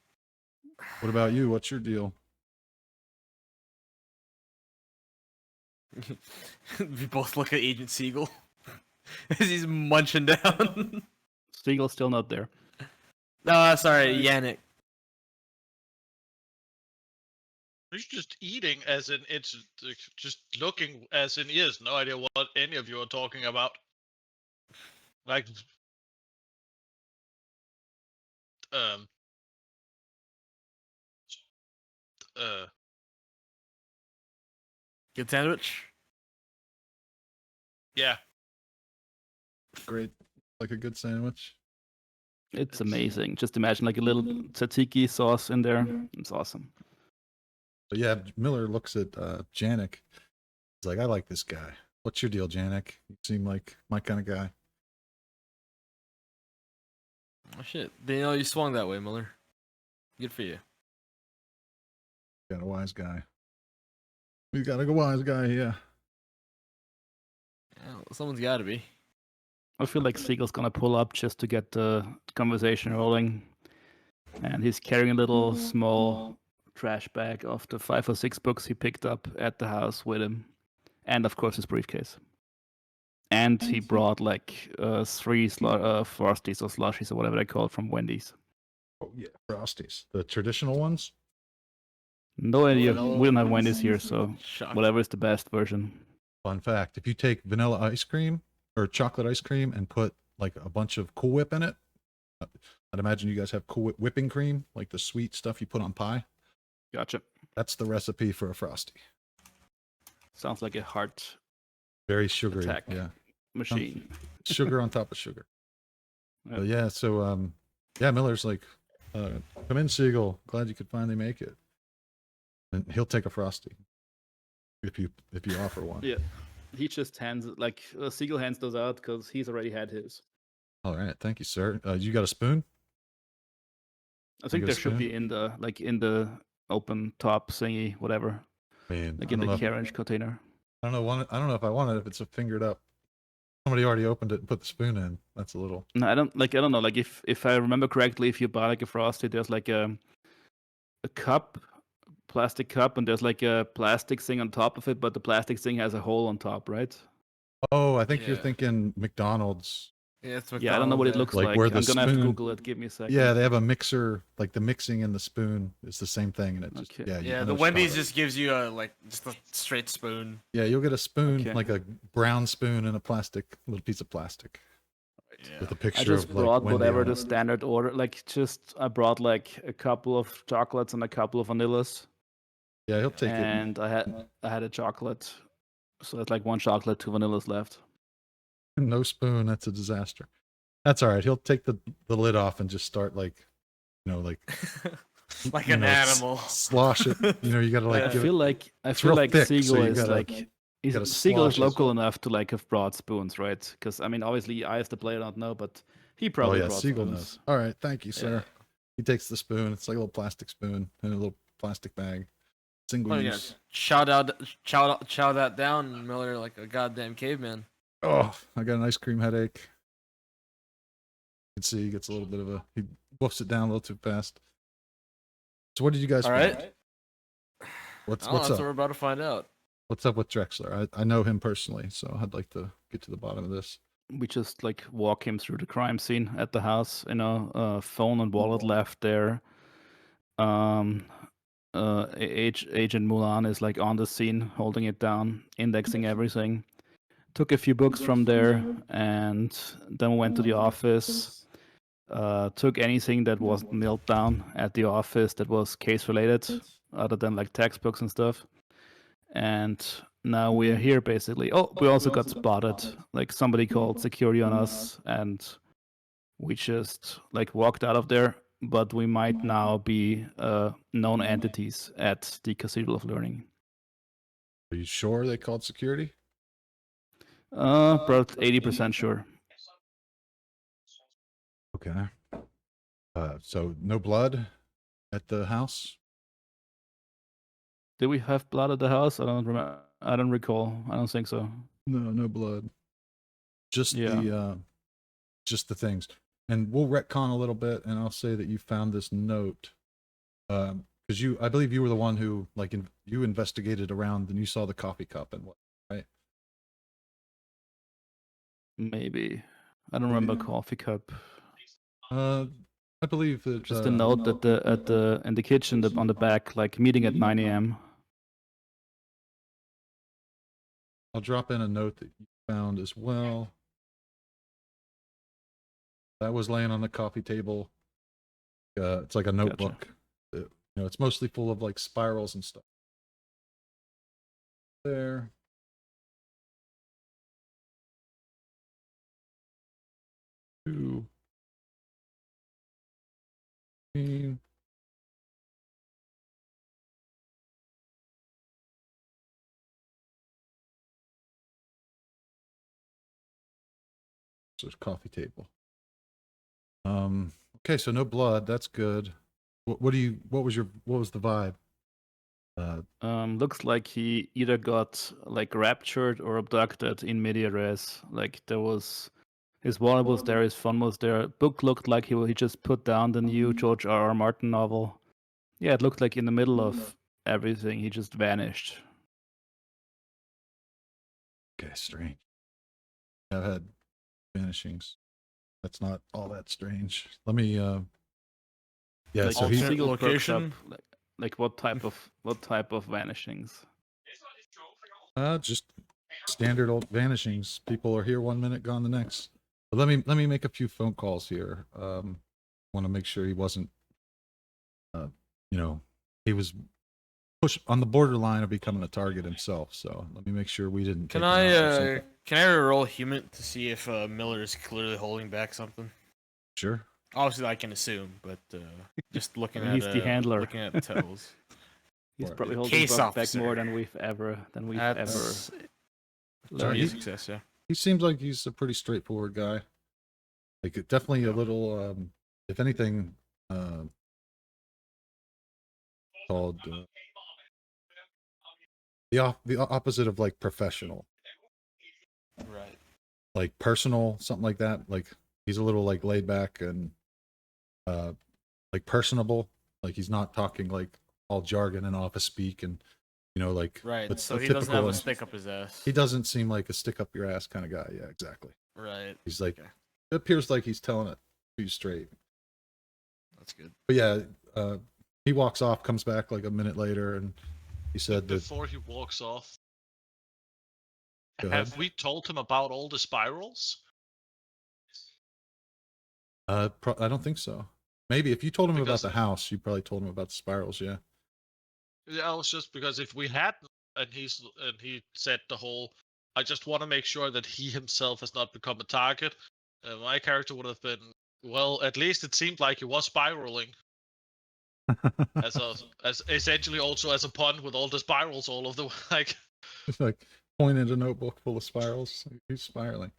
What about you? What's your deal? we both look at Agent Siegel as he's munching down. Siegel's still not there. No, sorry, Yannick. He's just eating as in it's just looking as in he has no idea what any of you are talking about. Like, um, Good sandwich. yeah. Great, like a good sandwich. It's amazing. Just imagine like a little tzatziki sauce in there. It's awesome. But yeah, Miller looks at Janik. He's like, I like this guy. What's your deal, Janik? You seem like my kind of guy. Oh shit! Didn't know you swung that way, Miller. Good for you. Got a wise guy. We got a wise guy, yeah. Yeah, someone's got to be. I feel like Siegel's gonna pull up just to get the conversation rolling. And he's carrying a little small trash bag of the 5 or 6 books he picked up at the house with him. And of course his briefcase. And he brought like 3 Frosties or slushies or whatever they call it from Wendy's. Oh yeah, Frosties. The traditional ones? No idea. We don't have Wendy's here, so Shock. whatever is the best version. Fun fact, if you take vanilla ice cream or chocolate ice cream and put like a bunch of Cool Whip in it, I'd imagine you guys have Cool Whip whipping cream, like the sweet stuff you put on pie. Gotcha. That's the recipe for a Frosty. Sounds like a heart Very sugary. Attack. Yeah. machine. Sugar on top of sugar. Yeah. But yeah, so yeah, Miller's like, come in, Siegel. Glad you could finally make it. And he'll take a Frosty. If you offer one. Yeah. He just hands like Siegel hands those out because he's already had his. All right, thank you, sir. You got a spoon? I think got a there should spoon? be in the open top thingy, whatever. Man, Like I in don't the know. carriage container. I don't know if I want it if it's a fingered up. Somebody already opened it and put the spoon in. That's a little. No, I don't know. Like if I remember correctly, if you buy like a Frosty, there's like a cup, plastic cup, and there's like a plastic thing on top of it, but the plastic thing has a hole on top, right? Oh, I think you're Yeah. thinking McDonald's. Yeah, it's Yeah, I don't know what it McDonald's, looks Like like. where I'm the gonna have to spoon- Google it. Give me a second. Yeah, they have a mixer, like the mixing and the spoon is the same thing, and it just Okay. yeah. you Yeah, know the it's Wendy's chocolate. just gives you just a straight spoon. Yeah, you'll get a spoon, Okay. like a brown spoon and a little piece of plastic Yeah. with a I picture just of like brought Wendy whatever on the it. standard order. I brought like a couple of chocolates and a couple of vanillas, Yeah, he'll take it. and I had a chocolate, so it's like 1 chocolate, 2 vanillas left. No spoon, that's a disaster. That's all right. He'll take the lid off and just start like, like Like you an know, animal. slosh it. You gotta like I give it. feel like real thick, so Siegel you is gotta- like gotta Siegel is slosh it. local enough to like have brought spoons, right? Because I mean, obviously, I as the player don't know, but he Oh probably yeah, brought Siegel spoons. knows. All right, thank you, sir. Yeah. He takes the spoon. It's like a little plastic spoon in a little plastic bag, single Oh yeah, use. chow that down, Miller, like a goddamn caveman. Oh, I got an ice cream headache. can see he gets a little bit of he woofs it down a little too fast. So what did you guys All find? right. What's Oh, what's that's up? what we're about to find out. What's up with Drexler? I know him personally, so I'd like to get to the bottom of this. We just like walk him through the crime scene at the house. Phone and wallet left there. Agent Mulan is like on the scene, holding it down, indexing everything. Took a few books from there, and then went to the office. Took anything that was nailed down at the office that was case related, other than like textbooks and stuff. And now we're here basically. Oh, we also got spotted. Like somebody called security on us, and we just like walked out of there. But we might now be known entities at the Cathedral of Learning. Are you sure they called security? About 80% sure. Okay. So no blood at the house? Did we have blood at the house? I don't remember. I don't recall. I don't think so. No blood. Just Yeah. just the things. And we'll retcon a little bit, and I'll say that you found this note, because I believe you were the one who you investigated around and you saw the coffee cup and what, right? Maybe. I don't remember coffee cup. I believe that Just a note in the kitchen on the back, like meeting at 9 a.m. I'll drop in a note that you found as well. That was laying on the coffee table. It's like a notebook. It's mostly full of like spirals and stuff. There. Two. 15. So it's coffee table. Okay, so no blood. That's good. What was the vibe? Looks like he either got like raptured or abducted in media res. Like there was his wallet was there, his phone was there. Book looked like he just put down the new George R.R. Martin novel. Yeah, it looked like in the middle of everything, he just vanished. Okay, strange. I've had vanishings. That's not all that strange. Let me yeah, Like so he alternate Siegel perks location? up, like what type of vanishings? just standard old vanishings. People are here 1 minute, gone the next. But let me make a few phone calls here. Want to make sure he wasn't he was pushed on the borderline of becoming a target himself. So let me make sure we didn't Can take him out or something. can I roll human to see if Miller is clearly holding back something? Sure. Obviously, I can assume, but just looking I mean, at he's the handler. looking at toes. He's Or- probably holding Case back officer. more than we've ever That's Sorry, learned. he- success, yeah. He seems like he's a pretty straightforward guy. Like definitely a little if anything called the opposite of like professional. Right. Like personal, something like that. Like he's a little like laid back and like personable. Like he's not talking like all jargon and office speak and like Right. what's So a he doesn't typical have a one. stick up his ass. He doesn't seem like a stick up your ass kind of guy. Yeah, exactly. Right. He's like Okay. it appears like he's telling it to you straight. That's good. But yeah, he walks off, comes back like a minute later, and he said that Before he walks off, Go ahead. have we told him about all the spirals? I don't think so. Maybe if you told him Because about the house, you probably told him about the spirals. Yeah. Yeah, I was just because if we had, and he said the whole, I just want to make sure that he himself has not become a target. My character would have been, well, at least it seemed like he was spiraling as essentially also as a pun with all the spirals all of the like. It's like pointed a notebook full of spirals. He's spiraling.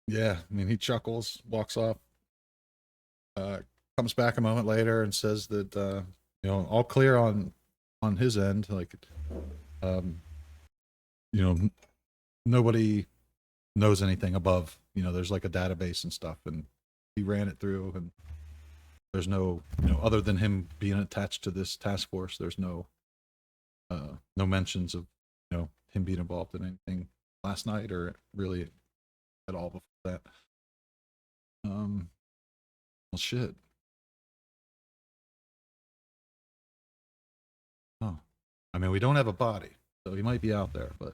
Yeah, I mean, he chuckles, walks off, comes back a moment later and says that all clear on his end. Like, nobody knows anything above, there's like a database and stuff, and he ran it through, and there's no, other than him being attached to this task force, there's no mentions of, him being involved in anything last night or really at all before that. Well, shit. Oh, I mean, we don't have a body, so he might be out there, but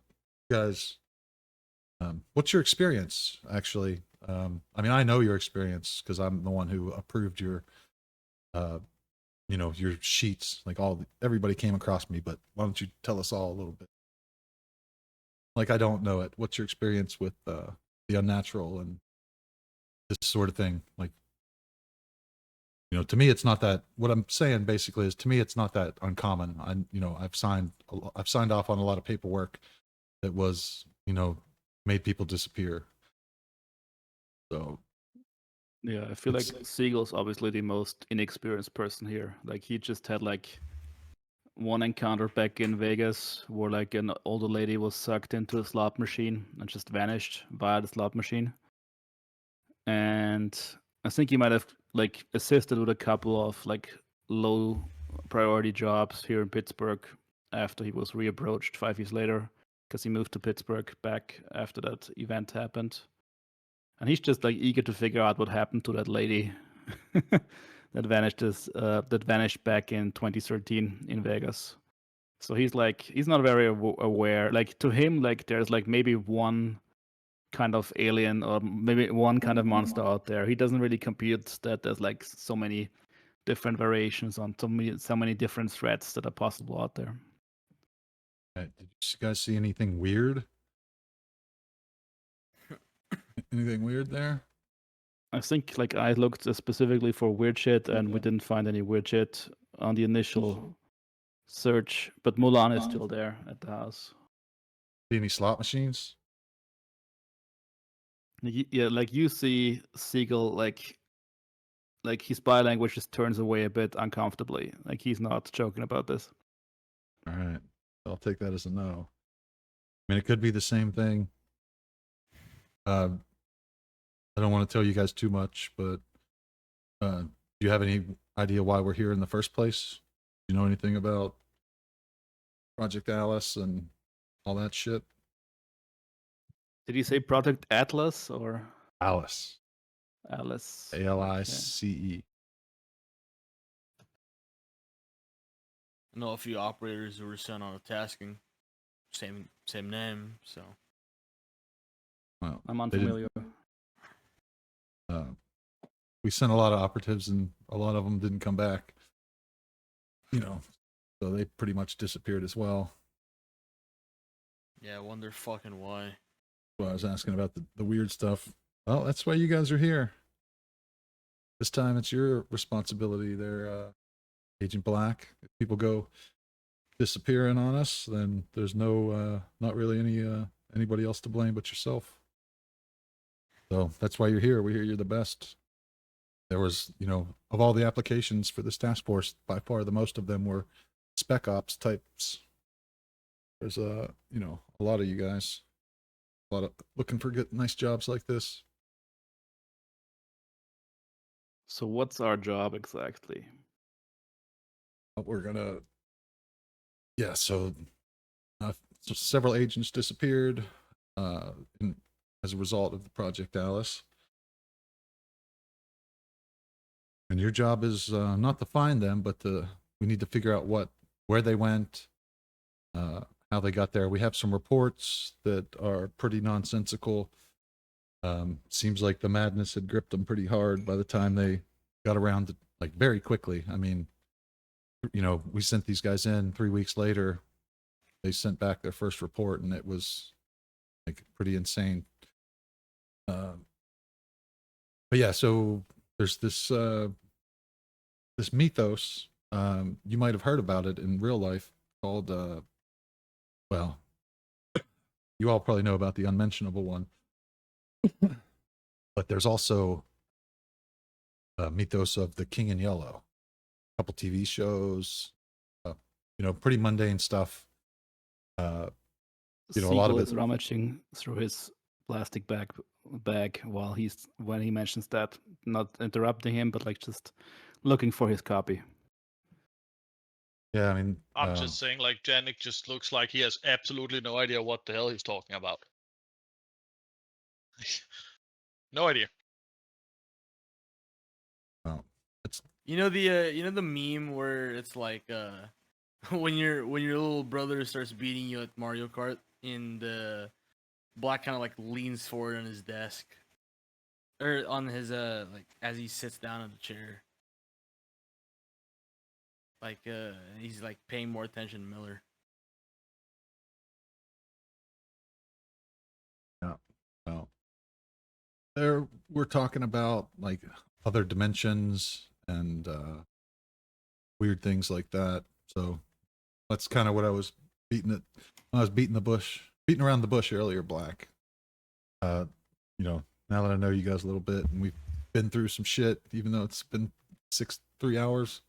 guys, what's your experience actually? I mean, I know your experience because I'm the one who approved your, your sheets. Like everybody came across me, but why don't you tell us all a little bit? Like, I don't know it. What's your experience with the unnatural and this sort of thing? Like, to me, it's not that. What I'm saying basically is, to me, it's not that uncommon. I've signed off on a lot of paperwork that was, made people disappear. So, Yeah, I feel like Siegel's obviously the most inexperienced person here. Like, he just had like one encounter back in Vegas where like an older lady was sucked into a slot machine and just vanished via the slot machine. And I think he might have like assisted with a couple of like low priority jobs here in Pittsburgh after he was reapproached 5 years later, because he moved to Pittsburgh back after that event happened. And he's just like eager to figure out what happened to that lady that vanished back in 2013 in Vegas. So he's not very aware. Like, to him, like, there's like maybe one kind of alien or maybe one kind of monster out there. He doesn't really compute that there's like so many different variations on so many different threats that are possible out there. did you guys see anything weird? Anything weird there? I think like I looked specifically for weird shit, and we didn't find any weird shit on the initial search. But Mulan is still there at the house. See any slot machines? Yeah, like you see Siegel, like his body language just turns away a bit uncomfortably. Like, he's not joking about this. All right, I'll take that as a no. I mean, it could be the same thing. I don't want to tell you guys too much, but do you have any idea why we're here in the first place? Do you know anything about Project Alice and all that shit? Did you say Project Atlas or Alice. Alice? ALICE. I know a few operators who were sent on a tasking. Same name, so. Well, I'm they didn't- unfamiliar. we sent a lot of operatives and a lot of them didn't come back. So they pretty much disappeared as well. Yeah, I wonder fucking why. Well, I was asking about the weird stuff. Well, that's why you guys are here. This time it's your responsibility there, Agent Black. If people go disappearing on us, then there's no, not really anybody else to blame but yourself. So that's why you're here. We hear you're the best. There was, of all the applications for this task force, by far the most of them were spec ops types. There's a lot of you guys, a lot of looking for nice jobs like this. So what's our job exactly? But we're gonna, yeah. So several agents disappeared as a result of the Project Alice. And your job is not to find them, but we need to figure out where they went, how they got there. We have some reports that are pretty nonsensical. Seems like the madness had gripped them pretty hard by the time they got around to, like, very quickly. I mean, we sent these guys in 3 weeks later. They sent back their first report, and it was like pretty insane. But yeah, so there's this mythos. You might have heard about it in real life, called well, you all probably know about the unmentionable one. But there's also a mythos of the King in Yellow. A couple TV shows, pretty mundane stuff. A lot of Siegel it. is rummaging through his plastic bag while when he mentions that, not interrupting him, but like just looking for his copy. Yeah, I mean, I'm just saying, like, Janik just looks like he has absolutely no idea what the hell he's talking about. No idea. well, it's You know the meme where it's like when your little brother starts beating you at Mario Kart and Black kind of like leans forward on his desk or on his like as he sits down in the chair. Like he's like paying more attention to Miller. well, there we're talking about like other dimensions and weird things like that. So that's kind of what I was beating around the bush earlier, Black. You know, now that I know you guys a little bit and we've been through some shit, even though it's been 3 hours,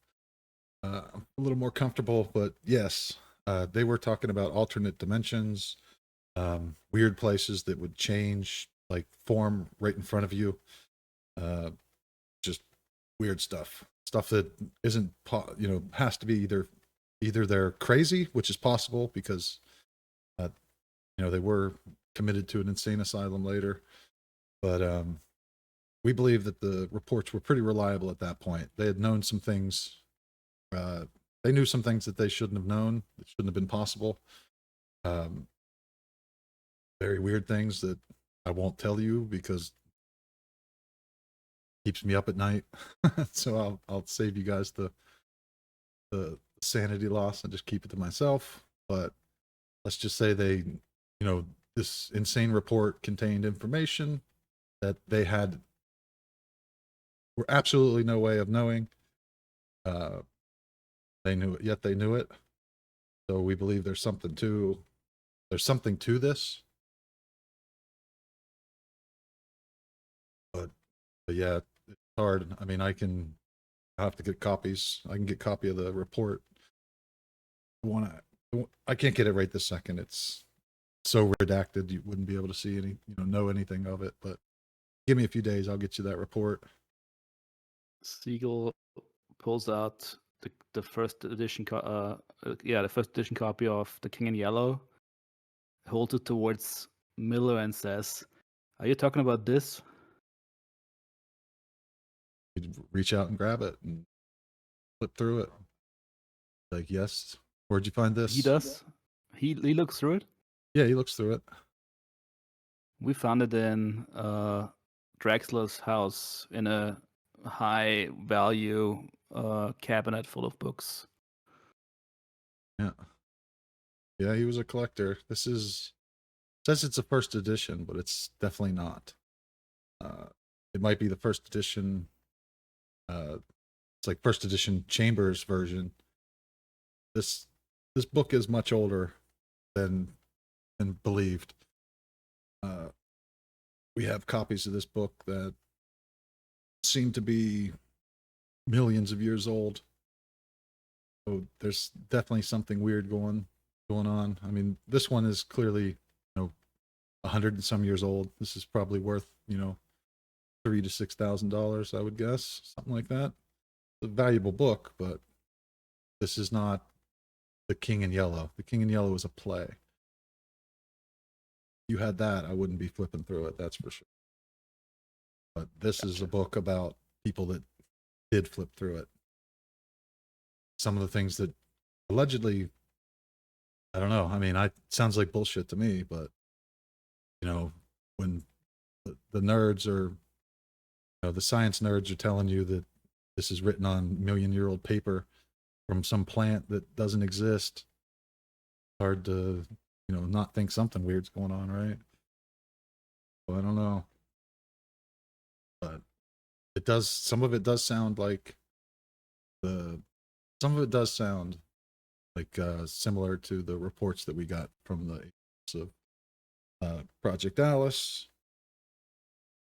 I'm a little more comfortable. But yes, they were talking about alternate dimensions, weird places that would change like form right in front of you, just weird stuff that isn't has to be either they're crazy, which is possible because they were committed to an insane asylum later, but we believe that the reports were pretty reliable at that point. They had known some things, they knew some things that they shouldn't have known, that shouldn't have been possible. Very weird things that I won't tell you because it keeps me up at night. So I'll save you guys the sanity loss and just keep it to myself. But let's just say this insane report contained information that they were absolutely no way of knowing. They knew it, yet they knew it. So we believe there's something to this. But yeah, it's hard. I mean, I have to get copies. I can get a copy of the report. I can't get it right this second. It's so redacted you wouldn't be able to see know anything of it. But give me a few days, I'll get you that report. Siegel pulls out the first edition the first edition copy of The King in Yellow, holds it towards Miller and says, "Are you talking about this?" You'd reach out and grab it and flip through it. Like, yes, where'd you find this? He does. He looks through it. Yeah, he looks through it. We found it in Draxler's house in a high value cabinet full of books. Yeah, he was a collector. Says it's a first edition, but it's definitely not. It might be the first edition. It's like first edition Chambers version. This book is much older than believed. We have copies of this book that seem to be millions of years old. So there's definitely something weird going on. I mean, this one is clearly 100 and some years old. This is probably worth $3,000 to $6,000, I would guess, something like that. It's a valuable book, but this is not The King in Yellow. The King in Yellow is a play. If you had that, I wouldn't be flipping through it, that's for sure. But this is a book about people that did flip through it. Some of the things that allegedly, I don't know. I mean, it sounds like bullshit to me, but when the nerds are, the science nerds are telling you that this is written on million-year-old paper from some plant that doesn't exist, it's hard to, not think something weird's going on, right? Well, I don't know. But some of it does sound like similar to the reports that we got from the agents of Project Alice.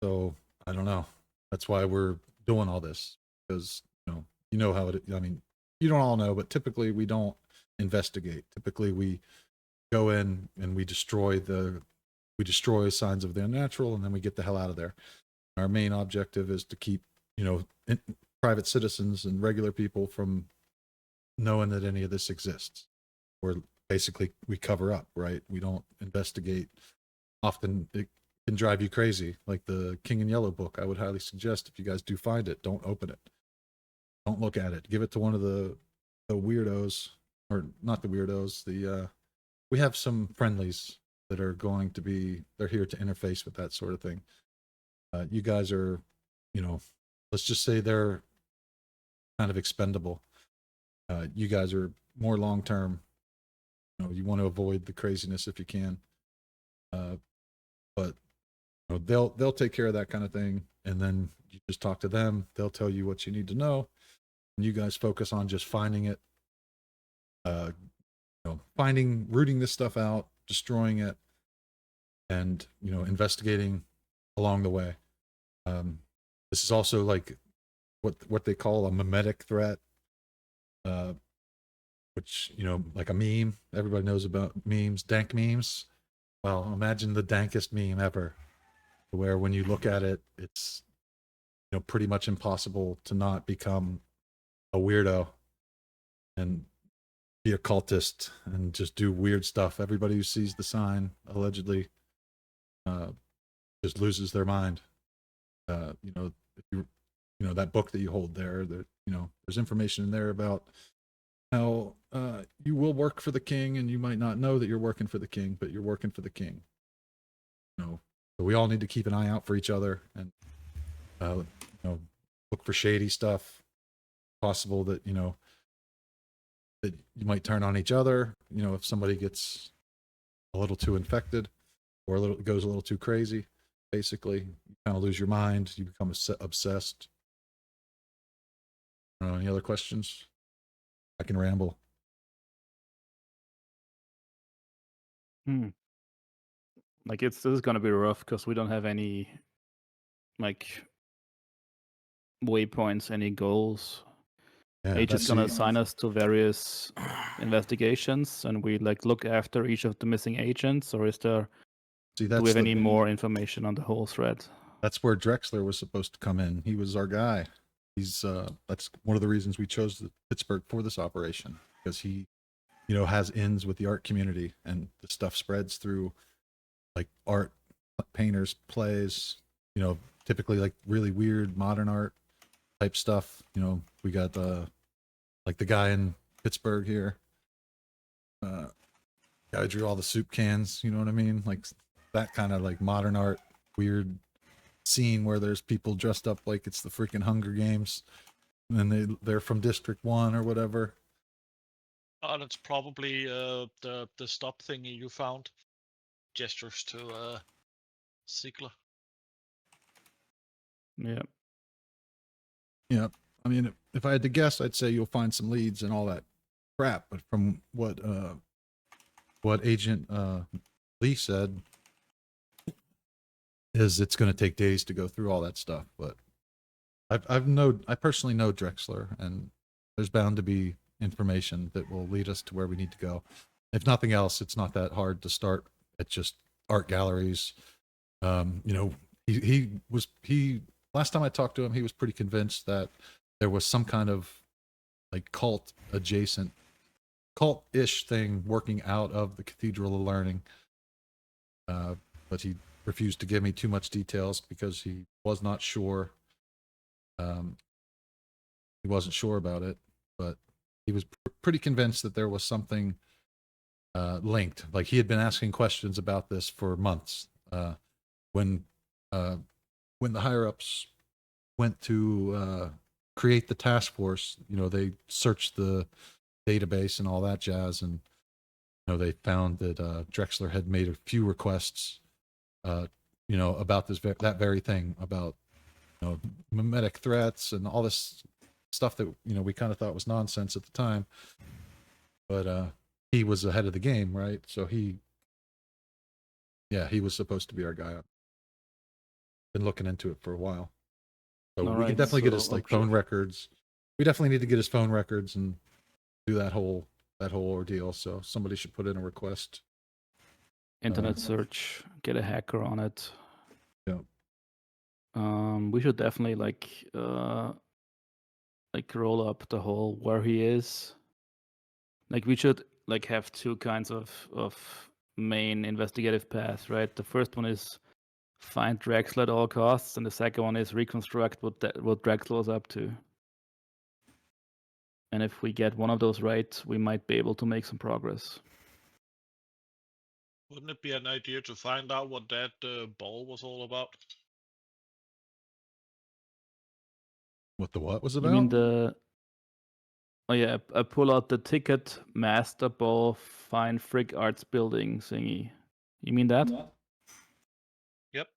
So I don't know. That's why we're doing all this, because you know how it. I mean, you don't all know, but typically we don't investigate. Typically we go in and we destroy the we destroy signs of the unnatural, and then we get the hell out of there. Our main objective is to keep, private citizens and regular people from knowing that any of this exists. We're basically, we cover up, right? We don't investigate. Often it can drive you crazy. Like the King in Yellow book, I would highly suggest, if you guys do find it, don't open it. Don't look at it. Give it to one of the weirdos, or not the weirdos. We have some friendlies that are going to be, they're here to interface with that sort of thing. You guys are, let's just say they're kind of expendable. You guys are more long term. You want to avoid the craziness if you can. But they'll take care of that kind of thing, and then you just talk to them. They'll tell you what you need to know, and you guys focus on just finding it. Rooting this stuff out, destroying it, and investigating along the way. This is also like what they call a mimetic threat, which like a meme. Everybody knows about memes, dank memes. Well, imagine the dankest meme ever, where when you look at it, it's pretty much impossible to not become a weirdo and be a cultist and just do weird stuff. Everybody who sees the sign allegedly just loses their mind. If you that book that you hold there, that there's information in there about how you will work for the king, and you might not know that you're working for the king, but you're working for the king. So we all need to keep an eye out for each other, and look for shady stuff. Possible that that you might turn on each other. If somebody gets a little too infected, or goes a little too crazy, basically, you kind of lose your mind. You become obsessed. Any other questions? I can ramble. Like this is gonna be rough because we don't have any like waypoints, any goals. Yeah, Agent's gonna assign us to various investigations, and we look after each of the missing agents, or do we have any more information on the whole thread? That's where Drexler was supposed to come in. He was our guy. He's that's one of the reasons we chose Pittsburgh for this operation, because he has ends with the art community, and the stuff spreads through like art, painters, plays, typically like really weird modern art type stuff. We got like the guy in Pittsburgh here, guy who drew all the soup cans, you know what I mean? Like that kind of like modern art, weird scene where there's people dressed up like it's the freaking Hunger Games, and then they're from District 1 or whatever. Oh, that's probably the stop thingy you found. Gestures to Ziegler. Yeah. Yeah. I mean, if I had to guess, I'd say you'll find some leads and all that crap. But from what Agent Lee said, is it's going to take days to go through all that stuff. But I personally know Drexler, and there's bound to be information that will lead us to where we need to go. If nothing else, it's not that hard to start at just art galleries. He last time I talked to him, he was pretty convinced that there was some kind of like cult-ish thing working out of the Cathedral of Learning. But he refused to give me too much details because he was not sure. He wasn't sure about it, but he was pretty convinced that there was something linked. Like he had been asking questions about this for months. When the higher ups went to create the task force, they searched the database and all that jazz, and they found that Drexler had made a few requests, about that very thing, about mimetic threats and all this stuff that we kind of thought was nonsense at the time, but he was ahead of the game, right? So he was supposed to be our guy. Been looking into it for a while, so we can definitely get his phone records. We definitely need to get his phone records and do that whole ordeal. So somebody should put in a request internet search, get a hacker on it. Yeah. We should definitely like roll up the whole where he is. Like we should like have two kinds of main investigative paths, right? The first one is find Drexler at all costs, and the second one is reconstruct what Drexler was up to. And if we get one of those right, we might be able to make some progress. Wouldn't it be an idea to find out what that ball was all about? What the what was You about? mean the? Oh yeah, I pull out the ticket master ball fine Frick Arts building thingy. You mean that? Yep.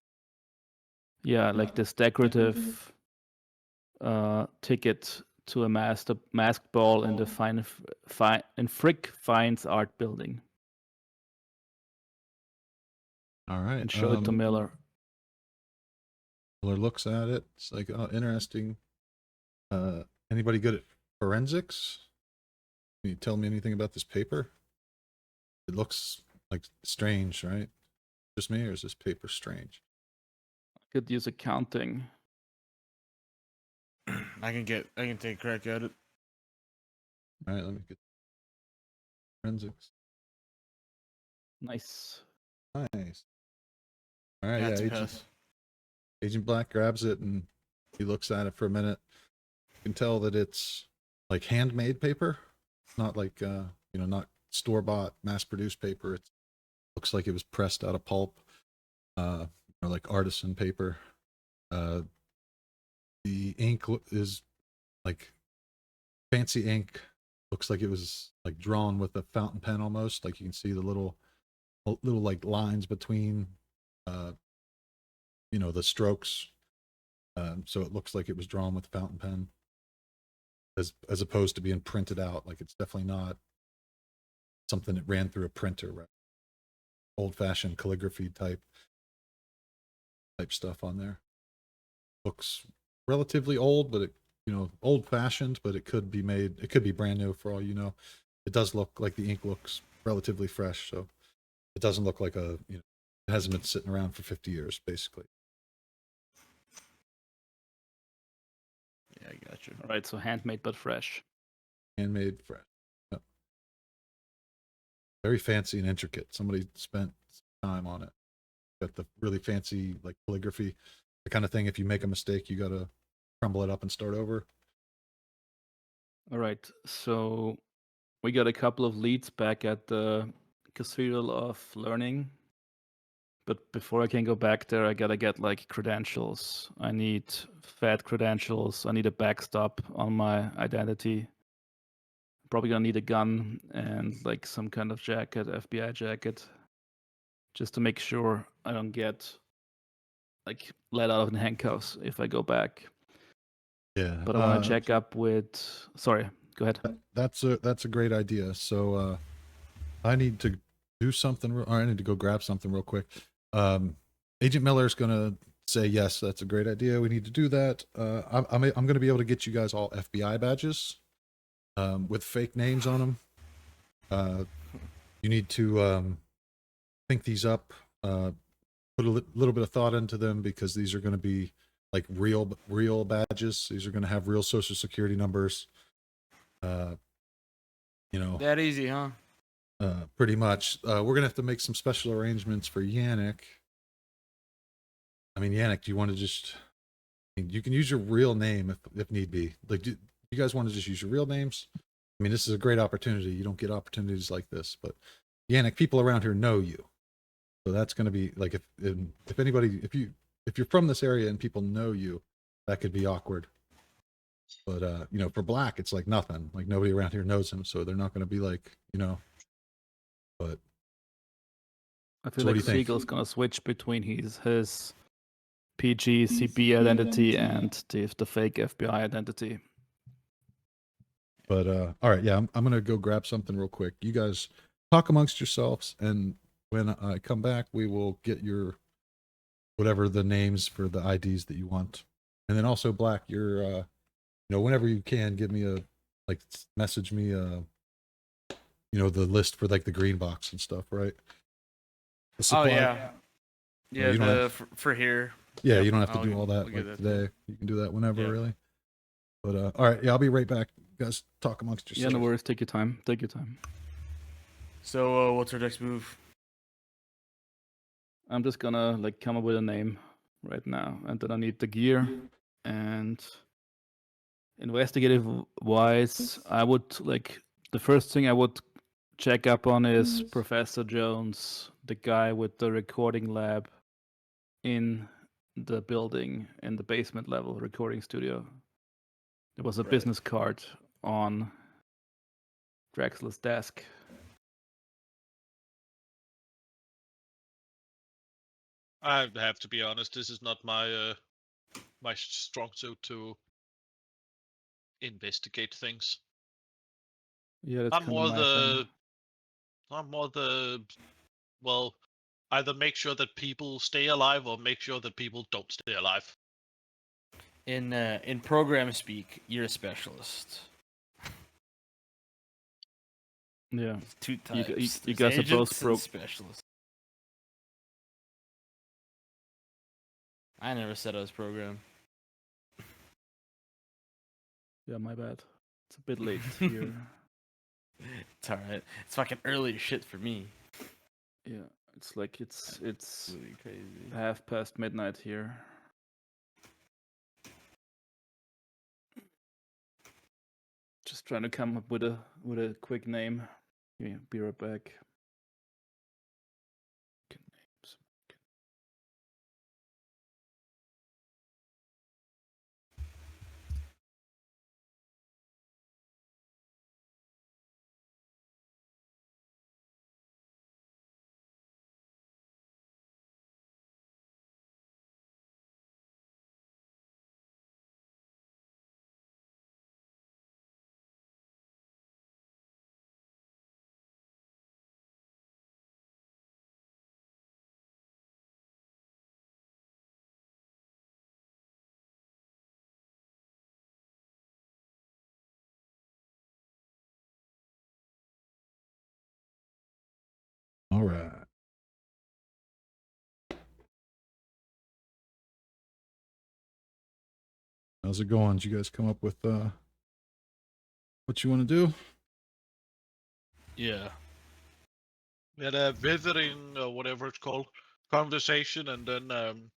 Yeah, like this decorative ticket to a masked ball in the Frick Fines art building. All right. And show it to Miller. Miller looks at it. It's like, oh, interesting. Anybody good at forensics? Can you tell me anything about this paper? It looks like strange, right? Just me, or is this paper strange? Could use accounting. I can take a crack at it. All right, let me get forensics. Nice. Nice. All right, That's a yeah. pass. Agent Black grabs it and he looks at it for a minute. You can tell that it's like handmade paper, not like not store-bought, mass-produced paper. It looks like it was pressed out of pulp, or like artisan paper. The ink is like fancy ink. Looks like it was like drawn with a fountain pen almost. Like you can see the little like lines between the strokes. So it looks like it was drawn with a fountain pen as opposed to being printed out. Like it's definitely not something that ran through a printer, right? Old-fashioned calligraphy type stuff on there. Looks relatively old, but old-fashioned, but it could be brand new for all you know. It does look like the ink looks relatively fresh, so it doesn't look like it hasn't been sitting around for 50 years, basically. Yeah, I got you. All right, so handmade but fresh. Handmade, fresh. Yep. Very fancy and intricate. Somebody spent time on it. Got the really fancy like calligraphy, the kind of thing. If you make a mistake, you gotta crumble it up and start over. All right, so we got a couple of leads back at the Cathedral of Learning. But before I can go back there, I gotta get like credentials. I need fat credentials. I need a backstop on my identity. Probably gonna need a gun and like some kind of jacket, FBI jacket, just to make sure I don't get like let out of handcuffs if I go back. Yeah, But I want to check up with. Sorry, go ahead. That's a great idea. So I need to do something, or I need to go grab something real quick. Agent Miller's gonna say yes, that's a great idea. We need to do that. I'm gonna be able to get you guys all FBI badges with fake names on them. You need to think these up, put a little bit of thought into them, because these are going to be like real badges. These are going to have real social security numbers. That easy, huh? Pretty much. We're gonna have to make some special arrangements for Yannick. I mean, Yannick, do you want to just? You can use your real name if need be. Like, do you guys want to just use your real names? I mean, this is a great opportunity. You don't get opportunities like this, but Yannick, people around here know you, so that's going to be like if anybody, if you're from this area and people know you, that could be awkward. But for Black, it's like nothing. Like nobody around here knows him, so they're not going to be like, But I feel so what do like you think? Siegel's gonna switch between his PG CP identity and the fake FBI identity. But all right, yeah, I'm gonna go grab something real quick. You guys talk amongst yourselves, and when I come back, we will get your whatever the names for the IDs that you want, and then also Black, you're whenever you can, give me message me the list for like the green box and stuff, right? The Oh supply? yeah, yeah. you don't The have- for here. Yeah, Yep, you don't have to I'll do get- all that I'll get like that today. You can do that whenever, Yeah. really. But all right, yeah, I'll be right back. You guys talk amongst Yeah, yourselves. no worries. Take your time. Take your time. So what's our next move? I'm just gonna like come up with a name right now, and then I need the gear and investigative wise. I would like the first thing I would check up on is Professor Jones, the guy with the recording lab in the building in the basement level recording studio. There was a Right. business card on Drexler's desk. I have to be honest. This is not my my strong suit to investigate things. Yeah, that's I'm kind of more my the thing. I'm more the well, either make sure that people stay alive or make sure that people don't stay alive. In program speak, you're a specialist. Yeah. There's two You types. g- you There's guys are both agents and broke. specialists. I never said I was program. Yeah, my bad. It's a bit late here. It's alright. It's fucking early as shit for me. Yeah, it's like it's Really crazy. midnight here. Just trying to come up with a quick name. Yeah, be right back. Good names. All right. How's it going? Did you guys come up with what you want to do? Yeah. We had a withering or whatever it's called conversation, and then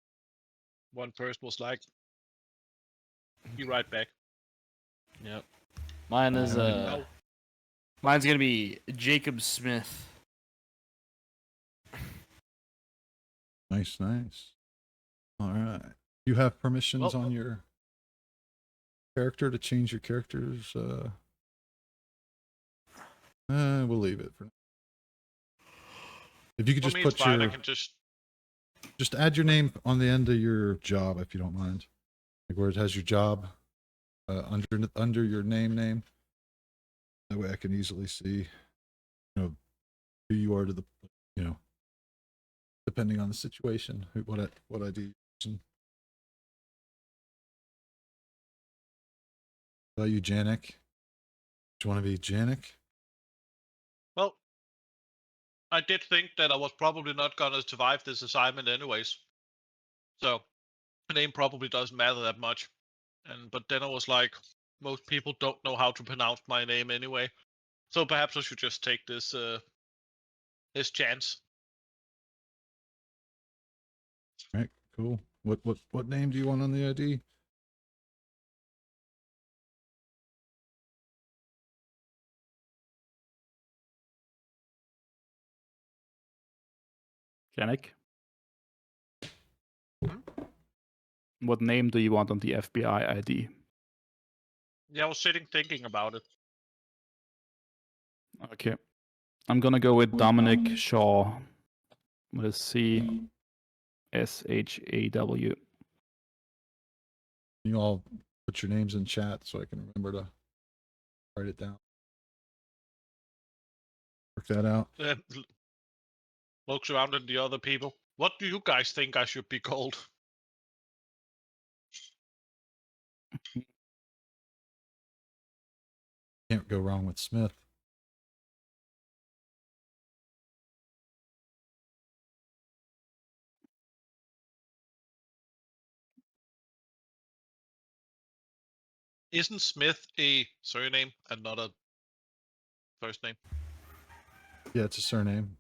one person was like, "Be right back." Yep. Mine is Alright. Oh, mine's gonna be Jacob Smith. Nice, nice. All right. You have permissions Well- on your character to change your character's we'll leave it for now. If you could for just me put it's fine. I your can just add your name on the end of your job if you don't mind. Like where it has your job under your name. That way I can easily see, who you are to the, depending on the situation, what I do. Are you Janik? Do you want to be Janik? Well, I did think that I was probably not gonna survive this assignment anyways. So the name probably doesn't matter that much. But then I was like, most people don't know how to pronounce my name anyway. So perhaps I should just take this this chance. All right, cool. What name do you want on the ID? Janik, Hmm? what name do you want on the FBI ID? Yeah, I was sitting thinking about it. Okay. I'm gonna go with Dominic Shaw with a C SHAW. You all put your names in chat so I can remember to write it down. Work that out. Then looks around at the other people. What do you guys think I should be called? Can't go wrong with Smith. isn't Smith a surname and not a first name? Yeah, it's a surname.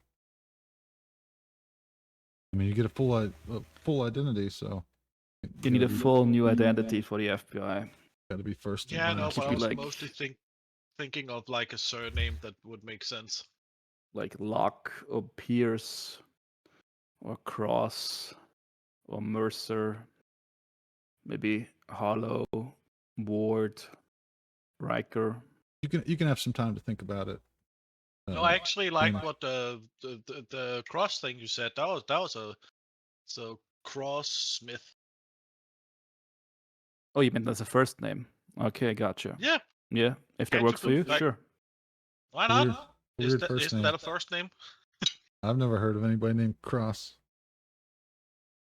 I mean, you get a full identity, so You need a full new identity for the FBI. Got to be first and Yeah, no, last. but I be was like- mostly thinking of like a surname that would make sense. Like Locke or Pierce or Cross or Mercer, maybe Harlow, Ward, Riker. You can have some time to think about it. No, I Uh, actually like Mm. what the cross thing you said. That was a so Cross Smith. Oh, you meant that's a first name? Okay, gotcha. Yeah, Yeah, if that Actually works for you, could, like- sure. why Weird- not? weird first Isn't name. that a first name? I've never heard of anybody named Cross.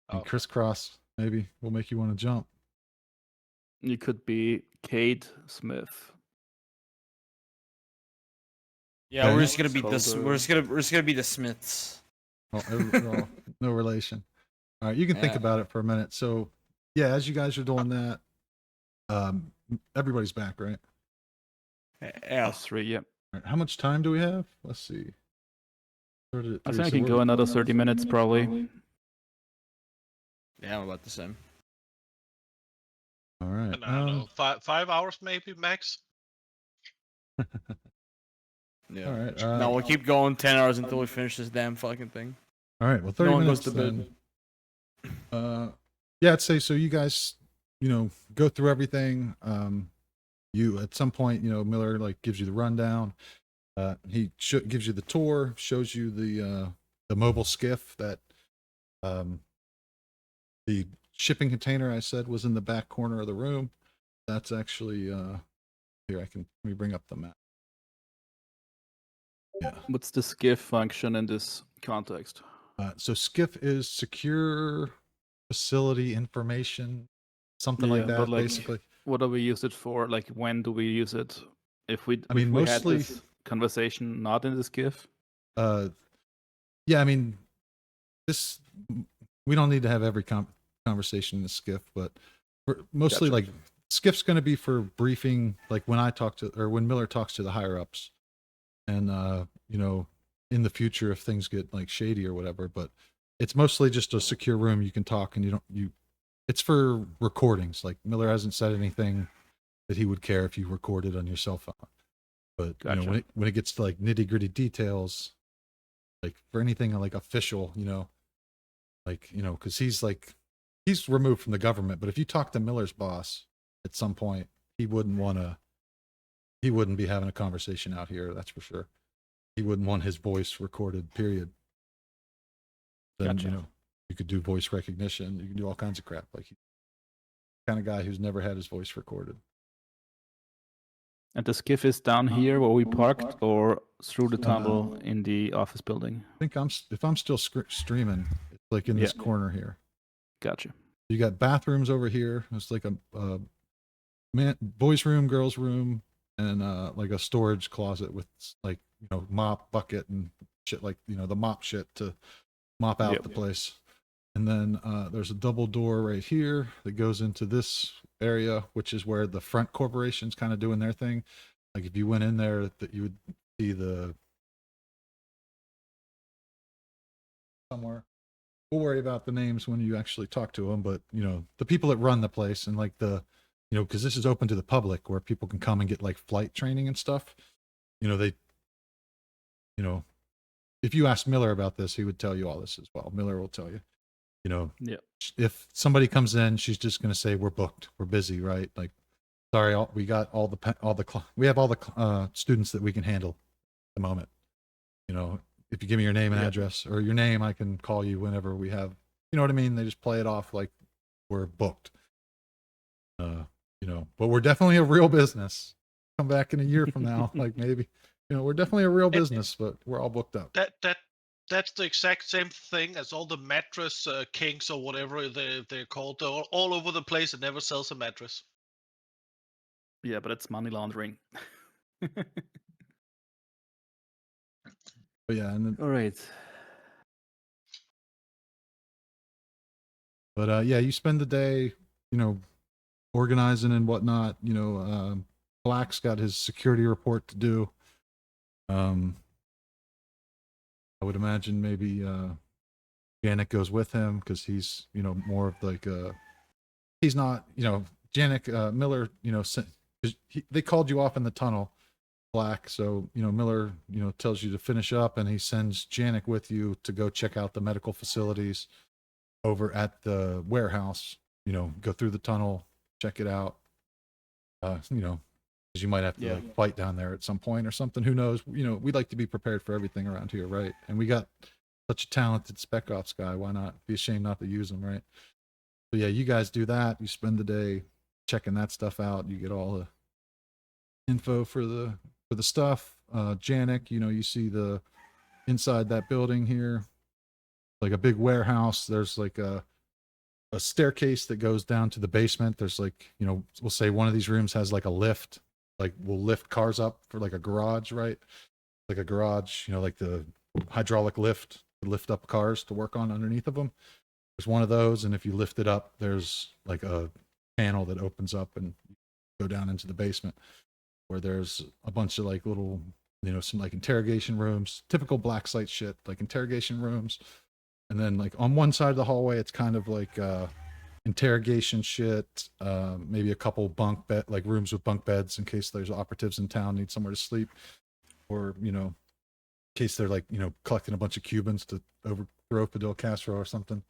And Oh. Crisscross, maybe will make you want to jump. You could be Kate Smith. Yeah, Okay. we're just gonna be the Soldier. we're just gonna be the Smiths. Oh, no relation. All right, you can think Yeah. about it for a minute. So, yeah, as you guys are doing that, everybody's back, right? Yeah. Us three, yeah. All right, how much time do we have? Let's see. Started at I 3, think I so can we're- go another 30 minutes probably. Yeah, I'm about the same. All right. And I don't know, 5 hours maybe max. Yeah. All right. No, we'll keep going 10 hours until we finish this damn fucking thing. All right. Well, 30 No one minutes goes to bed. then. Yeah, I'd say so. You guys, go through everything. You at some point, Miller like gives you the rundown. He gives you the tour, shows you the mobile skiff that the shipping container I said was in the back corner of the room. That's actually here. Let me bring up the map. Yeah. What's the skiff function in this context? So skiff is secure facility information, something like Yeah, that, but, like, basically. What do we use it for? Like, when do we use it? If we, I mean, if we mostly- had this conversation not in the skiff. Yeah, I mean, we don't need to have every conversation in the skiff, but mostly Gotcha. like skiff's going to be for briefing, like when when Miller talks to the higher ups, and in the future if things get like shady or whatever. But it's mostly just a secure room you can talk, and it's for recordings. Like Miller hasn't said anything that he would care if you recorded on your cell phone. But Gotcha. when it gets to like nitty gritty details, like for anything like official, because he's removed from the government. But if you talk to Miller's boss at some point, he wouldn't be having a conversation out here. That's for sure. He wouldn't want his voice recorded. Period. Then Gotcha. you could do voice recognition. You can do all kinds of crap. Like he's the kind of guy who's never had his voice recorded. And the skiff is down here where we parked, or through the tunnel in the office building. I think if I'm still streaming, it's like in this corner here. Gotcha. You got bathrooms over here. It's like a boys' room, girls' room, and like a storage closet with like mop bucket and shit, like the mop shit to mop out Yep. the place. And then there's a double door right here that goes into this area, which is where the front corporation's kind of doing their thing. Like if you went in there, that you would see somewhere. We'll worry about the names when you actually talk to them, but the people that run the place, and like because this is open to the public where people can come and get like flight training and stuff. If you ask Miller about this, he would tell you all this as well. Miller will tell you. Yeah. If somebody comes in, she's just going to say, "We're booked. We're busy." Right? Like, sorry, we got we have all the students that we can handle at the moment. If you give me your name and Yeah. address, or your name, I can call you whenever we have. You know what I mean? They just play it off like we're booked. But we're definitely a real business. Come back in a year from now, like maybe. We're definitely a real business, but we're all booked up. That's the exact same thing as all the mattress kings or whatever they're called. They're all over the place and never sells a mattress. Yeah, but it's money laundering. But yeah, and then, All right. but yeah, you spend the day, organizing and whatnot. Black's got his security report to do. I would imagine maybe Janik goes with him because he's more of like he's not Janik Miller they called you off in the tunnel, Black. So Miller tells you to finish up, and he sends Janik with you to go check out the medical facilities over at the warehouse. Go through the tunnel, check it out. Because you might have to like fight down there at some point or something. Who knows? We'd like to be prepared for everything around here, right? And we got such a talented spec ops guy. Why not be ashamed not to use him, right? So yeah, you guys do that. You spend the day checking that stuff out. You get all the info for the stuff. Janik, you see the inside that building here, like a big warehouse. There's like a staircase that goes down to the basement. There's like, we'll say one of these rooms has like a lift, like we'll lift cars up for like a garage, right? Like a garage, like the hydraulic lift to lift up cars to work on underneath of them. There's one of those, and if you lift it up, there's like a panel that opens up and go down into the basement where there's a bunch of like little, some like interrogation rooms, typical black site shit, like interrogation rooms. And then like on one side of the hallway, it's kind of like interrogation shit, maybe a couple bunk bed, like rooms with bunk beds in case there's operatives in town need somewhere to sleep, or in case they're like collecting a bunch of Cubans to overthrow Fidel Castro or something.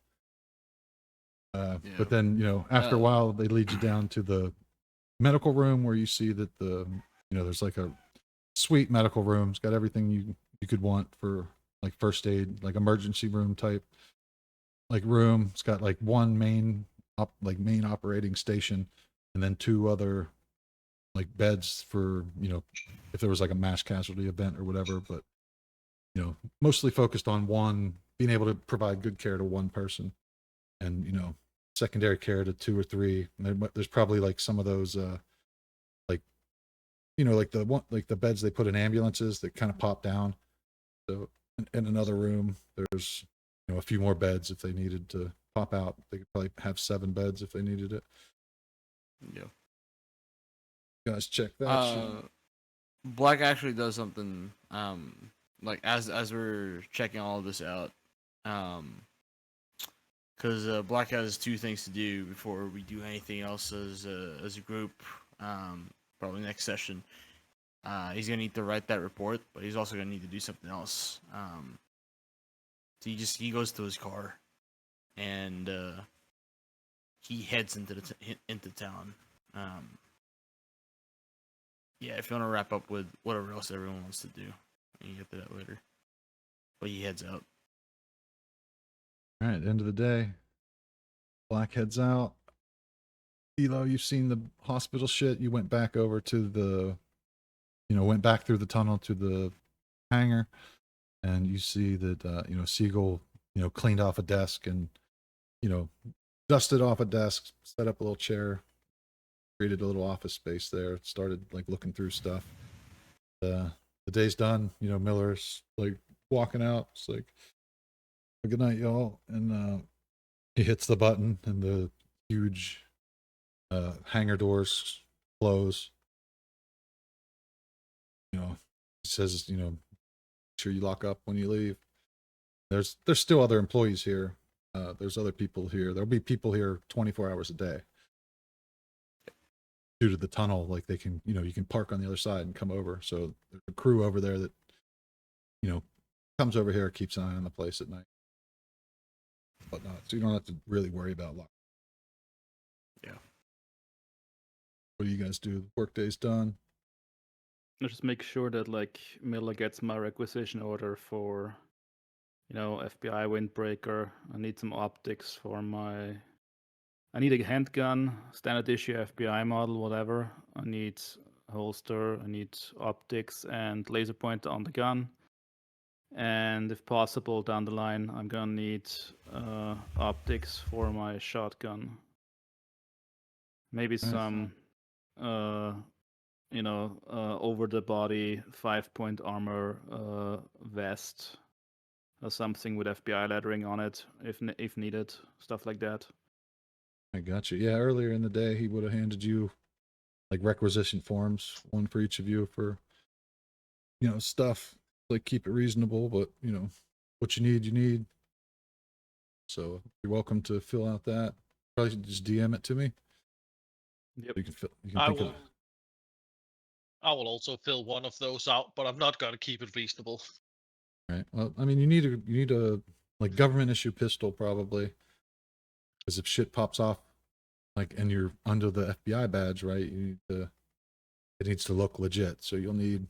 But then after a while they lead you down to the medical room where you see that there's like a sweet medical room. It's got everything you could want for like first aid, like emergency room type like room. It's got like one main operating station, and then two other like beds for if there was like a mass casualty event or whatever. But mostly focused on one, being able to provide good care to one person, and secondary care to two or three. And there's probably like some of those like like the one, like the beds they put in ambulances that kind of pop down. So in another room there's a few more beds if they needed to pop out. They could probably have 7 beds if they needed it. Yeah. You guys check that shit. Black actually does something like as we're checking all of this out, because Black has 2 things to do before we do anything else as a group. Probably next session. He's gonna need to write that report, but he's also gonna need to do something else. So he goes to his car, and he heads into into town. Yeah, if you want to wrap up with whatever else everyone wants to do, we can get to that later. But he heads out. All right, end of the day, Black heads out. Elo, you've seen the hospital shit. You went back over to the went back through the tunnel to the hangar, and you see that Siegel cleaned off a desk and dusted off a desk, set up a little chair, created a little office space there, started like looking through stuff. The day's done. Miller's like walking out. It's like, good night, y'all. And he hits the button, and the huge hangar doors close. He says, sure you lock up when you leave. There's still other employees here. There's other people here. There'll be people here 24 hours a day. Due to the tunnel, like they can, you can park on the other side and come over. So there's a crew over there that, comes over here, keeps an eye on the place at night. Whatnot. So you don't have to really worry about lock. Yeah. What do you guys do? Workday's done. Let's just make sure that like Miller gets my requisition order for, FBI windbreaker. I need some optics for my. I need a handgun, standard issue FBI model, whatever. I need a holster. I need optics and laser pointer on the gun. And if possible, down the line, I'm gonna need optics for my shotgun. Maybe Nice. some, over the body 5-point armor vest or something with FBI lettering on it if needed, stuff like that. I got you. Yeah, earlier in the day, he would have handed you like requisition forms, one for each of you for, stuff. Like keep it reasonable, but what you need, you need. So you're welcome to fill out that. Probably just DM it to me. Yep. You can fill. You can I think will. of. I will also fill one of those out, but I'm not gonna keep it reasonable. Right. Well, I mean, you need a like government issue pistol probably, because if shit pops off, like, and you're under the FBI badge, right? It needs to look legit. So you'll need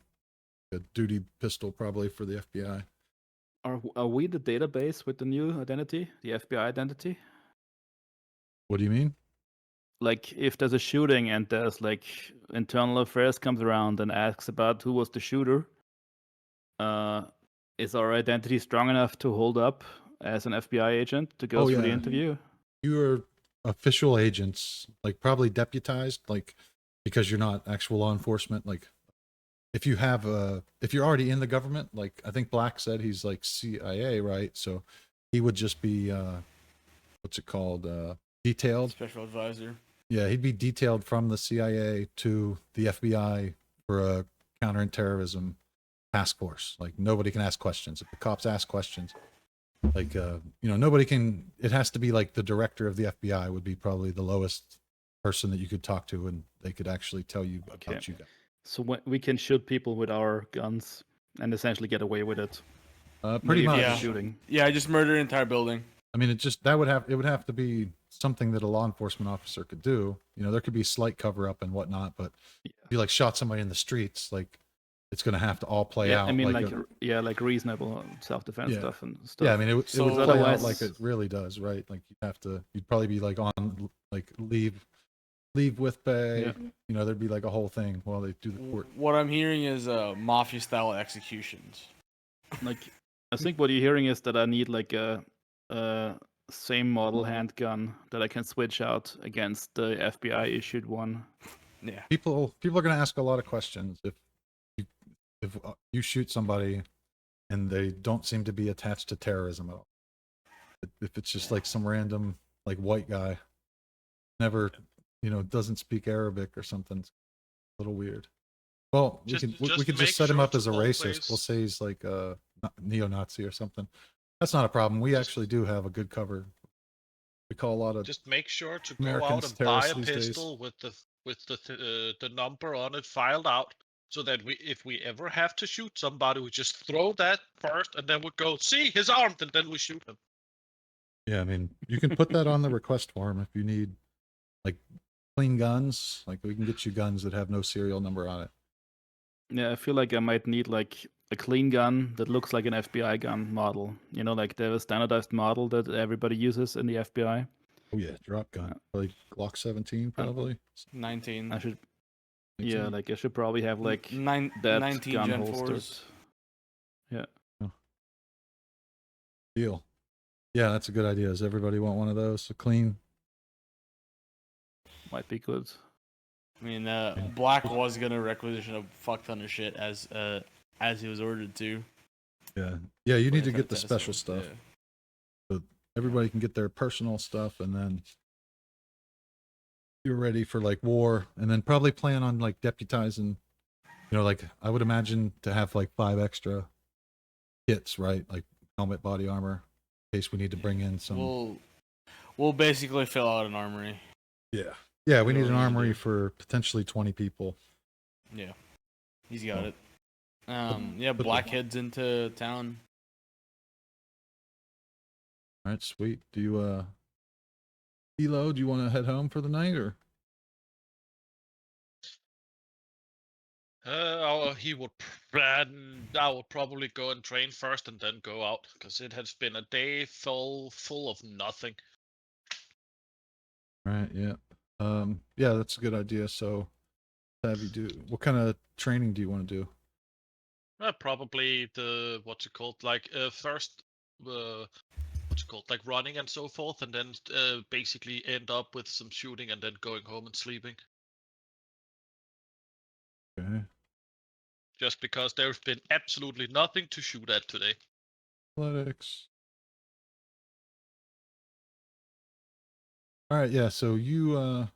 a duty pistol probably for the FBI. Are we the database with the new identity, the FBI identity? What do you mean? Like, if there's a shooting and there's like internal affairs comes around and asks about who was the shooter, is our identity strong enough to hold up as an FBI agent to go Oh, through the yeah. interview? You are official agents, like probably deputized, like because you're not actual law enforcement. Like if you're already in the government, like I think Black said he's like CIA, right? So he would just be what's it called? Detailed. Special advisor. Yeah, he'd be detailed from the CIA to the FBI for a counterterrorism task force. Like nobody can ask questions. If the cops ask questions, like nobody can. It has to be like the director of the FBI would be probably the lowest person that you could talk to, and they could actually tell you Okay. about you guys. So we can shoot people with our guns and essentially get away with it. Pretty Maybe if much. there's a Yeah. shooting. Yeah, I just murdered an entire building. I mean, it would have to be something that a law enforcement officer could do. There could be slight cover up and whatnot, but Yeah. if you like shot somebody in the streets, like it's going to have to all play Yeah, out. I mean, like like reasonable self-defense Yeah. stuff and stuff. yeah, I mean, it would So play out otherwise- like it really does, right? Like you'd probably be like on like leave with pay. Yeah. There'd be like a whole thing while they do the court. What I'm hearing is mafia style executions. Like, I think what you're hearing is that I need like a same model handgun that I can switch out against the FBI issued one. Yeah. People are going to ask a lot of questions if you shoot somebody and they don't seem to be attached to terrorism at all. If it's just like some random like white guy, never doesn't speak Arabic or something, it's a little weird. Well, we Just could make just set him sure up to as a racist. always- We'll say he's like a neo-Nazi or something. That's not a problem. We actually do have a good cover. We call a lot of Just make sure to go Americans out and buy a terrorists these days. pistol with the number on it filed out, so that if we ever have to shoot somebody, we just throw that first, and then we go, see, he's armed, and then we shoot him. Yeah, I mean, you can put that on the request form if you need like clean guns. Like we can get you guns that have no serial number on it. Yeah, I feel like I might need like a clean gun that looks like an FBI gun model. Like they have a standardized model that everybody uses in the FBI. Oh yeah, drop gun. Like Glock 17 probably. 19. I should, yeah, like I should probably have like Nine, that 19 gun Gen holstered. 4s. Deal. Yeah, that's a good idea. Does everybody want one of those? A clean. Might be good. I mean, Black was gonna requisition a fuck ton of shit as he was ordered to. Yeah. Yeah, you need to for get the test, special so, stuff. yeah. Everybody can get their personal stuff, and then you're ready for like war, and then probably plan on like deputizing. Like I would imagine to have like 5 extra kits, right? Like helmet, body armor, in case we need to bring in some. We'll basically fill out an armory. Yeah. Yeah, we That's need what an we need to armory do. for potentially 20 people. Yeah, he's got Oh. it. Yeah, Put the- Black heads into town. All right, sweet. Do you Elo, do you want to head home for the night or? He would. I would probably go and train first, and then go out, because it has been a day full of nothing. All right, yeah. Yeah, that's a good idea. So have you do what kind of training do you want to do? Probably the what's it called? Like first, what's it called? Like running and so forth, and then basically end up with some shooting, and then going home and sleeping. Okay. Just because there's been absolutely nothing to shoot at today. Athletics. All right, yeah. So you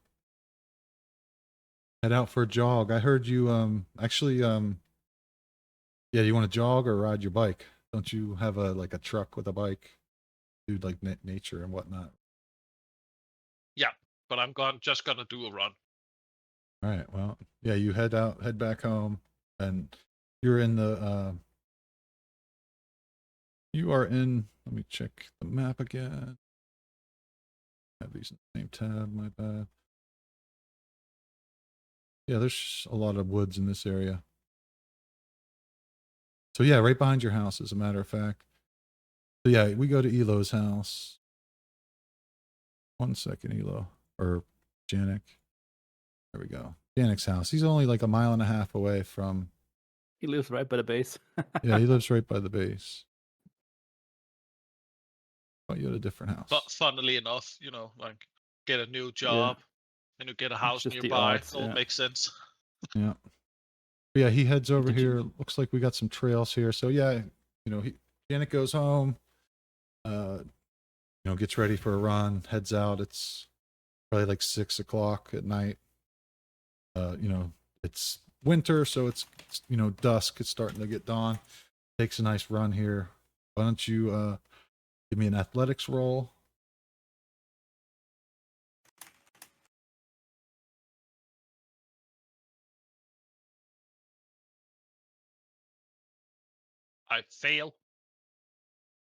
head out for a jog. I heard you actually yeah, you want to jog or ride your bike? Don't you have a like a truck with a bike? Do like nature and whatnot. But I'm just gonna do a run. All right. Well, yeah, you head back home, and you're in the you are in. Let me check the map again. Have these in the same tab. My bad. Yeah, there's a lot of woods in this area. So yeah, right behind your house, as a matter of fact. So yeah, we go to Elo's house. 1 second, Elo or Janik. There we go. Janik's house. He's only like a mile and a half away from. He lives right by the base. Yeah, he lives right by the base. Oh, you had a different house. But funnily enough, like get a new Yeah. job, and you get a house just the nearby. odds, It all yeah. makes sense. Yeah. But yeah, he heads over Did you- here. Looks like we got some trails here. So yeah, Janet goes home, gets ready for a run, heads out. It's probably like 6 o'clock at night. It's winter, so it's dusk. It's starting to get dawn. Takes a nice run here. Why don't you give me an athletics roll? I fail.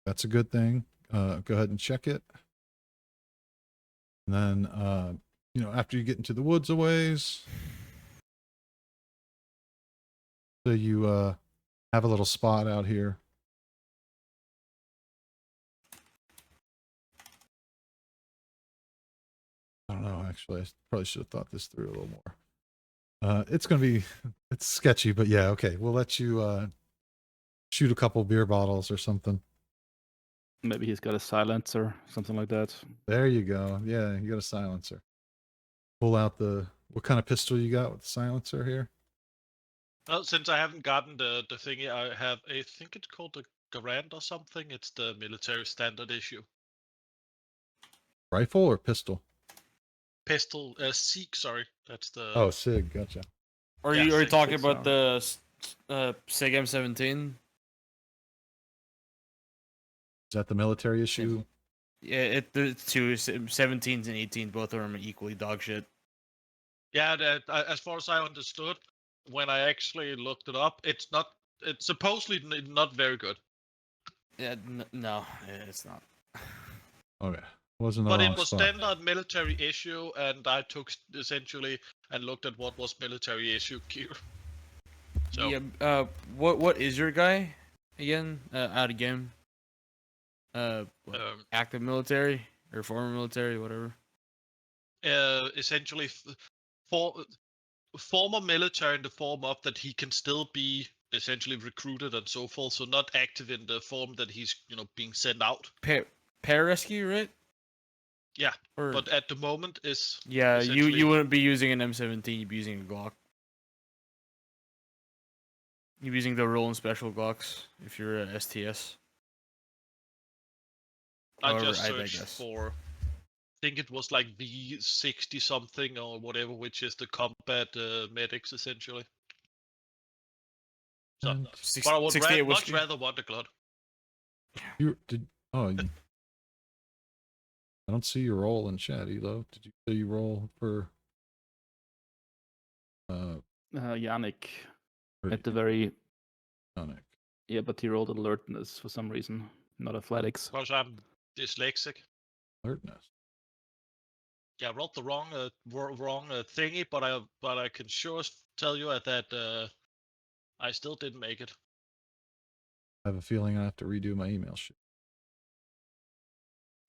That's a good thing. Go ahead and check it. And then, after you get into the woods a ways, so you have a little spot out here. I don't know, actually. I probably should have thought this through a little more. It's sketchy, but yeah, okay. We'll let you shoot a couple beer bottles or something. Maybe he's got a silencer, something like that. There you go. Yeah, you got a silencer. Pull out what kind of pistol you got with the silencer here? Well, since I haven't gotten the thingy, I have I think it's called the Garand or something. It's the military standard issue. Rifle or pistol? Pistol, Seek, sorry. That's the. Oh, SIG. Gotcha. Are Yeah, you six- talking six about the SIG M17? Is that the military issue? Yeah, it's two 17s and 18s. Both of them are equally dog shit. Yeah, as far as I understood, when I actually looked it up, it's supposedly not very good. Yeah, no, it's not. Okay. Wasn't the But wrong it was spot. standard military issue, and I took essentially and looked at what was military issue gear. So Yeah. What is your guy again? Out of game. What, active military or former military, whatever. essentially, former military in the form of that he can still be essentially recruited and so forth. So not active in the form that he's being sent out. Pararescue, right? Yeah, Or, but at the moment is yeah, essentially- you wouldn't be using an M17. You'd be using a Glock. You'd be using the roll and special Glocks if you're a STS. I However, just I searched digress. for. I think it was like V60 something or whatever, which is the combat medics essentially. So, And but I would 68 much whiskey. rather want the Glot. I don't see your roll in chat, Elo. Did you say you roll for Yannick or at the very Sonic? yeah, but he rolled alertness for some reason, not athletics. Because I'm dyslexic. Alertness. Yeah, I wrote the wrong thingy, but I can sure tell you that I still didn't make it. I have a feeling I have to redo my email shit.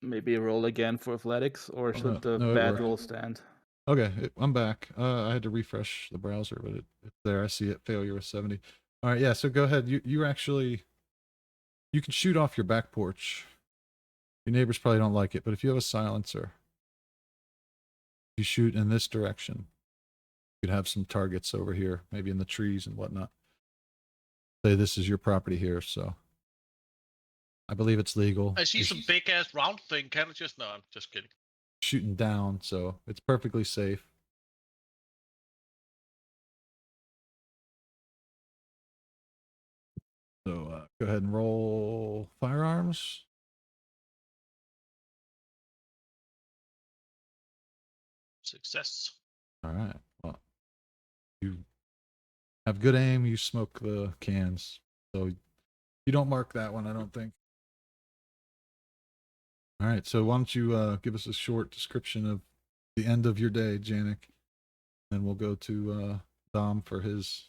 Maybe roll again for athletics, or Oh, should the no, it bad worked. roll stand? Okay, I'm back. I had to refresh the browser, but it's there. I see it. Failure was 70. All right, yeah. So go ahead. You can shoot off your back porch. Your neighbors probably don't like it, but if you have a silencer, you shoot in this direction. You could have some targets over here, maybe in the trees and whatnot. Say this is your property here, so I believe it's legal. I see some big ass round thing. Can I just? No, I'm just kidding. shooting down, so it's perfectly safe. So go ahead and roll firearms. Success. All right. Well, you have good aim. You smoke the cans, so you don't mark that one, I don't think. All right. So why don't you give us a short description of the end of your day, Janik, and we'll go to Dom for his,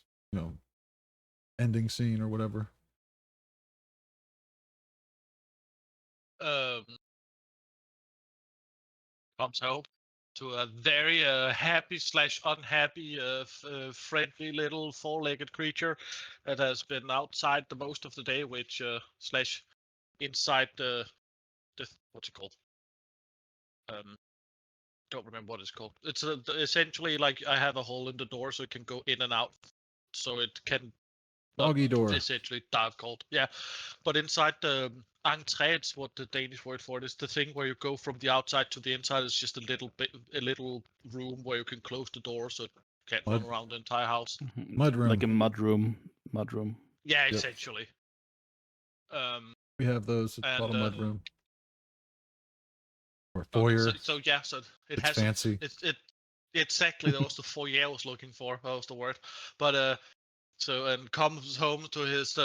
ending scene or whatever. Comes home to a very happy / unhappy, friendly little four-legged creature that has been outside the most of the day, which / inside the what's it called? Don't remember what it's called. It's essentially like I have a hole in the door so it can go in and out, so it can Doggy door. essentially dark cold. Yeah, but inside the entrée, it's what the Danish word for it is. The thing where you go from the outside to the inside is just a little room where you can close the door so it can't run around the entire house. Mud room. Like a mud room. Mud room. Yeah, Yep. essentially. We have those. It's called a mud room. Or Okay, foyer. so yeah, so it It's has fancy. it exactly that was the foyer I was looking for. That was the word. But so and comes home to his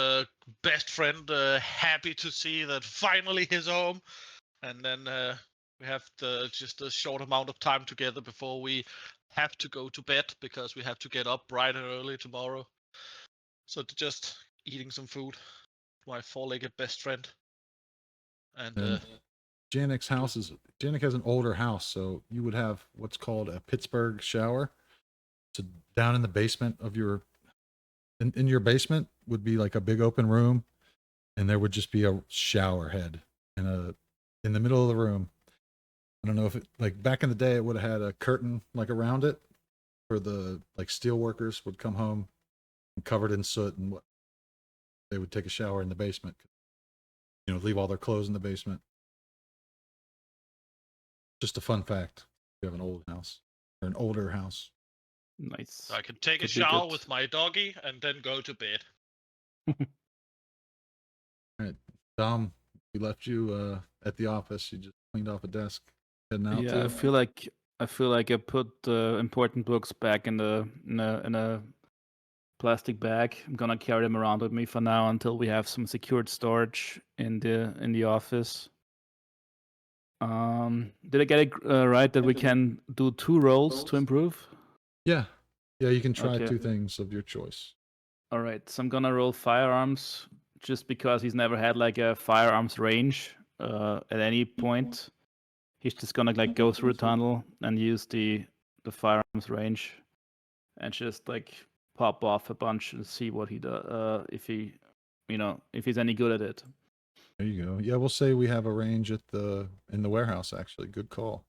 best friend, happy to see that finally he's home, and then we have just a short amount of time together before we have to go to bed because we have to get up bright and early tomorrow. So just eating some food, my four-legged best friend, and Janik's house Janik has an older house, so you would have what's called a Pittsburgh shower. So down in the basement of your in your basement would be like a big open room, and there would just be a shower head and in the middle of the room. I don't know if it, like back in the day, it would have had a curtain like around it for the like steel workers would come home and covered in soot and what they would take a shower in the basement. Leave all their clothes in the basement. Just a fun fact. You have an old house or an older house. Nice. so I can take a Could be shower good. with my doggy and then go to bed. All right, Dom, we left you at the office. You just cleaned off a desk. Heading out. Yeah, I feel like I put important books back in a plastic bag. I'm gonna carry them around with me for now until we have some secured storage in the office. Did I get it right that we can do 2 rolls to improve? Yeah, you can try Okay. 2 things of your choice. All right, so I'm gonna roll firearms just because he's never had like a firearms range at any point. He's just gonna like go through a tunnel and use the firearms range and just like pop off a bunch and see what he does. If he, if he's any good at it. There you go. Yeah, we'll say we have a range in the warehouse. Actually, good call.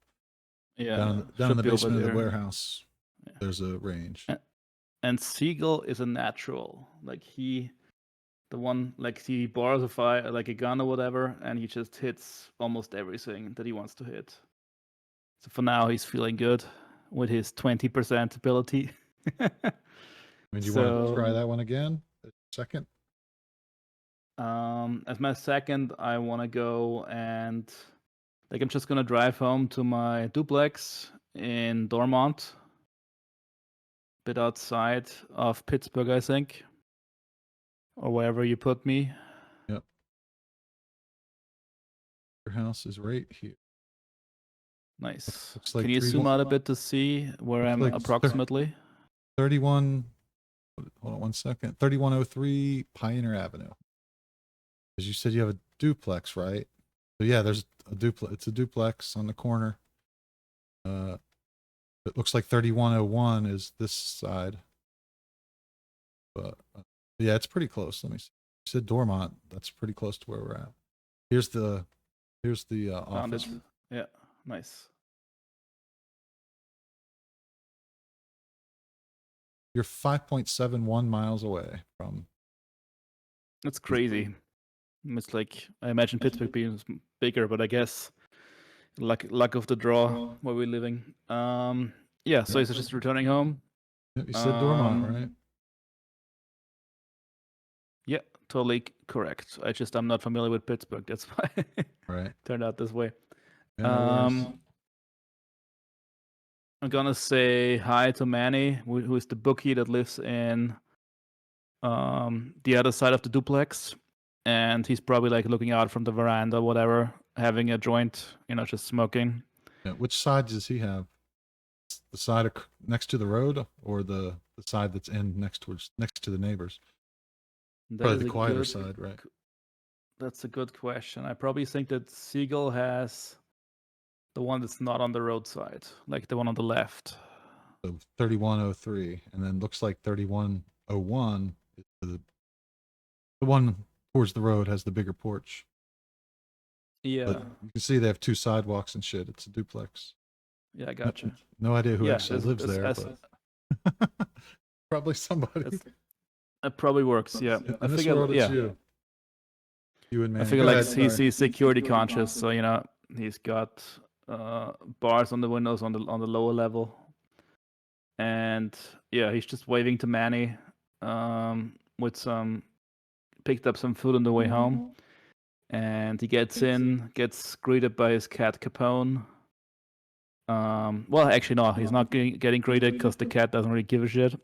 Yeah, Down in should the be over basement of the there. warehouse, Yeah. there's a range. And Siegel is a natural. Like he borrows a fire, like a gun or whatever, and he just hits almost everything that he wants to hit. So for now, he's feeling good with his 20% ability. I mean, you want to try that one again? Second? As my second, I want to go and I'm just gonna drive home to my duplex in Dormont, bit outside of Pittsburgh, I think, or wherever you put me. Yep. Your house is right here. Nice. Looks like Can you zoom 31 out a bit to see where looks I'm like approximately? 31. Hold on 1 second. 3103 Pioneer Avenue. Because you said you have a duplex, right? So yeah, there's a duplex. It's a duplex on the corner. It looks like 3101 is this side. But yeah, it's pretty close. Let me see. You said Dormont. That's pretty close to where we're at. Here's the Found office. it. Yeah, nice. You're 5.71 miles away from. That's crazy. It's like I imagine Pittsburgh being bigger, but I guess luck of the draw where we're living. Yeah, so Yeah. he's just returning home. Yep, you said Dormont, Um, right? Yeah, totally correct. I'm not familiar with Pittsburgh. That's why it Right. turned out this way. Yeah, no worries. I'm gonna say hi to Manny, who is the bookie that lives in the other side of the duplex, and he's probably like looking out from the veranda, whatever, having a joint, just smoking. Yeah, which side does he have? The side next to the road, or the side that's in next to the neighbors? That Probably is the a quieter good- side, right? That's a good question. I probably think that Siegel has the one that's not on the roadside, like the one on the left. So 3103, and then looks like 3101 is the one towards the road has the bigger porch. Yeah, But you can see they have 2 sidewalks and shit. It's a duplex. yeah, I gotcha. No idea who Yeah, actually as- lives as- there, as- but probably somebody. That's- It probably works. Yeah, I In this figure. world, it's Yeah, you and I Manny. figure Go like ahead, he's sorry. security conscious, so he's got bars on the windows on the lower level, and yeah, he's just waving to Manny, with picked up some food on the way home, and he gets greeted by his cat Capone. Well, actually, no, he's not getting greeted because the cat doesn't really give a shit.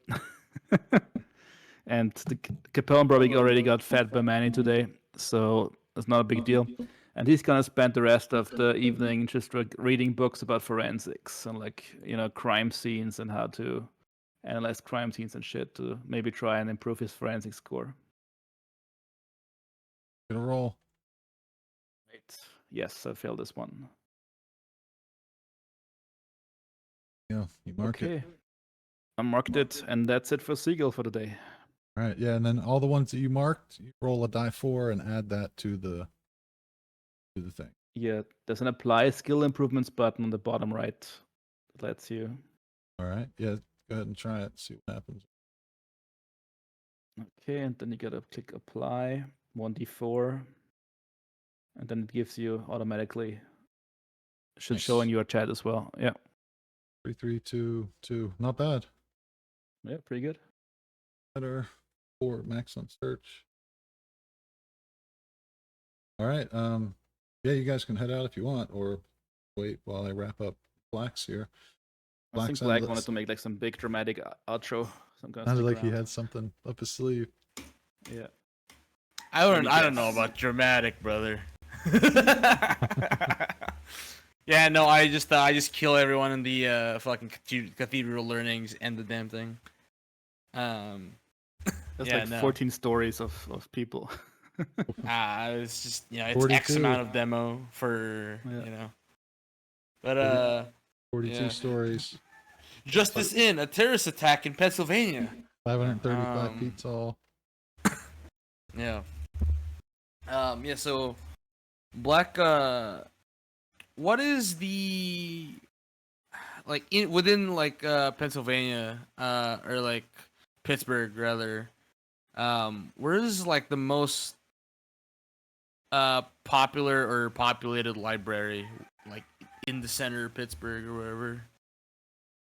And the Capone probably already got fed by Manny today, so it's not a big deal. And he's gonna spend the rest of the evening just reading books about forensics and crime scenes and how to analyze crime scenes and shit to maybe try and improve his forensic score. Gonna roll. Right. Yes, I failed this one. Yeah, you mark it. I marked it, and that's it for Siegel for today. All right, yeah, and then all the ones that you marked, you roll a die 4 and add that to the thing. Yeah, there's an apply skill improvements button on the bottom right that lets you. All right, yeah, go ahead and try it. See what happens. Okay, and then you gotta click apply 1d4, and then it gives you automatically. Should show Nice. in your chat as well. Yeah, 3, 3, 2, 2. Not bad. yeah, pretty good. Better. 4 max on search. All right. Yeah, you guys can head out if you want, or wait while I wrap up Black's here. I think Black's Black endless. wanted to make like some big dramatic outro. So I'm gonna Sounded stick like he around. had something up his sleeve. Yeah. I don't guess. know about dramatic, brother. Yeah, no, I just kill everyone in the fucking cathedral learnings and the damn thing. There's Yeah, like no. 14 stories of people. It's just it's X 42. amount of demo for Yeah. But 42 Yeah. stories. Justice in a terrorist attack in Pennsylvania. 535 feet tall. Yeah. Yeah, so Black what is the within Pennsylvania or like Pittsburgh rather, where is like the most popular or populated library, like in the center of Pittsburgh or wherever?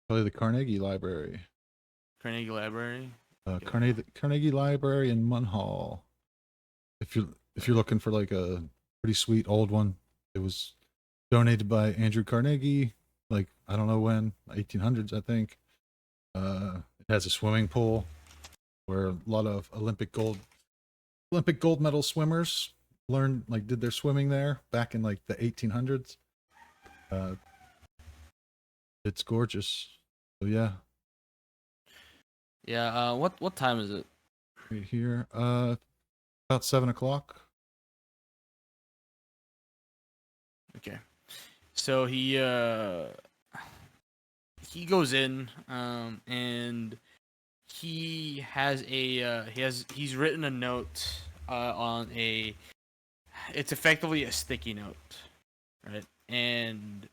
Probably the Carnegie Library. Carnegie Library. Carnegie Library in Munhall. If you're looking for like a pretty sweet old one, it was donated by Andrew Carnegie, like I don't know when, 1800s I think. It has a swimming pool where a lot of Olympic gold medal swimmers did their swimming there back in like the 1800s. It's gorgeous. So yeah, Yeah. What time is it? right here. About 7 o'clock. Okay. So he goes in and he has he's written a note on it's effectively a sticky note, right? And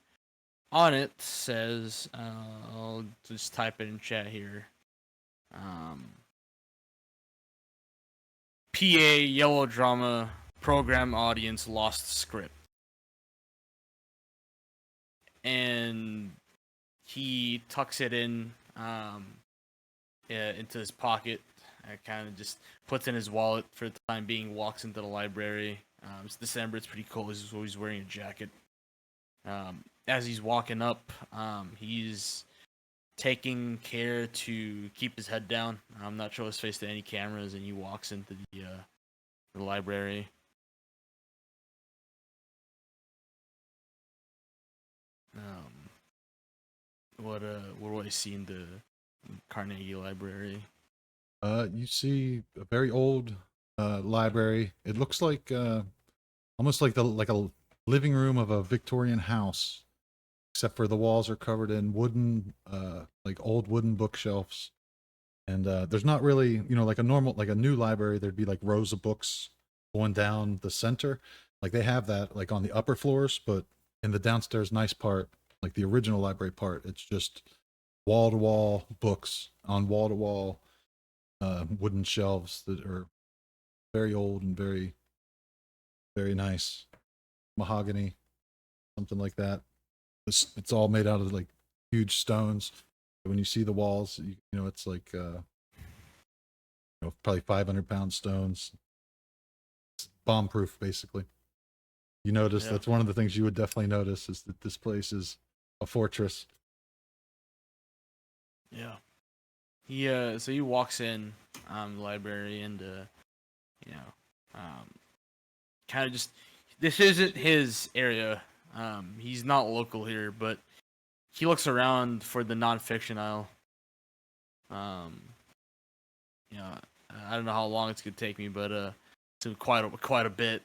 on it says I'll just type it in chat here. PA Yellow Drama Program Audience Lost Script. and he tucks it in into his pocket. Kind of just puts in his wallet for the time being. Walks into the library. It's December. It's pretty cold. So he's wearing a jacket. As he's walking up, he's taking care to keep his head down. Not show his face to any cameras, and he walks into the library. What do I see in the Carnegie Library? You see a very old library. It looks like almost like a living room of a Victorian house, except for the walls are covered in wooden, like old wooden bookshelves. And there's not really, like a new library, there'd be like rows of books going down the center. Like they have that like on the upper floors, but in the downstairs nice part, like the original library part, it's just wall to wall books on wall to wall wooden shelves that are very old and very, very nice. Mahogany, something like that. It's all made out of like huge stones. When you see the walls, it's like probably 500-pound stones. It's bomb-proof, basically. You notice that's one of the things you would definitely notice is that this place is a fortress. Yeah. So he walks in the library and kind of just, this isn't his area. He's not local here, but he looks around for the nonfiction aisle. I don't know how long it's gonna take me, but it's quite a bit.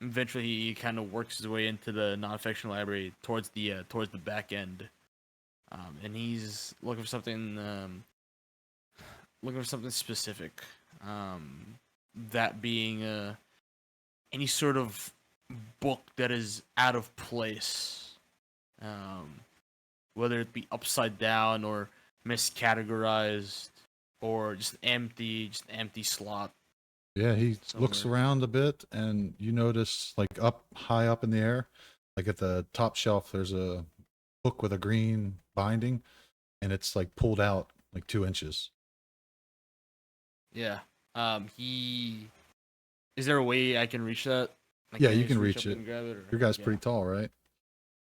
Eventually, he kind of works his way into the nonfiction library towards the back end, and he's looking for something specific. That being any sort of book that is out of place. Whether it be upside down or miscategorized or just empty slot. Yeah, he looks somewhere. around a bit, and you notice like high up in the air, like at the top shelf, there's a book with a green binding, and it's like pulled out like 2 inches. Yeah. Is there a way I can reach that? Like, Yeah, I you just can reach up it. and grab it, or, Your guy's yeah. pretty tall, right?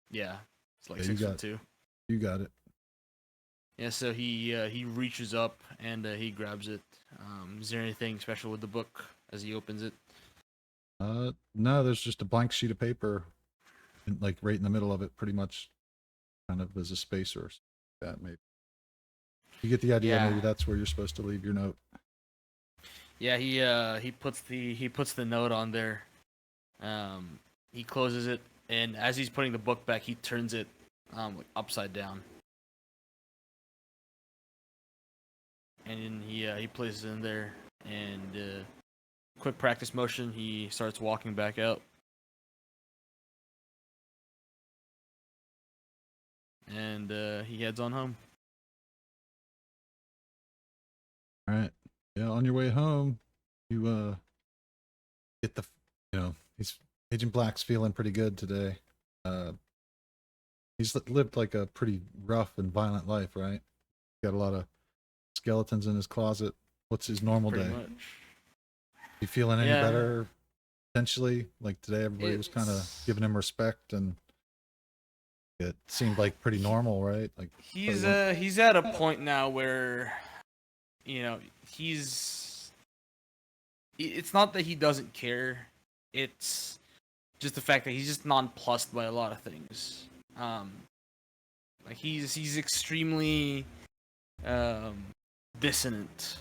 Yeah. It's like Yeah, you 6'2". You got it. Yeah, so he reaches up and he grabs it. Is there anything special with the book as he opens it? No, there's just a blank sheet of paper, like right in the middle of it, pretty much, kind of as a spacer. Or something like that maybe. You get the idea. Yeah. Maybe that's where you're supposed to leave your note. Yeah, he puts the note on there. He closes it, and as he's putting the book back, he turns it like upside down. And then he places it in there, and quick practice motion, he starts walking back out. And he heads on home. All right. Yeah, on your way home, you get the, he's Agent Black's feeling pretty good today. He's lived like a pretty rough and violent life, right? Got a lot of skeletons in his closet. What's his normal Pretty day? much. You feeling any Yeah. better? Potentially, like today, everybody was kind of It's- giving him respect, and it seemed like pretty normal, right? Like He's everyone- he's at a point now where, it's not that he doesn't care. It's just the fact that he's just nonplussed by a lot of things. Like he's extremely dissonant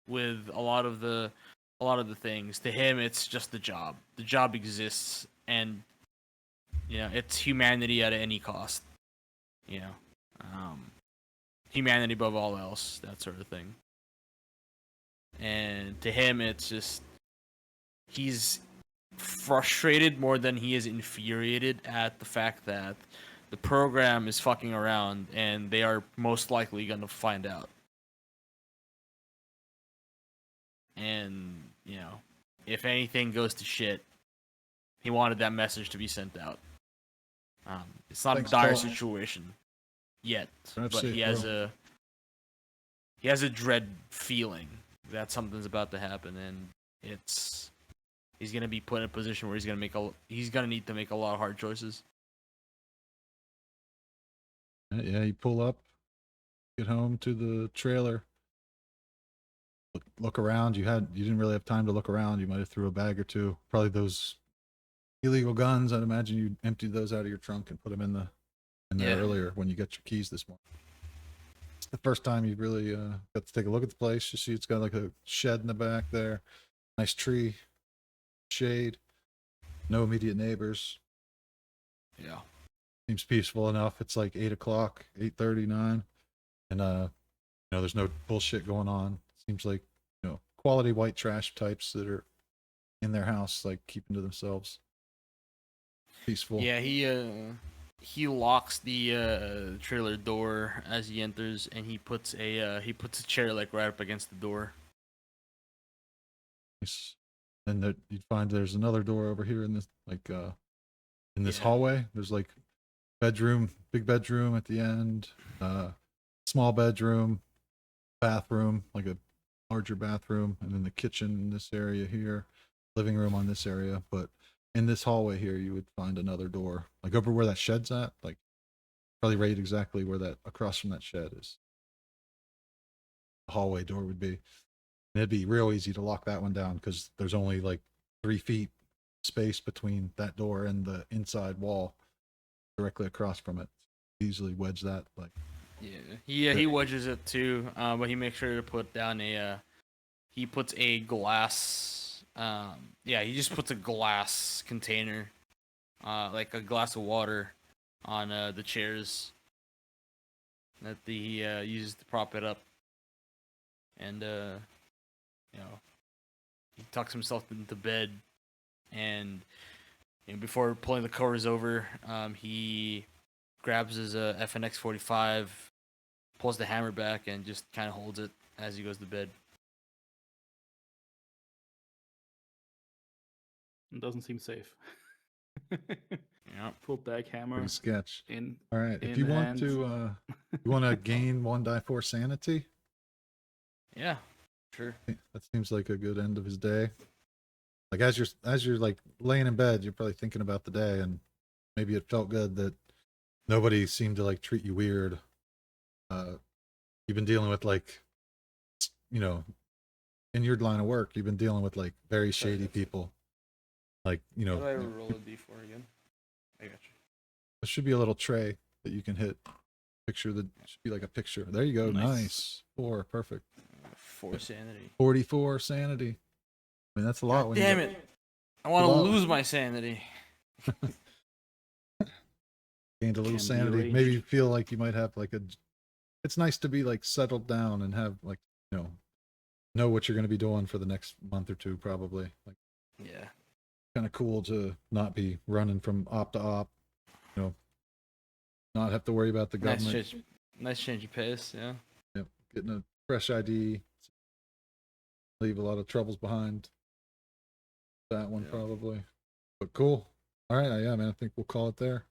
with a lot of the things. To him, it's just the job. The job exists, and it's humanity at any cost. Humanity above all else, that sort of thing. And to him, it's just he's frustrated more than he is infuriated at the fact that the program is fucking around and they are most likely going to find out. And, if anything goes to shit, he wanted that message to be sent out. It's not Thanks, a dire Cole. situation yet, Drive but safe, he has bro. a dread feeling that something's about to happen, and he's gonna be put in a position where he's gonna need to make a lot of hard choices. Yeah, you pull up, get home to the trailer. Look around. You didn't really have time to look around. You might have threw a bag or two. Probably those illegal guns. I'd imagine you emptied those out of your trunk and put them in there Yeah. earlier when you got your keys this morning. It's the first time you really got to take a look at the place. You see, it's got like a shed in the back there, nice tree, shade, no immediate neighbors. Yeah. Seems peaceful enough. It's like 8:00, 8:39, and there's no bullshit going on. Seems like quality white trash types that are in their house, like keeping to themselves. Peaceful. Yeah, he locks the trailer door as he enters, and he puts a chair like right up against the door. Nice. And you'd find there's another door over here in this in this Yeah. hallway. There's like big bedroom at the end, small bedroom, bathroom, like a larger bathroom, and then the kitchen in this area here, living room on this area. But in this hallway here, you would find another door, like over where that shed's at, like probably right exactly where that across from that shed is. The hallway door would be. And it'd be real easy to lock that one down because there's only like 3 feet space between that door and the inside wall directly across from it. Easily wedge that like. Yeah, he wedges it too, but he makes sure to put down he puts a glass, he just puts a glass container, like a glass of water, on the chairs that he uses to prop it up, and he tucks himself into bed, and before pulling the covers over, he grabs his FNX 45, pulls the hammer back, and just kind of holds it as he goes to bed. It doesn't seem safe. Yeah. Full back hammer Pretty sketch. in. All right. If in you the want hand. to you want to gain 1 die 4 sanity, Yeah. Sure. that seems like a good end of his day. Like as you're like laying in bed, you're probably thinking about the day, and maybe it felt good that nobody seemed to like treat you weird. You've been dealing with like in your line of work, you've been dealing with like very shady people. Like, How do I roll a d4 again? I got you. there should be a little tray that you can hit. Picture that should be like a picture. There you go. Nice. Nice. 4, perfect. 4 sanity. 44 sanity. I mean, that's a lot. God when damn you it! I want to Wow. lose my sanity. gained a little Can be sanity. arranged. Maybe you feel like you might have like it's nice to be like settled down and have like, know what you're going to be doing for the next month or two, probably. Like, Yeah. kind of cool to not be running from op to op, not have to worry about the government. Nice change of pace. Yeah. Yep. Getting a fresh ID, leave a lot of troubles behind. That one Yeah. probably, but cool. All right, yeah, man. I think we'll call it there.